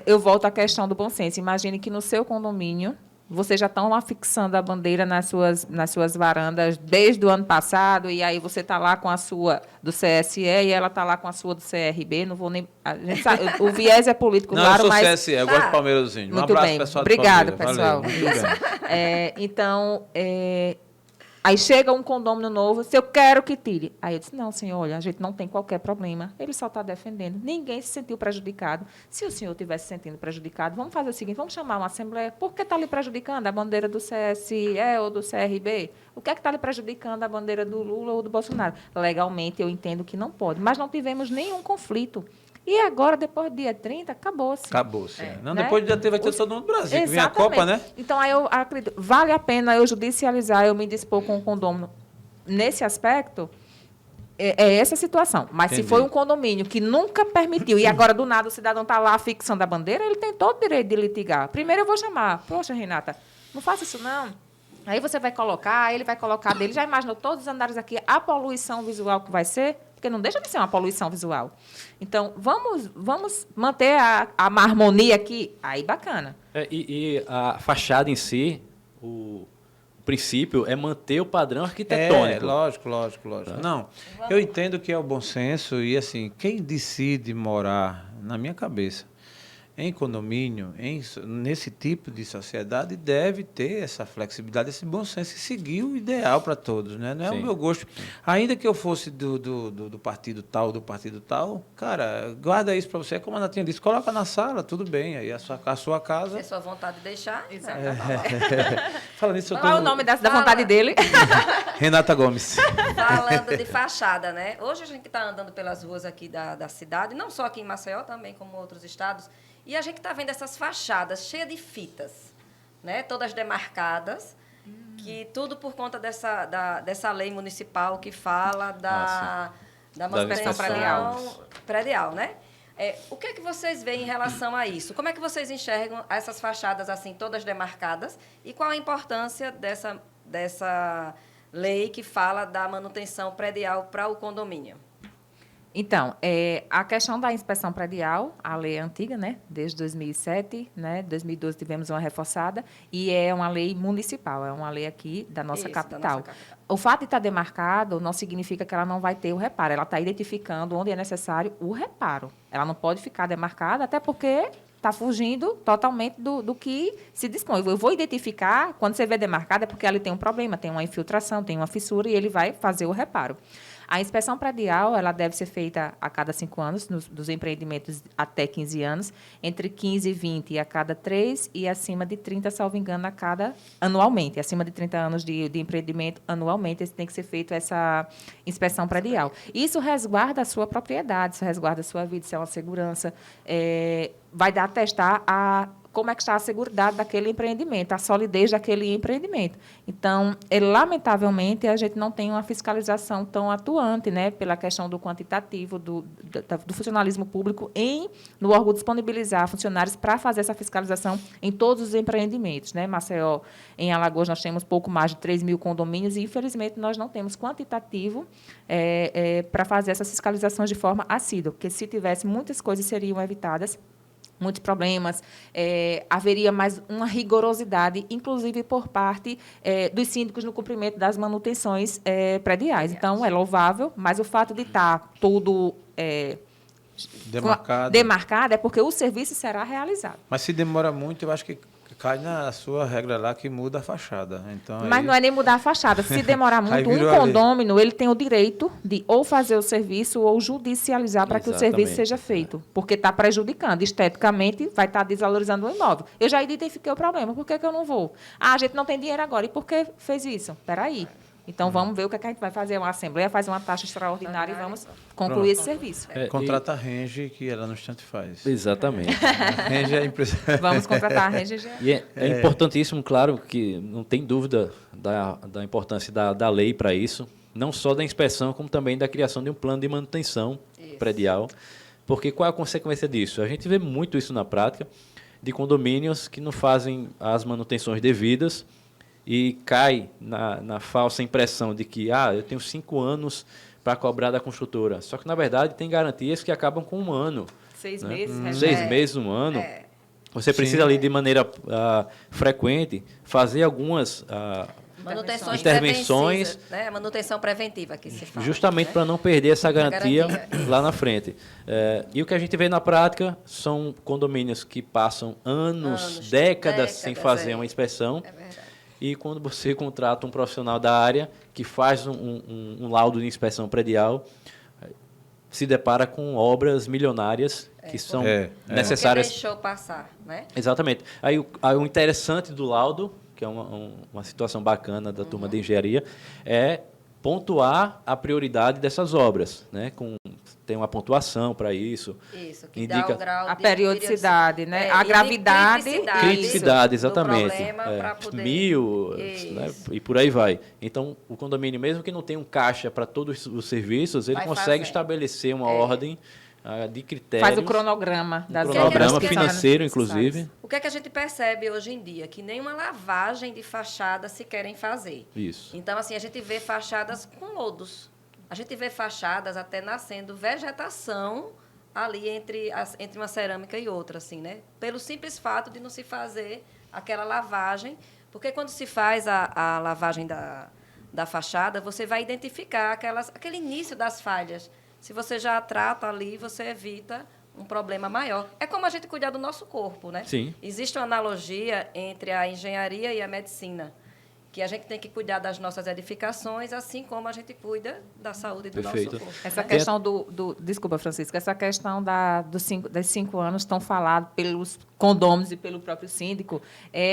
eu volto à questão do bom senso. Imagine que no seu condomínio, vocês já estão lá fixando a bandeira nas suas varandas desde o ano passado, e aí você está lá com a sua do CSE e ela está lá com a sua do CRB. Não vou nem... A gente sabe, o viés é político, Não, claro, eu sou mas... CSE, eu gosto de Palmeiras. Um Muito abraço, bem. pessoal do Obrigado, Palmeiras. pessoal. Valeu, muito bem. Então, aí chega um condômino novo, se eu quero que tire. Aí eu disse, não, senhor, olha, a gente não tem qualquer problema. Ele só está defendendo. Ninguém se sentiu prejudicado. Se o senhor estivesse se sentindo prejudicado, vamos fazer o seguinte, vamos chamar uma assembleia. Por que está lhe prejudicando a bandeira do CSE ou do CRB? O que é que está lhe prejudicando a bandeira do Lula ou do Bolsonaro? Legalmente, eu entendo que não pode, mas não tivemos nenhum conflito. E agora, depois do dia 30, acabou-se. Acabou-se. Não, né? depois do dia 30 vai ter todo mundo no Brasil, que vem a Exatamente. Copa, né? Então, aí eu acredito, vale a pena eu judicializar, eu me dispor com o condômino nesse aspecto? É essa a situação. Mas Entendi. se foi um condomínio que nunca permitiu, e agora, do nada, o cidadão está lá fixando a bandeira, ele tem todo o direito de litigar. Primeiro eu vou chamar, poxa, Renata, não faça isso não. Aí você vai colocar, ele vai colocar dele. Já imaginou todos os andares aqui, a poluição visual que vai ser? Porque não deixa de ser uma poluição visual. Então, vamos manter a harmonia aqui. Aí, bacana. E a fachada em si, o princípio é manter o padrão arquitetônico. Lógico. Não, eu entendo que é o bom senso e, assim, quem decide morar, na minha cabeça, em condomínio, nesse tipo de sociedade, deve ter essa flexibilidade, esse bom senso e seguir o ideal para todos, né? Não é Sim. o meu gosto. Ainda que eu fosse do partido tal, cara, guarda isso para você, como a Natinha disse, coloca na sala, tudo bem, aí a sua casa... Se é sua vontade de deixar. Fala nisso, eu Qual é o nome da vontade dele? Renata Gomes. Falando de fachada, né? Hoje a gente está andando pelas ruas aqui da cidade, não só aqui em Maceió, também como outros estados, e a gente está vendo essas fachadas cheias de fitas, né? Todas demarcadas, que tudo por conta dessa lei municipal que fala da manutenção predial, né? O que é que vocês veem em relação a isso? Como é que vocês enxergam essas fachadas assim, todas demarcadas? E qual a importância dessa lei que fala da manutenção predial para o condomínio? Então, a questão da inspeção predial, a lei é antiga, né? Desde 2007, né? 2012 tivemos uma reforçada, e é uma lei municipal, é uma lei aqui da nossa capital. O fato de estar demarcado não significa que ela não vai ter o reparo, ela está identificando onde é necessário o reparo. Ela não pode ficar demarcada, até porque está fugindo totalmente do que se dispõe. Eu vou identificar, quando você vê demarcada, é porque ali tem um problema, tem uma infiltração, tem uma fissura, e ele vai fazer o reparo. A inspeção predial, ela deve ser feita a cada 5 anos, dos empreendimentos até 15 anos, entre 15 e 20 a cada 3 e acima de 30, salvo engano, anualmente. Acima de 30 anos de empreendimento, anualmente, tem que ser feita essa inspeção predial. Isso resguarda a sua propriedade, isso resguarda a sua vida, isso é uma segurança. Vai dar a testar como é que está a seguridade daquele empreendimento, a solidez daquele empreendimento. Então, lamentavelmente, a gente não tem uma fiscalização tão atuante, né, pela questão do quantitativo, do funcionalismo público, no órgão disponibilizar funcionários para fazer essa fiscalização em todos os empreendimentos, né? Maceió, em Alagoas, nós temos pouco mais de 3 mil condomínios e, infelizmente, nós não temos quantitativo para fazer essas fiscalizações de forma assídua, porque, se tivesse, muitas coisas seriam evitadas, muitos problemas, haveria mais uma rigorosidade, inclusive por parte dos síndicos no cumprimento das manutenções prediais. Então, é louvável, mas o fato de estar tudo demarcado é porque o serviço será realizado. Mas se demora muito, eu acho que Cai na sua regra lá que muda a fachada. Então, Mas aí, não é nem mudar a fachada. Se demorar Aí muito, um virou a lei. condômino, ele tem o direito de ou fazer o serviço ou judicializar para que o Exatamente. serviço seja feito. Porque está prejudicando. Esteticamente, vai estar desvalorizando o imóvel. Eu já identifiquei o problema. Por que que eu não vou? Ah, a gente não tem dinheiro agora. E por que fez isso? Espera aí. Então, vamos ver o que, é que a gente vai fazer. Uma assembleia, faz uma taxa extraordinária e vamos concluir esse serviço. contrata a Renge, que ela no instante faz. Exatamente. A Renge é a empresa. Vamos contratar a RGG. E é importantíssimo, claro, que não tem dúvida da importância da lei para isso, não só da inspeção, como também da criação de um plano de manutenção predial. Porque qual é a consequência disso? A gente vê muito isso na prática, de condomínios que não fazem as manutenções devidas e cai na falsa impressão de que eu tenho 5 anos para cobrar da construtora. Só que, na verdade, tem garantias que acabam com 1 ano. 6 meses. 6 meses, 1 ano. Você precisa ali, de maneira frequente, fazer algumas Manutenções intervenções, preventivas, né? Manutenção preventiva que se fala. justamente né? para não perder essa garantia garantia. lá na frente. E o que a gente vê na prática são condomínios que passam anos, décadas sem fazer uma inspeção. É verdade. E quando você contrata um profissional da área que faz um laudo de inspeção predial, se depara com obras milionárias que são necessárias. Porque deixou passar, né? Exatamente. Aí o interessante do laudo, que é uma situação bacana da turma de engenharia, é pontuar a prioridade dessas obras, né? Tem uma pontuação para isso. Isso, que indica dá o grau A de periodicidade, né? A e de gravidade. criticidade, do exatamente. problema pra poder... 1000, Isso. né? E por aí vai. Então, o condomínio, mesmo que não tenha um caixa para todos os serviços, ele Vai consegue fazendo. estabelecer uma ordem de critérios. Faz o cronograma das cronograma obras que financeiro, são necessárias. inclusive. O que é que a gente percebe hoje em dia? Que nenhuma lavagem de fachada se querem fazer. Isso. Então, assim, a gente vê fachadas com lodos. A gente vê fachadas até nascendo vegetação ali entre uma cerâmica e outra, assim, né? Pelo simples fato de não se fazer aquela lavagem. Porque quando se faz a lavagem da fachada, você vai identificar aquele início das falhas. Se você já trata ali, você evita um problema maior. É como a gente cuidar do nosso corpo, né? Sim. Existe uma analogia entre a engenharia e a medicina, que a gente tem que cuidar das nossas edificações, assim como a gente cuida da saúde do Perfeito. nosso corpo. Essa né? questão desculpa, Francisco, essa questão das 5 anos tão falado pelos condôminos e pelo próprio síndico,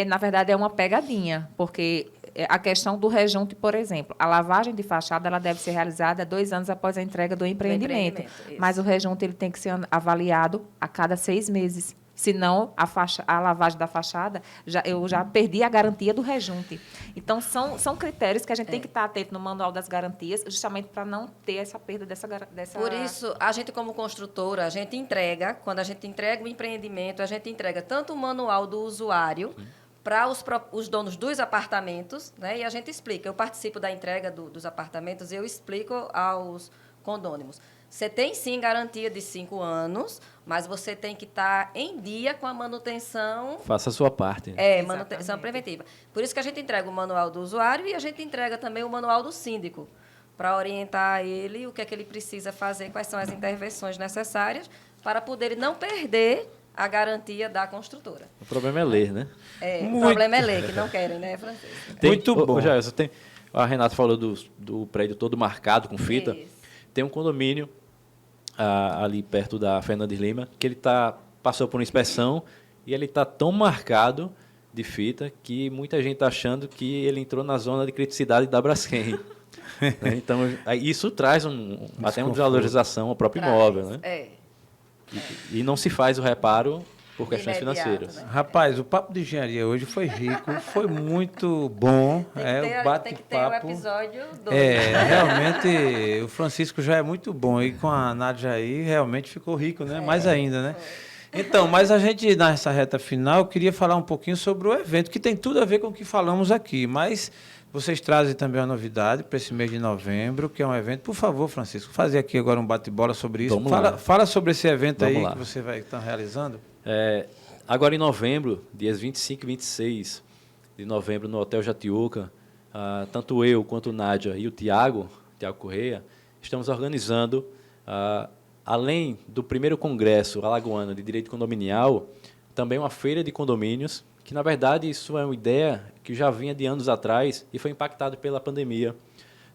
na verdade, é uma pegadinha, porque a questão do rejunte, por exemplo, a lavagem de fachada ela deve ser realizada 2 anos após a entrega do empreendimento, isso. mas o rejunte ele tem que ser avaliado a cada 6 meses. Senão, a lavagem da fachada, eu já perdi a garantia do rejunte. Então, são critérios que a gente tem que estar atento no manual das garantias, justamente para não ter essa perda dessa... Por isso, a gente, como construtora, a gente entrega, quando a gente entrega o empreendimento, a gente entrega tanto o manual do usuário para os donos dos apartamentos, né? E a gente explica. Eu participo da entrega dos apartamentos e eu explico aos condôminos. Você tem, sim, garantia de 5 anos, mas você tem que estar em dia com a manutenção... Faça a sua parte. Manutenção preventiva. Por isso que a gente entrega o manual do usuário e a gente entrega também o manual do síndico, para orientar ele o que é que ele precisa fazer, quais são as intervenções necessárias, para poder não perder a garantia da construtora. O problema é ler, né? O problema é ler, que não querem, né, Francisco? Muito bom. Jailson, a Renata falou do prédio todo marcado com fita. Isso. Tem um condomínio ali perto da Fernandes Lima, que ele passou por uma inspeção e ele está tão marcado de fita que muita gente está achando que ele entrou na zona de criticidade da Braskem. Né? Então, isso traz até uma desvalorização ao próprio imóvel. Né? E não se faz o reparo por questões Imediato, financeiras. né? Rapaz, o papo de engenharia hoje foi rico, foi muito bom. Tem o que ter o bate-papo. episódio 2. Né? Realmente, o Francisco já é muito bom. E com a Nádia aí, realmente ficou rico, né? Mais ainda, né? Então, mas a gente, nessa reta final, eu queria falar um pouquinho sobre o evento, que tem tudo a ver com o que falamos aqui, mas vocês trazem também uma novidade para esse mês de novembro, que é um evento. Por favor, Francisco, fazer aqui agora um bate-bola sobre isso. Fala sobre esse evento aí que você vai estar realizando. Agora em novembro, dias 25 e 26 de novembro, no Hotel Jatiuca, tanto eu quanto o Nádia e o Tiago Correia, estamos organizando, além do primeiro congresso alagoano de direito condominial, também uma feira de condomínios, que, na verdade, isso é uma ideia que já vinha de anos atrás e foi impactado pela pandemia,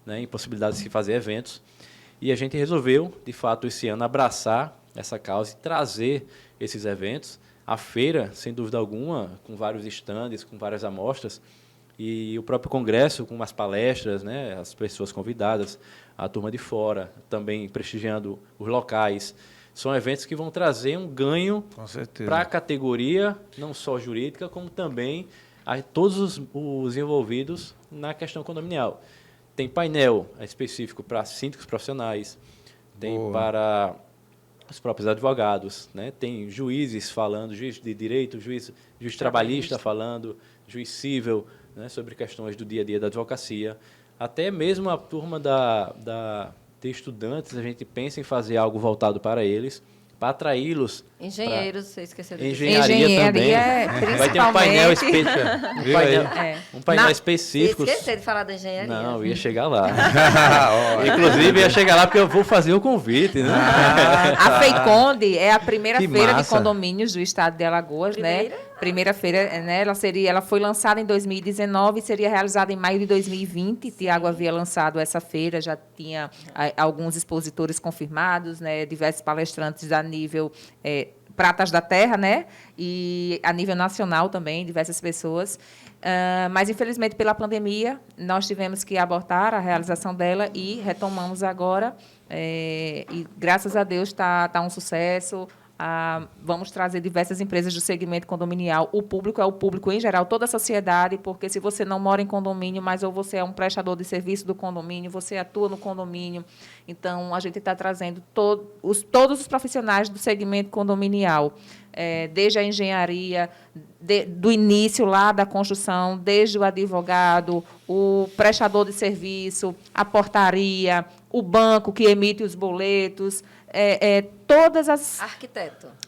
né, impossibilidade de se fazer eventos. E a gente resolveu, de fato, esse ano, abraçar essa causa e trazer esses eventos. A feira, sem dúvida alguma, com vários estandes, com várias amostras, e o próprio congresso com umas palestras, né, as pessoas convidadas, a turma de fora, também prestigiando os locais. São eventos que vão trazer um ganho para a categoria, não só jurídica, como também a todos os envolvidos na questão condominial. Tem painel específico para síndicos profissionais, tem para os próprios advogados, né? Tem juízes falando, juiz de direito, juiz trabalhista falando, juiz civil, né? Sobre questões do dia a dia da advocacia. Até mesmo a turma de estudantes, a gente pensa em fazer algo voltado para eles, para atraí-los. Engenheiros, você esqueceu de dizer. Engenharia também. Vai ter um painel específico. Um painel específico. Esqueci de falar da engenharia. Não, eu ia chegar lá. Inclusive, ia chegar lá porque eu vou fazer o convite. Né? A FEICONDE é a primeira feira de condomínios do estado de Alagoas, né? Primeira feira, né? Ela foi lançada em 2019 e seria realizada em maio de 2020. Tiago havia lançado essa feira, já tinha alguns expositores confirmados, né? Diversos palestrantes a nível Pratas da Terra, né? E a nível nacional também, diversas pessoas. Mas, infelizmente, pela pandemia, nós tivemos que abortar a realização dela e retomamos agora. E, graças a Deus, está um sucesso. Vamos trazer diversas empresas do segmento condominial. O público é o público em geral, toda a sociedade, porque se você não mora em condomínio, mas ou você é um prestador de serviço do condomínio, você atua no condomínio. Então, a gente está trazendo todos os profissionais do segmento condominial, desde a engenharia, do início lá da construção, desde o advogado, o prestador de serviço, a portaria, o banco que emite os boletos, todas as...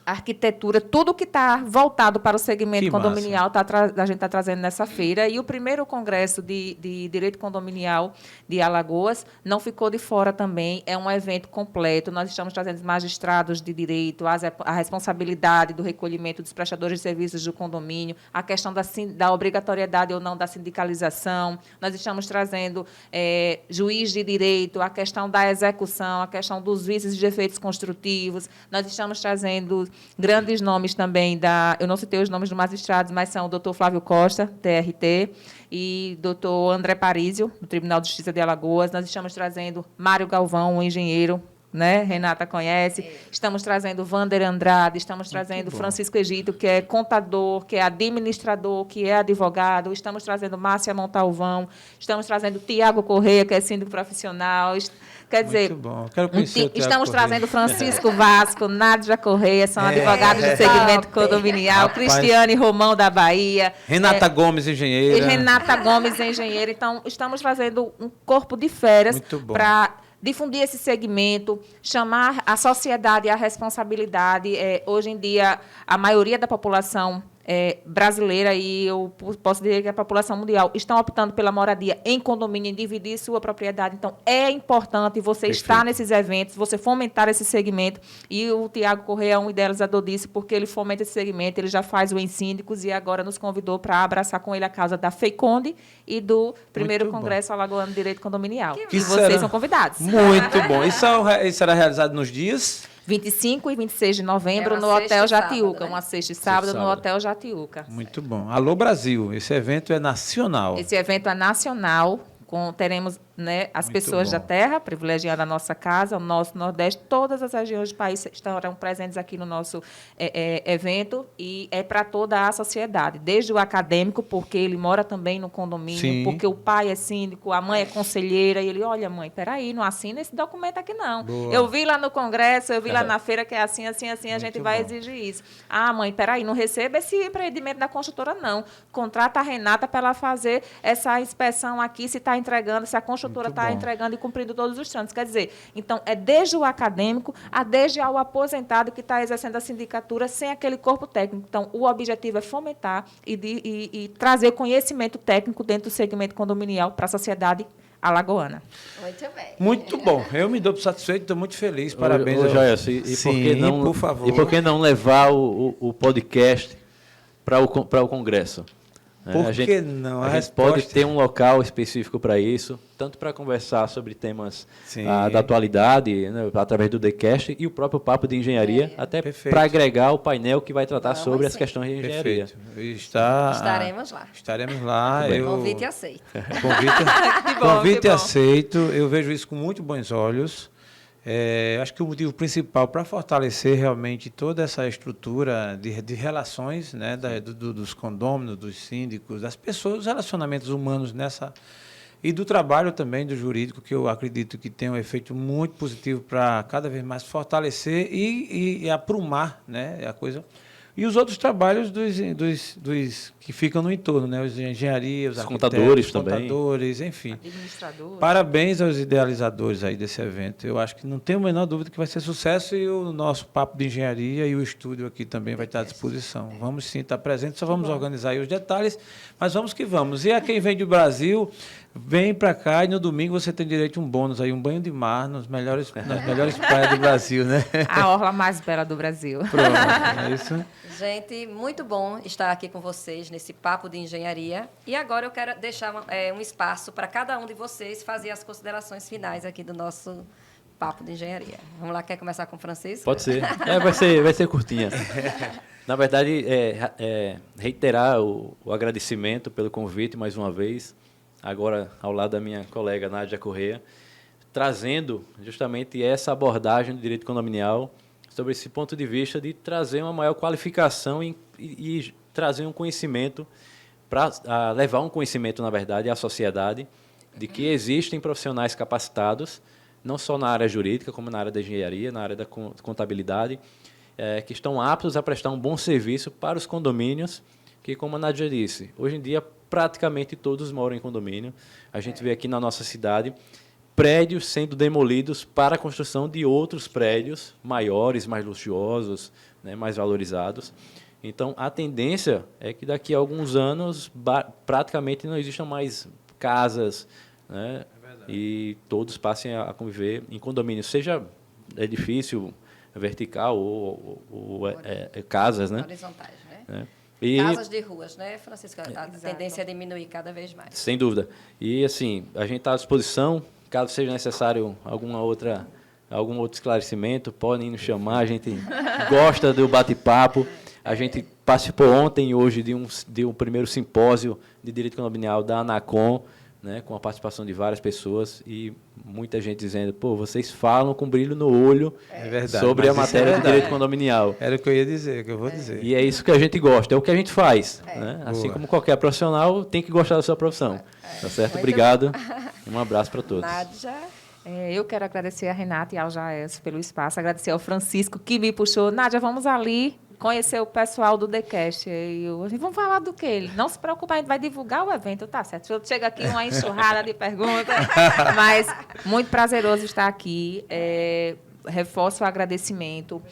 Arquitetura, tudo que está voltado para o segmento condominial, a gente está trazendo nessa feira. E o primeiro congresso de Direito Condominial de Alagoas não ficou de fora também. É um evento completo. Nós estamos trazendo magistrados de direito, a responsabilidade do recolhimento dos prestadores de serviços do condomínio, a questão da obrigatoriedade ou não da sindicalização. Nós estamos trazendo juiz de direito, a questão da execução, a questão dos vícios de efeitos construtivos. Nós estamos trazendo grandes nomes também eu não citei os nomes dos magistrados, mas são o doutor Flávio Costa, TRT, e doutor André Parísio, do Tribunal de Justiça de Alagoas. Nós estamos trazendo Mário Galvão, um engenheiro, né? Renata conhece. Estamos trazendo Vander Andrade, estamos trazendo Francisco Egito, que é contador, que é administrador, que é advogado. Estamos trazendo Márcia Montalvão, estamos trazendo Tiago Correia, que é síndico profissional. Quer dizer, estamos trazendo Francisco Vasco, Nádia Correia, são advogados do segmento condominial, Cristiane Romão da Bahia. Renata Gomes, engenheira. E Renata Gomes, engenheira. Então, estamos trazendo um corpo de feras para difundir esse segmento, chamar a sociedade à responsabilidade. Hoje em dia, a maioria da população brasileira, e eu posso dizer que a população mundial, estão optando pela moradia em condomínio, em dividir sua propriedade. Então, é importante você estar nesses eventos, você fomentar esse segmento. E o Tiago Correia é um idealizador disso, porque ele fomenta esse segmento, ele já faz o Ensíndicos e agora nos convidou para abraçar com ele a causa da FEICONDE e do primeiro Congresso Alagoano de Direito Condominial. E vocês são convidados. Muito bom. Isso será realizado nos dias? 25 e 26 de novembro no Hotel Jatiuca. Uma sexta e sábado no Hotel Jatiuca. Muito bom. Alô, Brasil. Esse evento é nacional. Esse evento é nacional. Teremos, né, as pessoas da terra, privilegiando a nossa casa, o nosso Nordeste, todas as regiões do país estarão presentes aqui no nosso evento, e é para toda a sociedade, desde o acadêmico, porque ele mora também no condomínio, porque o pai é síndico, a mãe é conselheira, e ele, olha, mãe, peraí, não assina esse documento aqui, não. Boa. Eu vi lá no congresso, eu vi lá na feira que é assim, assim, assim, a gente vai exigir isso. Ah, mãe, peraí, não receba esse empreendimento da construtora, não. Contrata a Renata para ela fazer essa inspeção aqui, se está entregando, se a construtora está entregando e cumprindo todos os trâmites. Quer dizer, então, é desde o acadêmico desde ao aposentado que está exercendo a sindicatura sem aquele corpo técnico. Então, o objetivo é fomentar e trazer conhecimento técnico dentro do segmento condominial para a sociedade alagoana. Muito bem. Muito bom. Eu me dou por satisfeito, estou muito feliz. Parabéns. Joyce, por que não, por favor. E por que não levar o podcast para o Congresso? Por A gente, que não? A gente pode ter um local específico para isso, tanto para conversar sobre temas da atualidade, né, através do TheCast, e o próprio Papo de Engenharia, até para agregar o painel que vai tratar sobre as questões de engenharia. Estaremos lá. Estaremos lá. Convite aceito. Convite aceito. Eu vejo isso com muito bons olhos. Acho que o motivo principal para fortalecer realmente toda essa estrutura de relações, né, dos condôminos, dos síndicos, das pessoas, os relacionamentos humanos e do trabalho também do jurídico, que eu acredito que tem um efeito muito positivo para cada vez mais fortalecer e aprumar, né, a coisa. E os outros trabalhos dos que ficam no entorno, né? Os engenharia, os contadores também. Contadores, enfim. Administradores. Parabéns aos idealizadores aí desse evento. Eu acho que não tenho a menor dúvida que vai ser sucesso e o nosso Papo de Engenharia e o estúdio aqui também vai estar à disposição. Vamos sim estar presentes, só vamos organizar aí os detalhes, mas vamos que vamos. E a quem vem do Brasil, vem para cá e no domingo você tem direito a um bônus aí, um banho de mar nas melhores praias do Brasil, né? A orla mais bela do Brasil. Pronto, é isso. Gente, muito bom estar aqui com vocês nesse Papo de Engenharia. E agora eu quero deixar um espaço para cada um de vocês fazer as considerações finais aqui do nosso Papo de Engenharia. Vamos lá, quer começar com o Francisco? Pode ser. Vai ser curtinha. Na verdade, reiterar o agradecimento pelo convite mais uma vez, agora ao lado da minha colega Nádia Corrêa, trazendo justamente essa abordagem do direito condominial sobre esse ponto de vista de trazer uma maior qualificação e trazer um conhecimento, para levar um conhecimento, na verdade, à sociedade, de que existem profissionais capacitados, não só na área jurídica, como na área da engenharia, na área da contabilidade, que estão aptos a prestar um bom serviço para os condomínios, que, como a Nádia disse, hoje em dia praticamente todos moram em condomínio. A gente vê aqui na nossa cidade prédios sendo demolidos para a construção de outros prédios maiores, mais luxuosos, né, mais valorizados. Então, a tendência é que daqui a alguns anos praticamente não existam mais casas, né, e todos passem a conviver em condomínio, seja edifício vertical ou casas, né? Horizontais, É. né? E, casas de ruas, né, Francisco? A tendência é diminuir cada vez mais. Sem dúvida. E, assim, a gente está à disposição. Caso seja necessário algum outro esclarecimento, podem nos chamar. A gente gosta do bate-papo. A gente participou ontem e hoje de um primeiro simpósio de direito condominial da ANACOM, né, com a participação de várias pessoas e muita gente dizendo, vocês falam com brilho no olho sobre a matéria do direito condominial. Era o que eu ia dizer, que eu vou dizer. E é isso que a gente gosta, é o que a gente faz. Né? Assim como qualquer profissional, tem que gostar da sua profissão. Tá certo? Muito obrigado. Um abraço para todos. Nádia. Eu quero agradecer a Renata e ao Jaes pelo espaço, agradecer ao Francisco que me puxou. Nádia, vamos ali conhecer o pessoal do TheCast. Vamos falar do quê? Ele, não se preocupe, a gente vai divulgar o evento, tá certo? Chega aqui uma enxurrada de perguntas, mas muito prazeroso estar aqui. Reforço o agradecimento.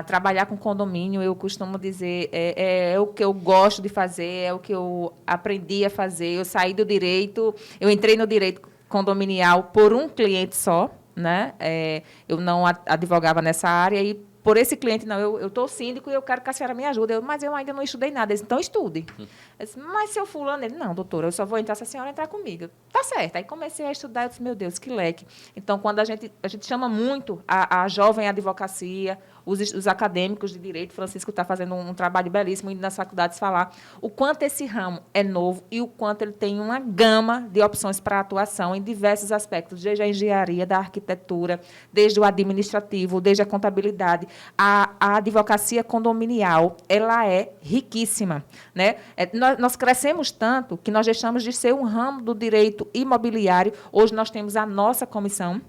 Trabalhar com condomínio, eu costumo dizer, é o que eu gosto de fazer, é o que eu aprendi a fazer. Eu saí do direito, eu entrei no direito condominial por um cliente só, né? Eu não advogava nessa área e por esse cliente, não, eu estou síndico e eu quero que a senhora me ajude. Mas eu ainda não estudei nada. Ele disse, então estude. Eu disse, mas seu fulano? Ele, não, doutora, eu só vou entrar se a senhora entrar comigo. Tá certo. Aí comecei a estudar, eu disse, meu Deus, que leque. Então, quando a gente chama muito a jovem advocacia, os acadêmicos de direito, Francisco está fazendo um trabalho belíssimo, indo nas faculdades falar o quanto esse ramo é novo e o quanto ele tem uma gama de opções para atuação em diversos aspectos, desde a engenharia, da arquitetura, desde o administrativo, desde a contabilidade. A advocacia condominial, ela é riquíssima, né? Nós crescemos tanto que nós deixamos de ser um ramo do direito imobiliário. Hoje nós temos a nossa comissão.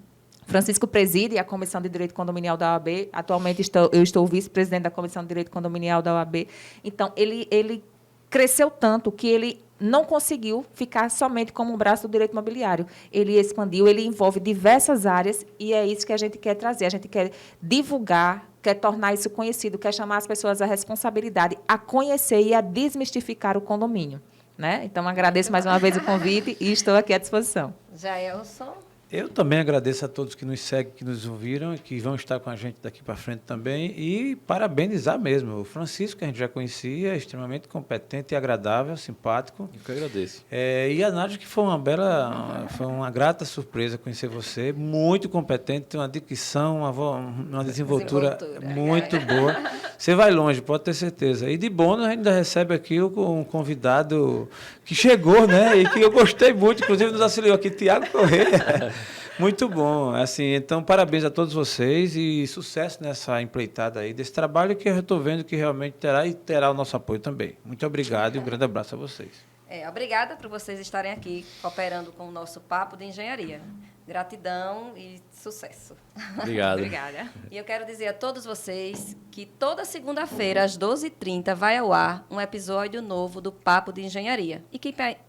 Francisco preside a Comissão de Direito Condominial da OAB. Atualmente eu estou vice-presidente da Comissão de Direito Condominial da OAB. Então, ele cresceu tanto que ele não conseguiu ficar somente como um braço do direito imobiliário. Ele expandiu, ele envolve diversas áreas e é isso que a gente quer trazer. A gente quer divulgar, quer tornar isso conhecido, quer chamar as pessoas à responsabilidade, a conhecer e a desmistificar o condomínio. Né? Então, agradeço mais uma vez o convite e estou aqui à disposição. Jaelson. Eu também agradeço a todos que nos seguem, que nos ouviram e que vão estar com a gente daqui para frente também. E parabenizar mesmo. O Francisco, que a gente já conhecia, é extremamente competente e agradável, simpático. Eu que agradeço. E a Nádia, que foi foi uma grata surpresa conhecer você. Muito competente, tem uma dicção, uma desenvoltura muito boa. Você vai longe, pode ter certeza. E de bônus, a gente ainda recebe aqui um convidado que chegou, né? E que eu gostei muito, inclusive nos auxiliou aqui, Tiago Corrêa. Muito bom. Assim, então, parabéns a todos vocês e sucesso nessa empreitada aí, desse trabalho que eu estou vendo que realmente terá e terá o nosso apoio também. Muito obrigado e um grande abraço a vocês. Obrigada por vocês estarem aqui cooperando com o nosso Papo de Engenharia. Gratidão e sucesso. Obrigado. Obrigada. E eu quero dizer a todos vocês que toda segunda-feira, às 12h30, vai ao ar um episódio novo do Papo de Engenharia. E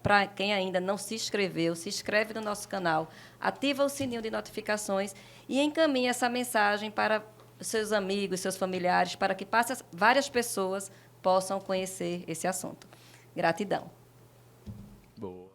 para quem ainda não se inscreveu, se inscreve no nosso canal, ativa o sininho de notificações e encaminhe essa mensagem para os seus amigos, seus familiares, para que várias pessoas possam conhecer esse assunto. Gratidão. Boa.